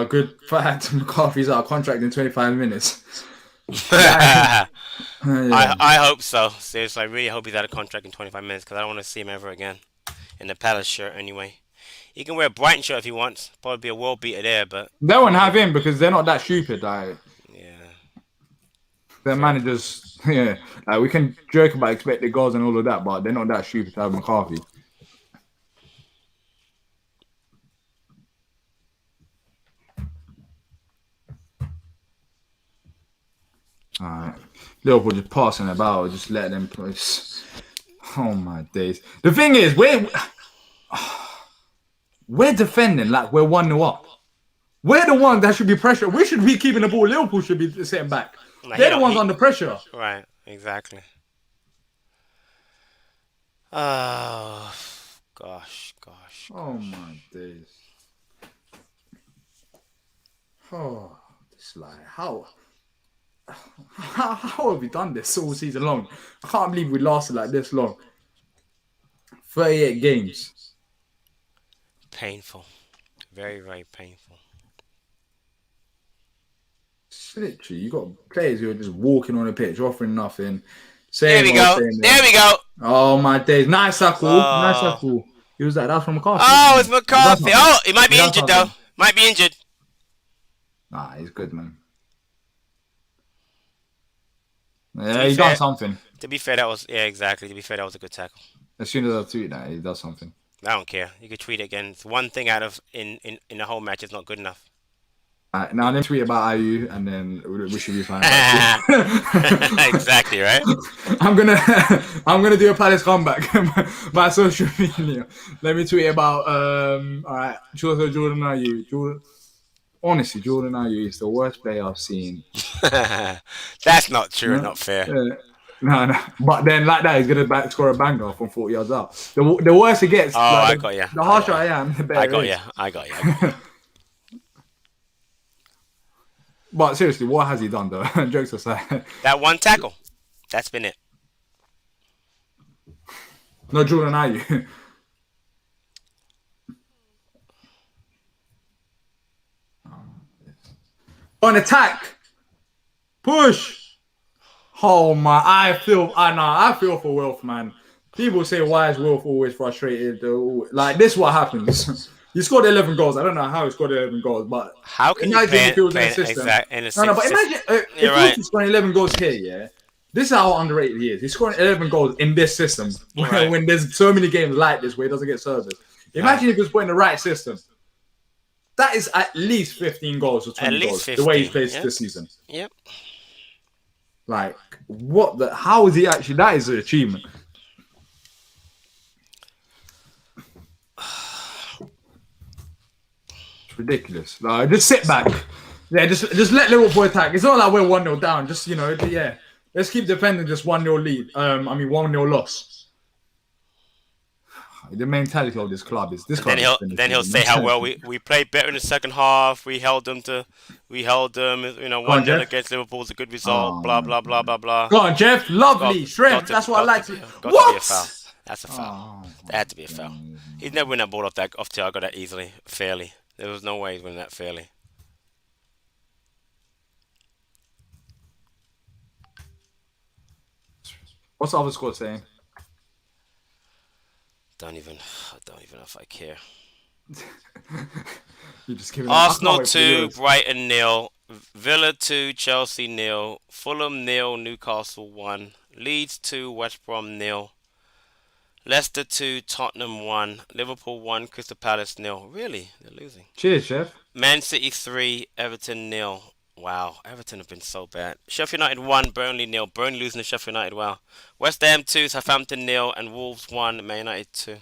Good fact, McCarthy's out of contract in 25 minutes. Yeah. I hope so. Seriously, I really hope he's out of contract in 25 minutes because I don't want to see him ever again. In the Palace shirt, anyway. He can wear a Brighton shirt if he wants. Probably be a world beater there, but They won't have him because they're not that stupid. Like, yeah. their managers, yeah. Like, we can joke about expected goals and all of that, but they're not that stupid to have McCarthy. Alright. Liverpool just passing about, just let them push. Oh my days. The thing is, we're defending like we're 1-0 up. We're the ones that should be pressure. We should be keeping the ball. Liverpool should be sitting back. They're the ones under pressure. Right, exactly. Oh, gosh. Oh my days. Oh, it's like how have we done this all season long? I can't believe we lasted like this long. 38 games. Painful. Very, very painful. Literally, you got players who are just walking on the pitch, offering nothing. There we go. There we go. Oh my days! Nice tackle. Nice tackle. He was like, that's from McCarthy. Oh, it's McCarthy. Oh, he might be injured though. Might be injured. Nah, he's good, man. Yeah, he done something. To be fair, that was exactly. To be fair, that was a good tackle. As soon as I tweet that, he does something. I don't care. You could tweet it again. It's one thing out of in the whole match is not good enough. Now then tweet about IU and then we should be fine. Exactly right. I'm gonna do a Palace comeback. My social media. Let me tweet about all right. Jordan Ayew. Honestly, Jordan Ayew is the worst player I've seen. That's not true and not fair. No. But then like that, he's gonna score a banger from 40 yards out. The worse it gets, I got you. The harsher I am, the better. I got you. But seriously, what has he done though? Jokes aside. That one tackle. That's been it. No, Jordan Ayew. On attack. Push. Oh my, I feel for Wilf, man. People say, why is Wilf always frustrated? Like, this is what happens. He scored 11 goals. I don't know how he scored 11 goals, but how can you play in a system? But imagine if he's scoring 11 goals here, yeah. This is how underrated he is. He's scoring 11 goals in this system when there's so many games like this where he doesn't get service. Imagine if he was put in the right system. That is at least 15 goals or 20 goals. 15, the way he's played this season. Yep. Like, how is he actually? That is an achievement. It's ridiculous. Like, just sit back. Yeah, just let Liverpool attack. It's not like we're 1-0 down. Just, let's keep defending this 1-0 lead. 1-0 loss. The mentality of this club is this. Then he'll say how well we played better in the second half. We held them. 1-0 against Liverpool is a good result. Blah blah blah blah blah. Go on, Jeff. Lovely shrimp. That's what I like to. What? To be a foul. That's a foul. That had to be a foul. He's never win that ball off Thiago that easily, fairly. There was no way he's winning that fairly. What's the other score saying? I don't even know if I care. You're just giving Arsenal 2, Brighton 0, Villa 2, Chelsea 0, Fulham 0, Newcastle 1, Leeds 2, West Brom 0, Leicester 2, Tottenham 1, Liverpool 1, Crystal Palace 0. Really? They're losing. Cheers, Chef. Man City 3, Everton 0. Wow, Everton have been so bad. Sheffield United 1, Burnley 0. Burnley losing to Sheffield United, wow. West Ham 2, Southampton 0, and Wolves 1, Man United 2.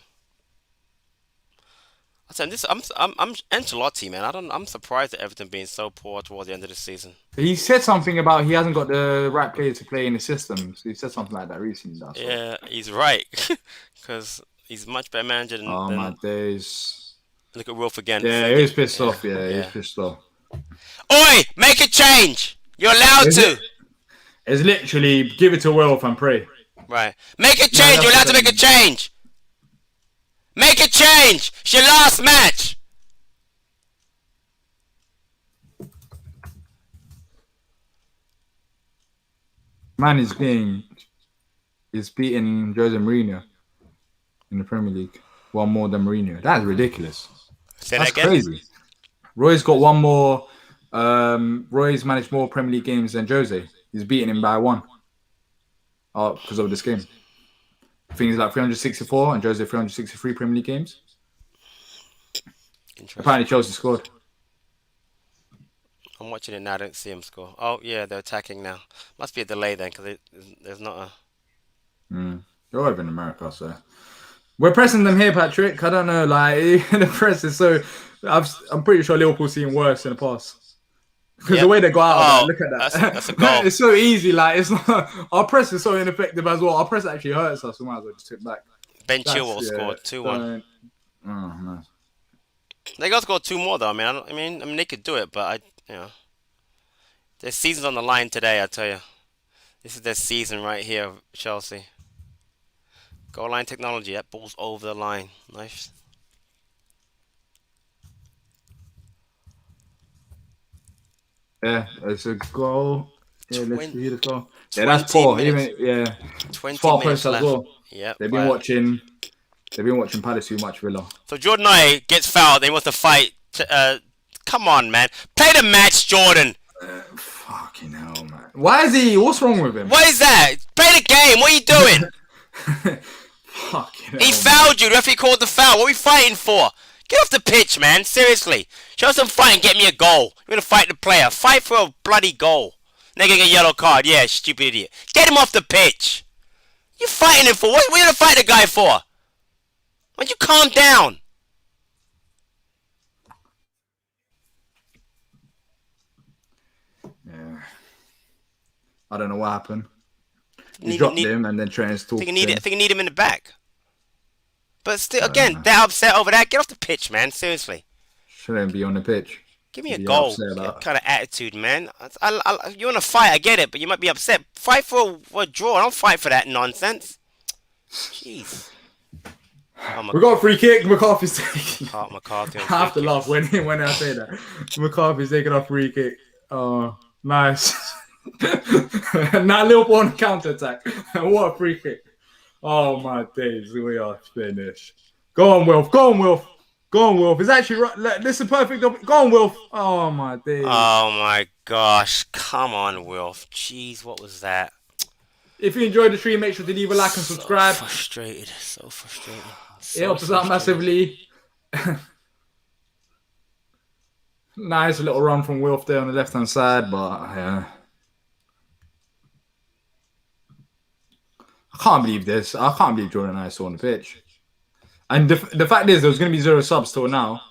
I said this. I'm Ancelotti, man. I'm surprised at Everton being so poor towards the end of the season. He said something about he hasn't got the right players to play in the system. So he said something like that recently. That's all. Yeah, he's right. Because he's much better manager Oh my than days. look at Wolf again. Yeah, Say he was pissed yeah, off. Yeah, he was yeah. pissed off. Oi, make a change. You're allowed Is to. it? It's literally give it to Wilf and pray. Right. Make a No, change. You're that's allowed the to make a thing. change. Make a change. It's your last match. Man is beating Jose Mourinho in the Premier League. One more than Mourinho. That's ridiculous. Say that That's again. crazy. Roy's got one more. Roy's managed more Premier League games than Jose. He's beating him by one. Oh, because of this game. I think he's like 364 and Jose 363 Premier League games. Interesting. Apparently Chelsea scored. I'm watching it now. I don't see him score. Oh yeah, they're attacking now. Must be a delay then, because there's not a. They're over in America, so we're pressing them here, Patrick. I don't know, like the press is so. I'm pretty sure Liverpool's seen worse in the past. Because the way they go out, Oh, look at that. that's a goal. It's so easy. Like it's not. Our press is so ineffective as well. Our press actually hurts us. We might as well just sit back. Ben That's, Chilwell scored 2-1. Oh no. They got to score two more though. I mean, they could do it, but their season's on the line today. I tell you, this is their season right here, Chelsea. Goal line technology. That ball's over the line. Nice. Yeah, it's a goal. Yeah, let's see the goal. Yeah, 20 that's poor. minutes. Even yeah, 20 far minutes post as left. well. Yep. They've been watching. They've been watching Palace too much, Villa. So Jordan Ayew gets fouled. They want to fight. Come on, man. Play the match, Jordan. Fucking hell, man. Why is he? What's wrong with him? What is that? Play the game. What are you doing? Fucking hell. He fouled you. The referee called the foul. What are we fighting for? Get off the pitch, man. Seriously. Show some fight and get me a goal. You're going to fight the player. Fight for a bloody goal. They're going to get a yellow card. Yeah, stupid idiot. Get him off the pitch. You fighting him for? What are you going to fight the guy for? Why don't you calm down? Yeah. I don't know what happened. He dropped him and then Trent's I talking. think you need him in the back. But still, again, they're upset over that. Get off the pitch, man. Seriously. Shouldn't be on the pitch. Give me a goal. That kind of attitude, man. You want to fight, I get it, but you might be upset. Fight for a draw. Don't fight for that nonsense. Jeez. We got a free kick. McCarthy's taking. McCarthy. I have to laugh when I say that. McCarthy's taking a free kick. Oh, nice. Now Liverpool on counter attack. What a free kick. Oh my days, we are finished. Go on, Wilf. Go on, Wilf. Go on, Wilf. It's actually right. This is perfect. Go on, Wilf. Oh my days. Oh my gosh. Come on, Wilf. Jeez, what was that? If you enjoyed the stream, make sure to leave a like and subscribe. So frustrated. It helps us out massively. Nice little run from Wilf there on the left-hand side, but yeah. I can't believe this. I can't believe Jordan Ayew saw on the pitch. And the fact is, there was going to be 0 subs till now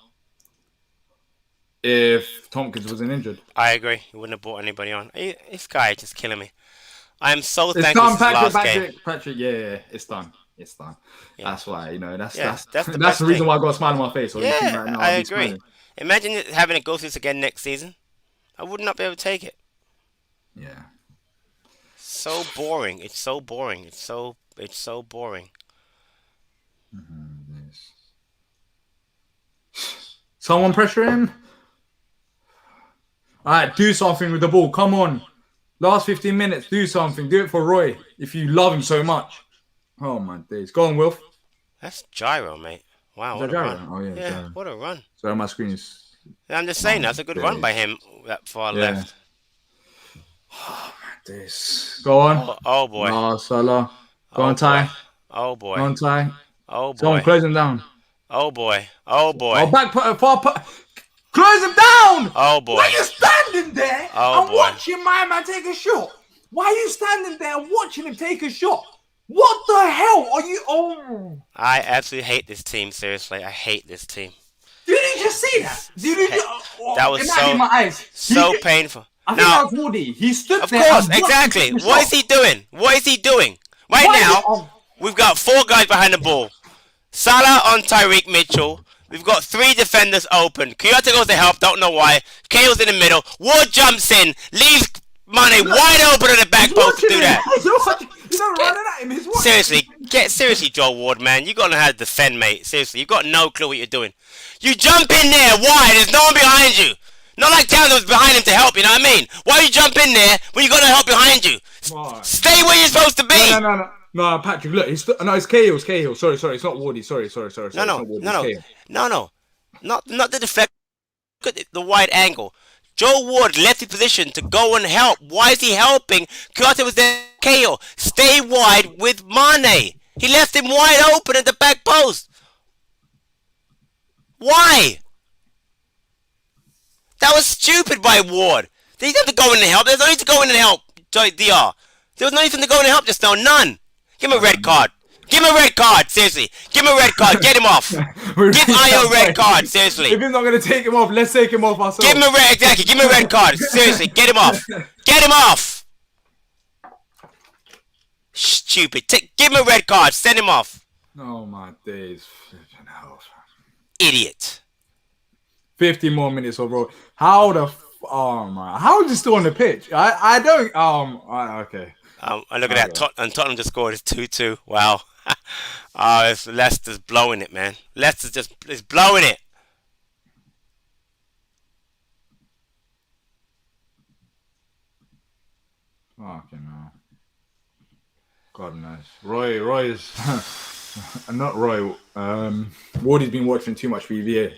if Tompkins wasn't injured. I agree. He wouldn't have brought anybody on. This guy is just killing me. I am so It's thankful done, this is the last game. Patrick, yeah, it's done. It's done. Yeah. That's why, that's the that's the reason thing. why I got a smile on my face. Yeah, right now, I I'll be agree. smiling. Imagine having to go through this again next season. I would not be able to take it. Yeah. So boring. It's so boring. It's so boring. Someone pressure him. All right, do something with the ball. Come on. Last 15 minutes, do something. Do it for Roy if you love him so much. Oh, my days. Go on, Wilf. That's gyro, mate. Wow, what a run. Oh, yeah, gyro. What a run. Sorry, my screen is... I'm just saying, that's a good run by him that far left. Oh, my days. Go on. Oh boy. Oh, Salah. Go on, Ty. Oh, boy. Go on, Ty. Oh, boy. Someone close him down. Oh, boy. Oh, boy. Oh, far put. Close him down! Oh, boy. Why are you standing there and boy. watching my man take a shot? Why are you standing there and watching him take a shot? What the hell are you... Oh... I absolutely hate this team, seriously. I hate this team. Did you just see that? Did you? That was It might be my eyes. so painful. I think Now, that was Wardy. He stood of there. course, And exactly. blocked the What is shot. he doing? What is he doing? Right Why is now, it- oh, we've got 4 guys behind the ball. Salah on Tyreek Mitchell. We've got 3 defenders open. Kyoto goes to help, don't know why. Kale's in the middle. Ward jumps in, leaves Mane wide open at the back he's post to watching do him. that. He's not running at him. He's watching. Seriously, Joel Ward, man. You got to know how to defend, mate. Seriously, you got no clue what you're doing. You jump in there wide. There's no one behind you. Not like Townsend was behind him to help. You know what I mean? Why you jump in there when you got no help behind you? Stay where you're supposed to be. No, Patrick, look, no, it's Cahill, Sorry, it's not Wardy. Sorry. No. It's not Wardy, No. Not the deflect. Look at the wide angle. Joe Ward left his position to go and help. Why is he helping? Kyoto was there. Cahill, stay wide with Mane. He left him wide open at the back post. Why? That was stupid by Ward. They didn't have to go in and help. There's no need to go in and help, Diyar. There was no need for him to go in and help just now. None. Give him a red card. Give him a red card, seriously. Give him a red card. Get him off. Give Ayo a red card, seriously. If he's not going to take him off, let's take him off ourselves. Give him a red, exactly. Give him a red card. Seriously, get him off. Get him off. Stupid. Give him a red card. Send him off. Oh my days. Flipping hell. Idiot. 50 more minutes overall. How the oh my, how is he still on the pitch? I don't okay. And look at that. And Tottenham just scored. It's 2-2. Wow. It's Leicester's blowing it, man. Leicester's just is blowing it. Fucking hell. God knows. Roy is not Roy. Wardy's been watching too much VVA.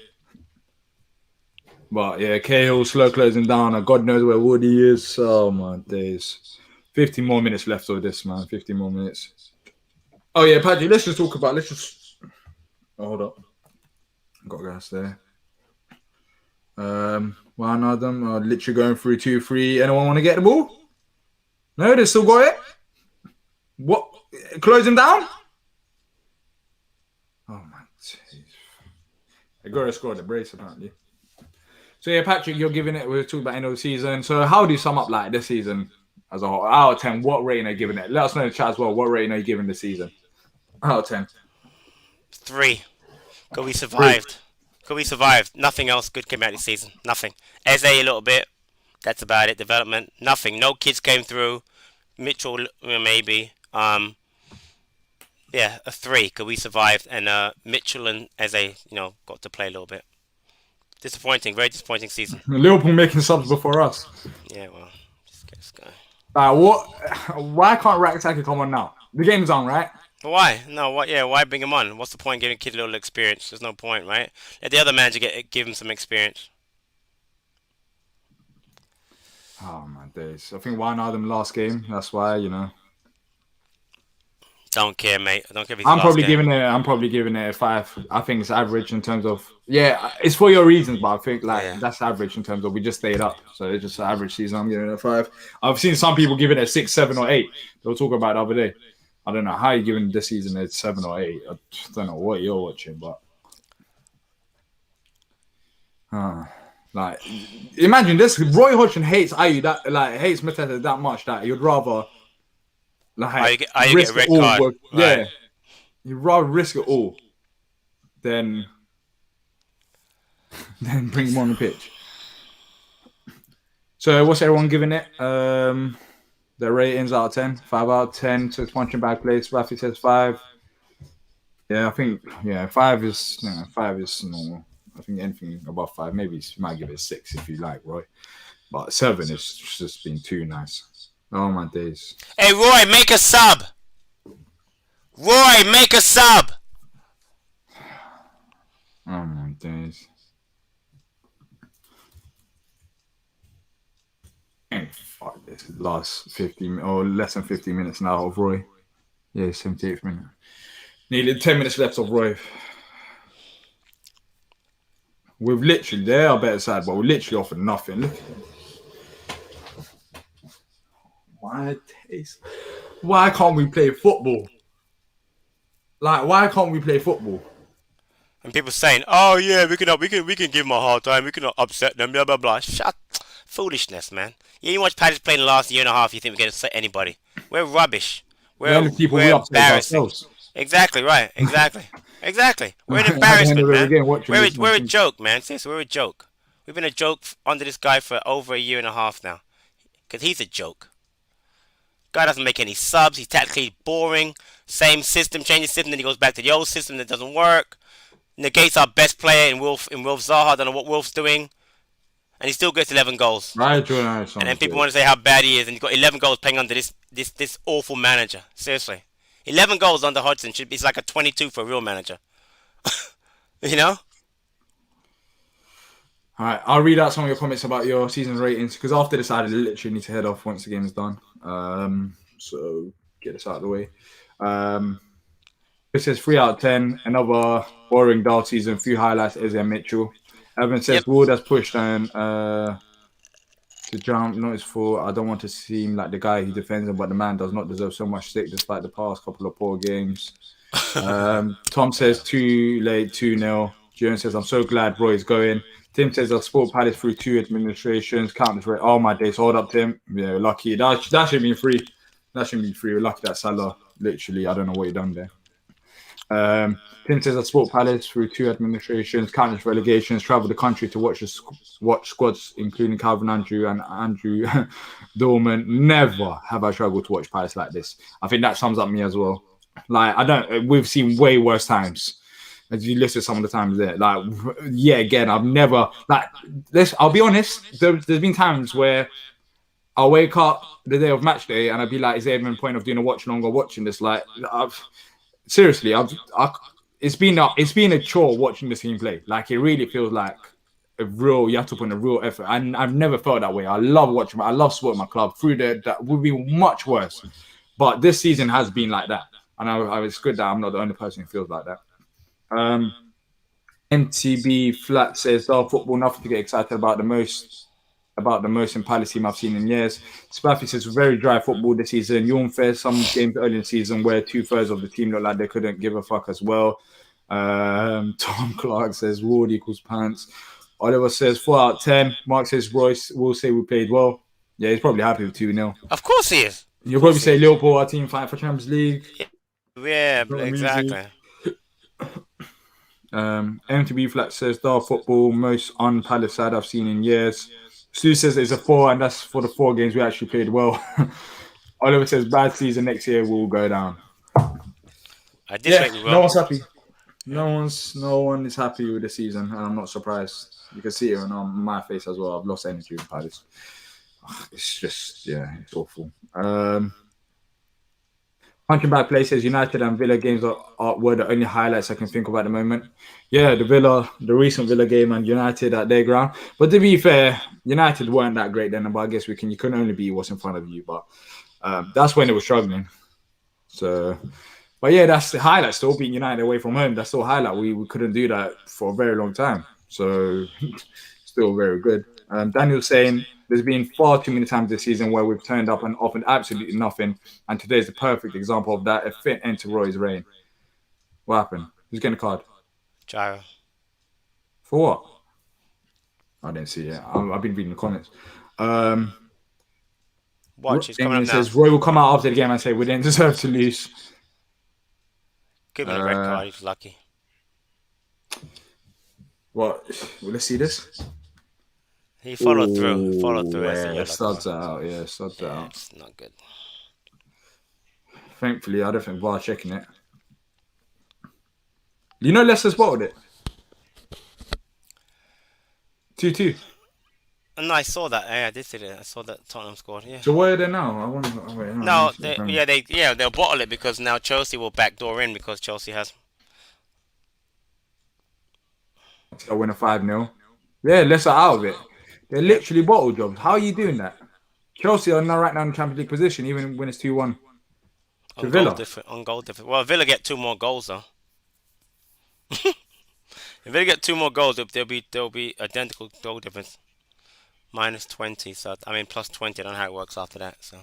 But yeah, Cahill slow closing down. And God knows where Wardy is. Oh my days. 50 more minutes left of this, man. 50 more minutes. Oh yeah, Paddy, let's just talk about. Hold up. Got gas there. One of them are literally going through 2-3. Anyone want to get the ball? No, they still got it. What? Close him down? Oh my jeez. Aguero scored the brace apparently. So yeah, Patrick, you're giving it. We're talking about end of the season. So how do you sum up like this season as a whole? Out of 10, what rating are you giving it? Let us know in the chat as well. What rating are you giving this season? Out of 10. 3. Because we survived. Nothing else good came out this season. Nothing. Eze a little bit. That's about it. Development. Nothing. No kids came through. Mitchell maybe. Yeah, a 3 because we survived, and Mitchell and Eze, got to play a little bit. Disappointing, very disappointing season. Liverpool making subs before us. Yeah, well, just get this guy. Why can't Raktaki come on now? The game's on, right? Why? No, what? Yeah, why bring him on? What's the point giving a kid a little experience? There's no point, right? Let the other manager give him some experience. Oh my days! I think Wijnaldum last game. That's why Don't care, mate. I don't care if he's I'm probably game. giving it a 5. I think it's average in terms of it's for your reasons, but I think that's average in terms of we just stayed up, so it's just an average season. I'm giving it a 5. I've seen some people give it a 6, 7, or 8. They were talking about it the other day. I don't know how you're giving this season a 7 or 8. I don't know what you're watching, but like imagine this: Roy Hodgson hates Ayu hates Mateta that much that you'd rather. Like, you get a red card. Yeah. You'd rather risk it all than bring him on the pitch. So what's everyone giving it? Their ratings out of 10. 5 out of 10. 6 punching bag plays. Rafi says 5. Yeah, I think 5 is normal. I think anything above 5, maybe you might give it a 6 if you like, Roy. But 7 is just been too nice. Oh my days. Hey Roy, make a sub. Roy, make a sub. Oh my days. And fuck this. Last 50 or less than 50 minutes now of Roy. Yeah, 78th minute. Nearly 10 minutes left of Roy. We've literally, they are better side, but we're literally offered nothing. Look at him. Why can't we play football? Like, why can't we play football? And people saying, "Oh yeah, we can give them a hard time. We can upset them." Blah blah blah. Shut foolishness, man. Yeah, you watch Paddy's play in the last year and a half. You think we're gonna upset anybody? We're rubbish. The We're only people we we're upset is embarrassing. ourselves. Exactly right. Exactly. We're an At the end of embarrassment, the man. game, watching this We're a nonsense. joke, man. Seriously, we're a joke. We've been a joke under this guy for over a year and a half now. Cause he's a joke. Guy doesn't make any subs. He's tactically boring. Same system, changes system, then he goes back to the old system that doesn't work. Negates our best player in Wilf Zaha. I don't know what Wilf's doing, and he still gets 11 goals. Right, Jordan And then Harrison. people want to say how bad he is, and he's got 11 goals playing under this awful manager. Seriously, 11 goals under Hodgson should be it's like a 22 for a real manager. You know? All right, I'll read out some of your comments about your season ratings because after this, I literally need to head off once the game is done. So get this out of the way. It says 3 out of 10. Another boring, dull season. Few highlights. Izzy and Mitchell. Evan Yep. says Wood has pushed and to jump. Not his fault. I don't want to seem like the guy who defends him, but the man does not deserve so much stick despite the past couple of poor games. Tom says too late, 2-0. June says I'm so glad Roy is going. Tim says I've sport Palace through 2 administrations. Countless rate. Oh my days. Hold up, Tim. Yeah, lucky. That should be free. That shouldn't be free. We're lucky that Salah. Literally, I don't know what you done there. Tim says I sport Palace through 2 administrations, countless relegations, travel the country to watch squads, including Calvin Andrew and Andrew Dorman. Never have I struggled to watch Palace like this. I think that sums up me as well. Like we've seen way worse times. As you listen to some of the times there, like again, I've never like this. I'll be honest. There's been times where I'll wake up the day of match day and I'd be like, is there even a point of doing a watch along or watching this? Like, seriously, it's been a chore watching this team play. Like, it really feels like you have to put in a real effort. And I've never felt that way. I love watching. I love supporting my club. Through that would be much worse. But this season has been like that, and it's good that I'm not the only person who feels like that. MTB Flat says, "Oh, football, nothing to get excited about. The most in Palace team I've seen in years." Spaffy says, "Very dry football this season. Yawn fair some games early in the season where 2/3 of the team looked like they couldn't give a fuck as well." Tom Clark says, "Ward equals pants." Oliver says, 4 out of 10. Mark says, "Royce will say we played well." Yeah, he's probably happy with 2-0. Of course he is. You'll probably say Liverpool, our team fighting for Champions League. Yeah, exactly. MTB Flat says, "Dar football, most un-Palace side I've seen in years." Stu says it's a 4, and that's for the 4 games we actually played well. Oliver says, "Bad season next year will go down." At this rate, we will. No one's happy. Yeah. No one is happy with the season, and I'm not surprised. You can see it on my face as well. I've lost energy with Palace. It's just, it's awful. Punching Bag Play says United and Villa games were the only highlights I can think of at the moment. Yeah, the recent Villa game and United at their ground. But to be fair, United weren't that great then. But I guess you couldn't only beat what's in front of you. But that's when they were struggling. So, but yeah, that's the highlight. Still beating United away from home. That's still a highlight. We couldn't do that for a very long time. So, still very good. Daniel's saying there's been far too many times this season where we've turned up and offered absolutely nothing. And today's the perfect example of that. A fit end to Roy's reign. What happened? Who's getting a card? Gyro. For what? I didn't see it. I've been reading the comments. Watch, he's coming up now. Says Roy will come out after the game and say we didn't deserve to lose. Give him a red card. He's lucky. What? Well, let's see this. He followed through. Yeah, studs out. Yeah, studs out. It's not good. Thankfully, I don't think VAR checking it. You know Leicester's bottled it. 2-2. No, I saw that. Yeah, I did see that. I saw that Tottenham scored. Yeah. So where are they now? I wonder. No, they'll bottle it because now Chelsea will backdoor in because Chelsea has. They'll win a 5-0. Yeah, Leicester out of it. They're literally bottle jobs. How are you doing that? Chelsea are now right now in Champions League position, even when it's 2-1 to Villa. On goal difference. Well, Villa get 2 more goals though. If Villa get 2 more goals, there'll be identical goal difference. -20. So I mean +20. I don't know how it works after that. So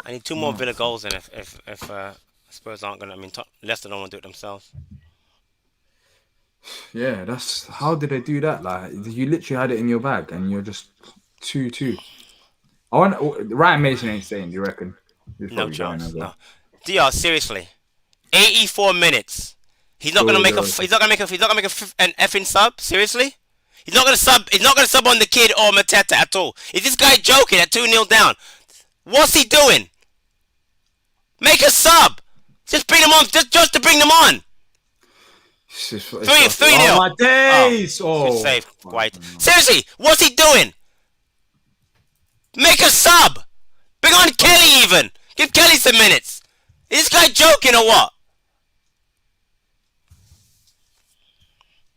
I need 2 more Villa goals in if Spurs aren't gonna. I mean Leicester don't want to do it themselves. Yeah, that's how did they do that? Like you literally had it in your bag and you're just 2-2. I want Ryan Mason ain't staying. Do you reckon? He's No probably going chance. as No. well. Diyar, seriously. 84 minutes. He's not gonna Sure, make a. He's not gonna make a. He's not gonna make an effing sub. Seriously. He's not gonna sub. He's not gonna sub on the kid or Mateta at all. Is this guy joking at 2-0 down? What's he doing? Make a sub. Just bring them on. Just to bring them on. Three 0. Oh my days! Good Oh, save, White. Seriously, what's he doing? Make a sub. Bring on Kelly even. Give Kelly some minutes. Is this guy joking or what?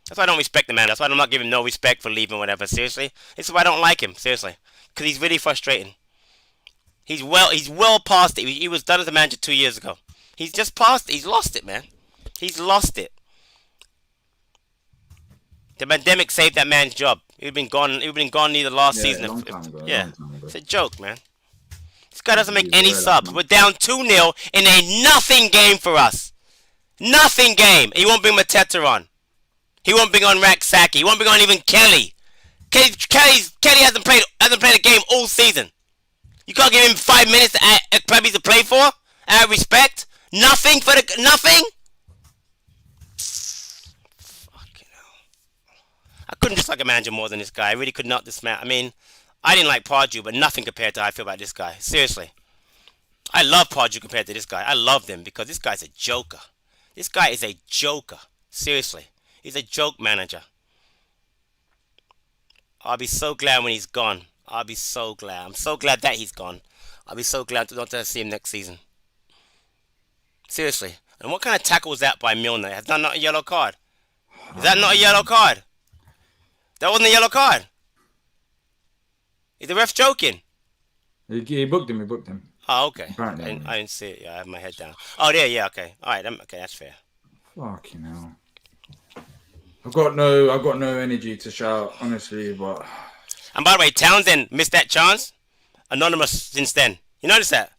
That's why I don't respect the man. That's why I'm not giving no respect for leaving whatever. Seriously, this is why I don't like him. Seriously, because he's really frustrating. He's well past it. He was done as a manager 2 years ago. He's just past it. He's lost it, man. He's lost it. The pandemic saved that man's job. He'd been gone. He'd been gone neither last season. Long time ago, yeah, long time ago. it's a joke, man. This guy doesn't make any subs. We're down 2-0 in a nothing game for us. Nothing game. He won't bring Mateta on. He won't bring on Raksaki. He won't bring on even Kelly. Kelly hasn't played a game all season. You can't give him 5 minutes probably to play for. Out of respect. Nothing for the nothing. Fucking hell. I couldn't dislike a manager more than this guy. I really could not dismantle. I mean, I didn't like Pardew, but nothing compared to how I feel about this guy. Seriously. I love Pardew compared to this guy. I loved him because this guy's a joker. This guy is a joker. Seriously. He's a joke manager. I'll be so glad when he's gone. I'll be so glad. I'm so glad that he's gone. I'll be so glad to not to see him next season. Seriously. And what kind of tackle was that by Milner? Is that not a yellow card? Is that not a yellow card? That wasn't a yellow card. Is the ref joking? He booked him. He booked him. Oh, okay. Apparently. I didn't see it. Yeah, I have my head down. Oh, there. Yeah, okay. All right. Okay, that's fair. Fucking hell. I've got no energy to shout, honestly, but. And by the way, Townsend missed that chance. Anonymous since then. You notice that?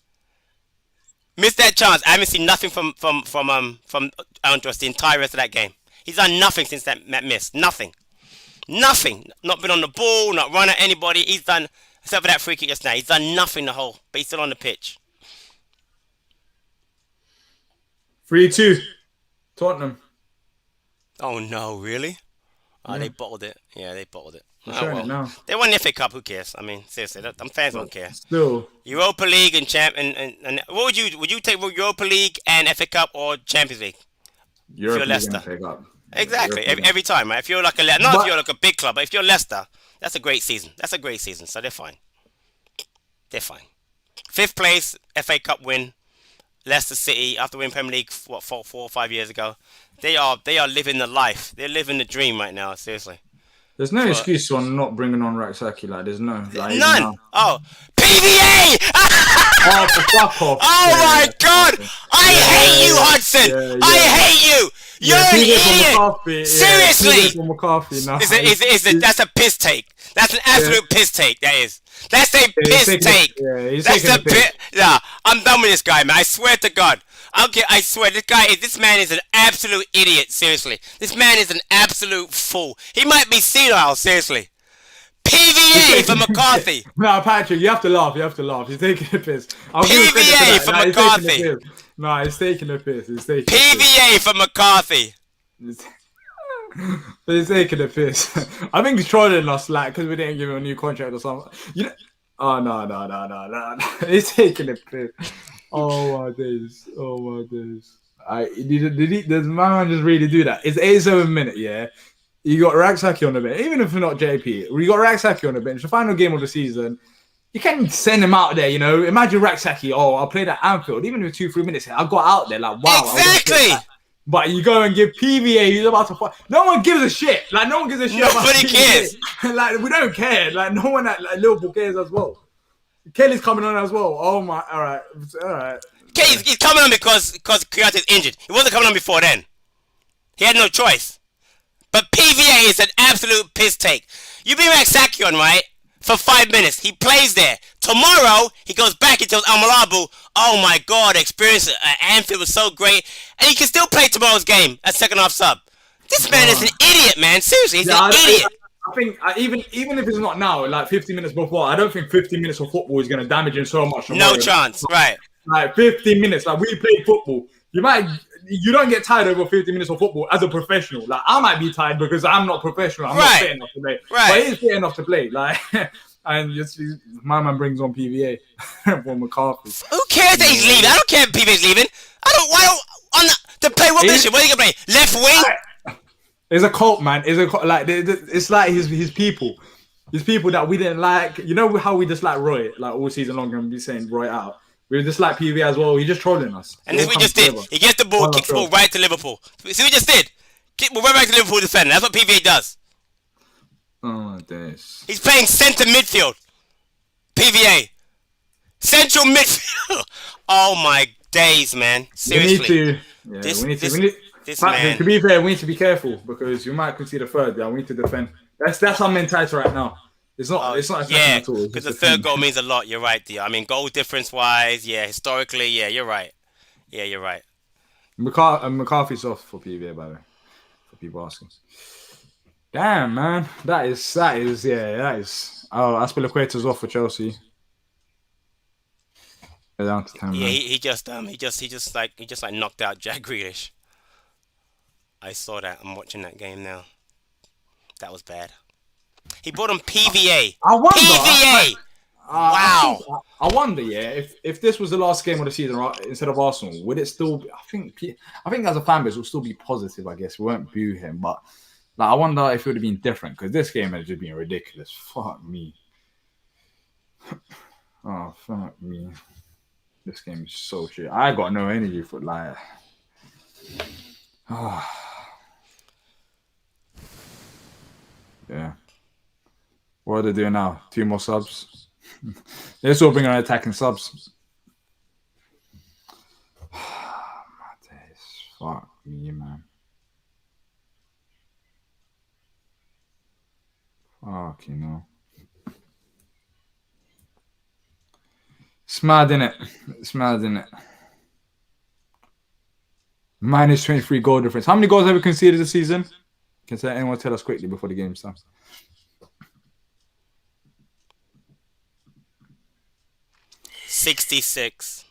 Missed that chance. I haven't seen nothing from Andros the entire rest of that game. He's done nothing since that miss. Nothing. Nothing. Not been on the ball. Not run at anybody. He's done, except for that free kick just now. He's done nothing the whole. But he's still on the pitch. 3-2. Tottenham. Oh no! Really? Oh, they bottled it. Yeah, they bottled it. They're showing it now. They won the FA Cup. Who cares? I mean, seriously, them fans don't care. Still. Europa League and what would you take Europa League and FA Cup or Champions League? Europa you're Leicester. Pick up. Exactly. Every time, right? If you're like if you're like a big club, but if you're Leicester, that's a great season. That's a great season. So they're fine. They're fine. 5th place, FA Cup win. Leicester City after winning Premier League, what, 4 or 5 years ago. They are living the life. They're living the dream right now. Seriously. There's no excuse on not bringing on Raksaki. Like, there's no. Like, none. Oh, PVA! Oh, for fuck off. Oh my God! I hate you, Hudson. I hate you. You're an idiot. Seriously. McCarthy now. That's a piss take. That's an absolute piss take. That is. That's a piss take. That's a piss. Nah, I'm done with this guy, man. I swear to God. I swear, this man is an absolute idiot. Seriously, this man is an absolute fool. He might be senile. Seriously. PVA for McCarthy. No, Patrick, you have to laugh. He's taking a piss. PVA for McCarthy. No, he's taking a piss. PVA for McCarthy. He's taking a piss. I think he's trolling us, like, because we didn't give him a new contract or something. You know? Oh no. He's taking a piss. Oh my days. Does my man just really do that? It's 87 minutes, yeah. You got Raksaki on the bench, even if you're not JP. You got Raksaki on the bench, the final game of the season. You can't send him out there, you know. Imagine Raksaki, I'll play at Anfield, even if 2-3 minutes. I got out there, like, wow. Exactly. But you go and give PVA, he's about to fight. No one gives a shit. Like, no one gives a shit. Nobody cares. Like, we don't care. Like, no one at Liverpool cares as well. Kelly's coming on as well. Oh my, all right. He's coming on because Kyoto's injured. He wasn't coming on before then. He had no choice. But PVA is an absolute piss take. You bring Raksaki on, right? For 5 minutes. He plays there. Tomorrow, he goes back into Amalabu. Oh my God, experience at Anfield was so great. And he can still play tomorrow's game as second half sub. This man is an idiot, man. Seriously, he's Yeah, an idiot. I think even if it's not now, like 50 minutes before, I don't think 50 minutes of football is going to damage him so much. No chance, right? Like 15 minutes, like we play football. You don't get tired over 50 minutes of football as a professional. Like I might be tired because I'm not professional. I'm not fit enough to play. Right. But he's fit enough to play. Like, and just my man brings on PVA for McCarthy. Who cares that he's leaving? I don't care if PVA's leaving. Why don't to play what position? What are you gonna play? Left wing? It's a cult, man. It's like his people. His people that we didn't like. You know how we just like Roy, like all season long, and be saying Roy out. We just like PV as well. He's just trolling us. And this we just did. He gets the ball, kicks the ball right to Liverpool. See what we just did? Kick the ball right back to Liverpool defender. That's what PVA does. Oh, this. He's playing centre midfield. PVA. Central midfield. Oh my days, man. Seriously. We need to. To be fair, we need to be careful because you might concede a third. Yeah, we need to defend. That's our mentality right now. It's not at all. Because the third goal means a lot. You're right, Diyar. I mean, goal difference wise, historically, you're right. Yeah, you're right. McCarthy's off for PVA, by the way. For people asking. Damn, man, that is. Oh, Aspilicueta's off for Chelsea. Down to 10, he just knocked out Jack Grealish. I saw that. I'm watching that game now. That was bad. He brought him PVA. I wonder. PVA. Wow. I wonder, if this was the last game of the season, right, instead of Arsenal, would it still be, I think as a fan base, we'll still be positive, I guess. We won't boo him, but like, I wonder if it would have been different, because this game has just been ridiculous. Fuck me. Oh, fuck me. This game is so shit. I got no energy for like. Yeah. What are they doing now? 2 more subs. They're still bringing on attacking subs. Fuck me, man. Fuck, you know. It's mad, innit? It's mad, innit? Minus 23 goal difference. How many goals have we conceded this season? Can anyone tell us quickly before the game starts? 66.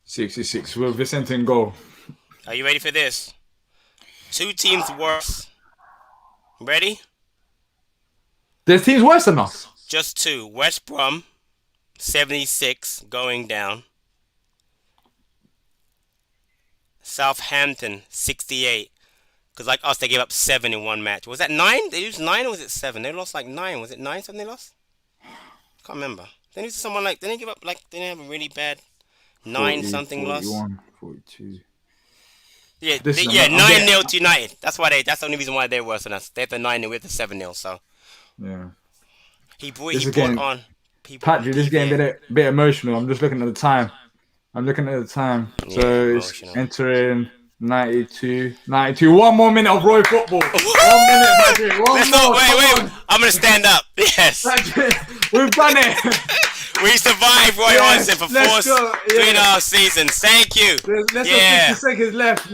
66. Will Vicente in goal. Are you ready for this? 2 teams worse. Ready? There's teams worse than us. Just 2. West Brom, 76, going down. Southampton, 68. Because like us, they gave up 7 in one match. Was that 9? They used 9 or was it 7? They lost like 9. Was it 9 something they lost? Can't remember. They used someone like, they didn't give up like, they didn't have a really bad 9 something loss. 42. Yeah, 9-0 to United. That's the only reason why they're worse than us. They have the 9-0 with the 7-0, so. Yeah. He brought on people. Patrick, this game a bit emotional. I'm just looking at the time. So it's entering 92. 1 more minute of Roy football. 1 minute, Patrick. Wait. I'm going to stand up. Yes. Patrick, we've done it. We survived Roy Hodgson for 3.5 seasons. Thank you. Less than 50 seconds left.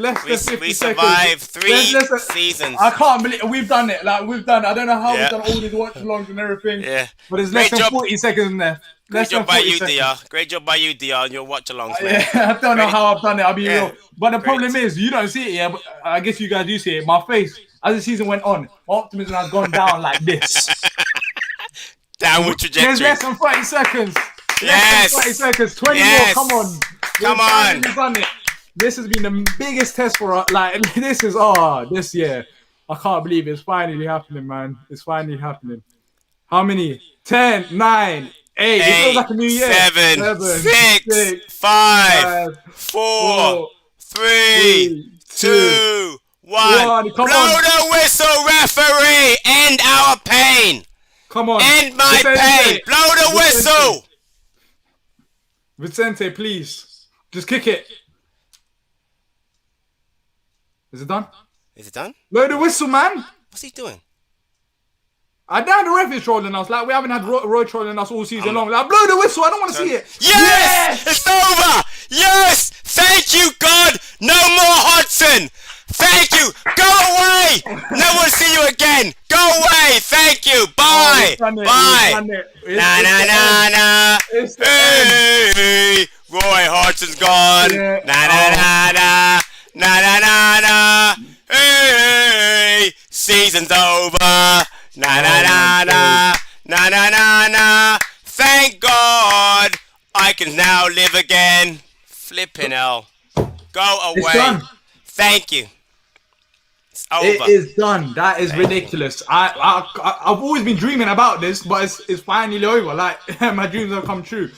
We survived 3 seasons. I can't believe we've done it. Like we've done. I don't know how we've done all these watch-alongs and everything. Yeah. But there's less than 40 seconds left. Great job by you, Diyar. Great job by you, Diyar, and your watch-alongs, man. I don't know how I've done it. I'll be real. But the problem is, you don't see it, yeah. But I guess you guys do see it. My face, as the season went on, my optimism has gone down like this. Downward trajectory. There's less than 30 seconds. Yes. 30 seconds. 20 more. Come on. We've done it. This has been the biggest test for us. Like this year. I can't believe it's finally happening, man. It's finally happening. How many? 10, 9, 8. It feels like a new year. 7, 6, 5, 4, 3, 2, 1. Blow the whistle, referee. End our pain. Come on. End my pain. Blow the whistle. Vicente, please. Just kick it. Is it done? Is it done? Blow the whistle, man. What's he doing? I doubt the ref is trolling us. Like, we haven't had Roy trolling us all season long. Like, blow the whistle. I don't want to see it. Yes! It's over! Yes! Thank you, God! No more Hodgson! Thank you. Go away. Never will see you again. Go away. Thank you. Bye. We've done it. Bye. We've done it. Na na na na. It's the end. Hey, Roy Hodgson's gone. Yeah. Na na na na. Na na na na. Hey, season's over. Na na na na. Na na na na. Thank God I can now live again. Flipping hell. Go away. It's done. Thank you. It's over. It is done. That is ridiculous. I've always been dreaming about this, but it's finally over. Like my dreams have come true.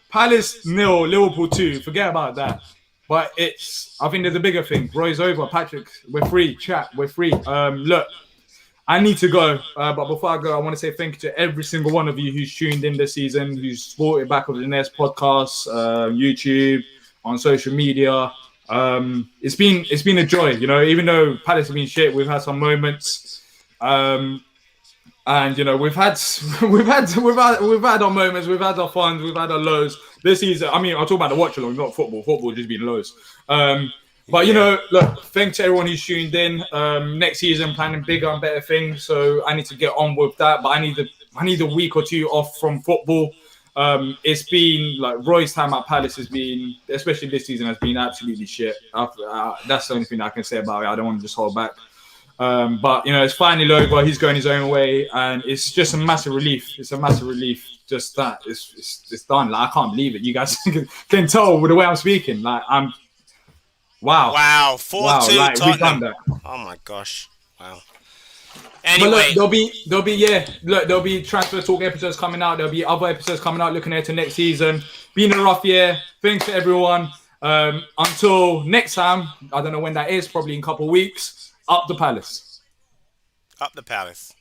Palace 0, Liverpool 2. Forget about that. But I think there's a bigger thing. Roy's over. Patrick, we're free. Chat, we're free. Look, I need to go. But before I go, I want to say thank you to every single one of you who's tuned in this season, who's supported Back of the Nest podcast, YouTube, on social media. It's been a joy, you know. Even though Palace have been shit, we've had some moments, and you know we've had our moments, we've had our fun, we've had our lows. This season, I mean, I'll talk about the watch along, not football. Football just been lows. But you know, look, thanks to everyone who's tuned in. Next season, planning bigger and better things. So I need to get on with that. But I need a week or two off from football. It's been like Roy's time at Palace has been, especially this season, has been absolutely shit. That's the only thing I can say about it. I don't want to just hold back. But you know, it's finally over. He's going his own way, and it's just a massive relief. It's a massive relief. Just that it's done. Like I can't believe it. You guys can tell with the way I'm speaking. Like I'm. Wow. 4-2 like, we've done Tottenham. that. Oh my gosh. Wow. But Anyway, look, there'll be transfer talk episodes coming out. There'll be other episodes coming out looking ahead to next season. Been a rough year. Thanks to everyone. Until next time, I don't know when that is, probably in a couple of weeks. Up the Palace. up the Palace.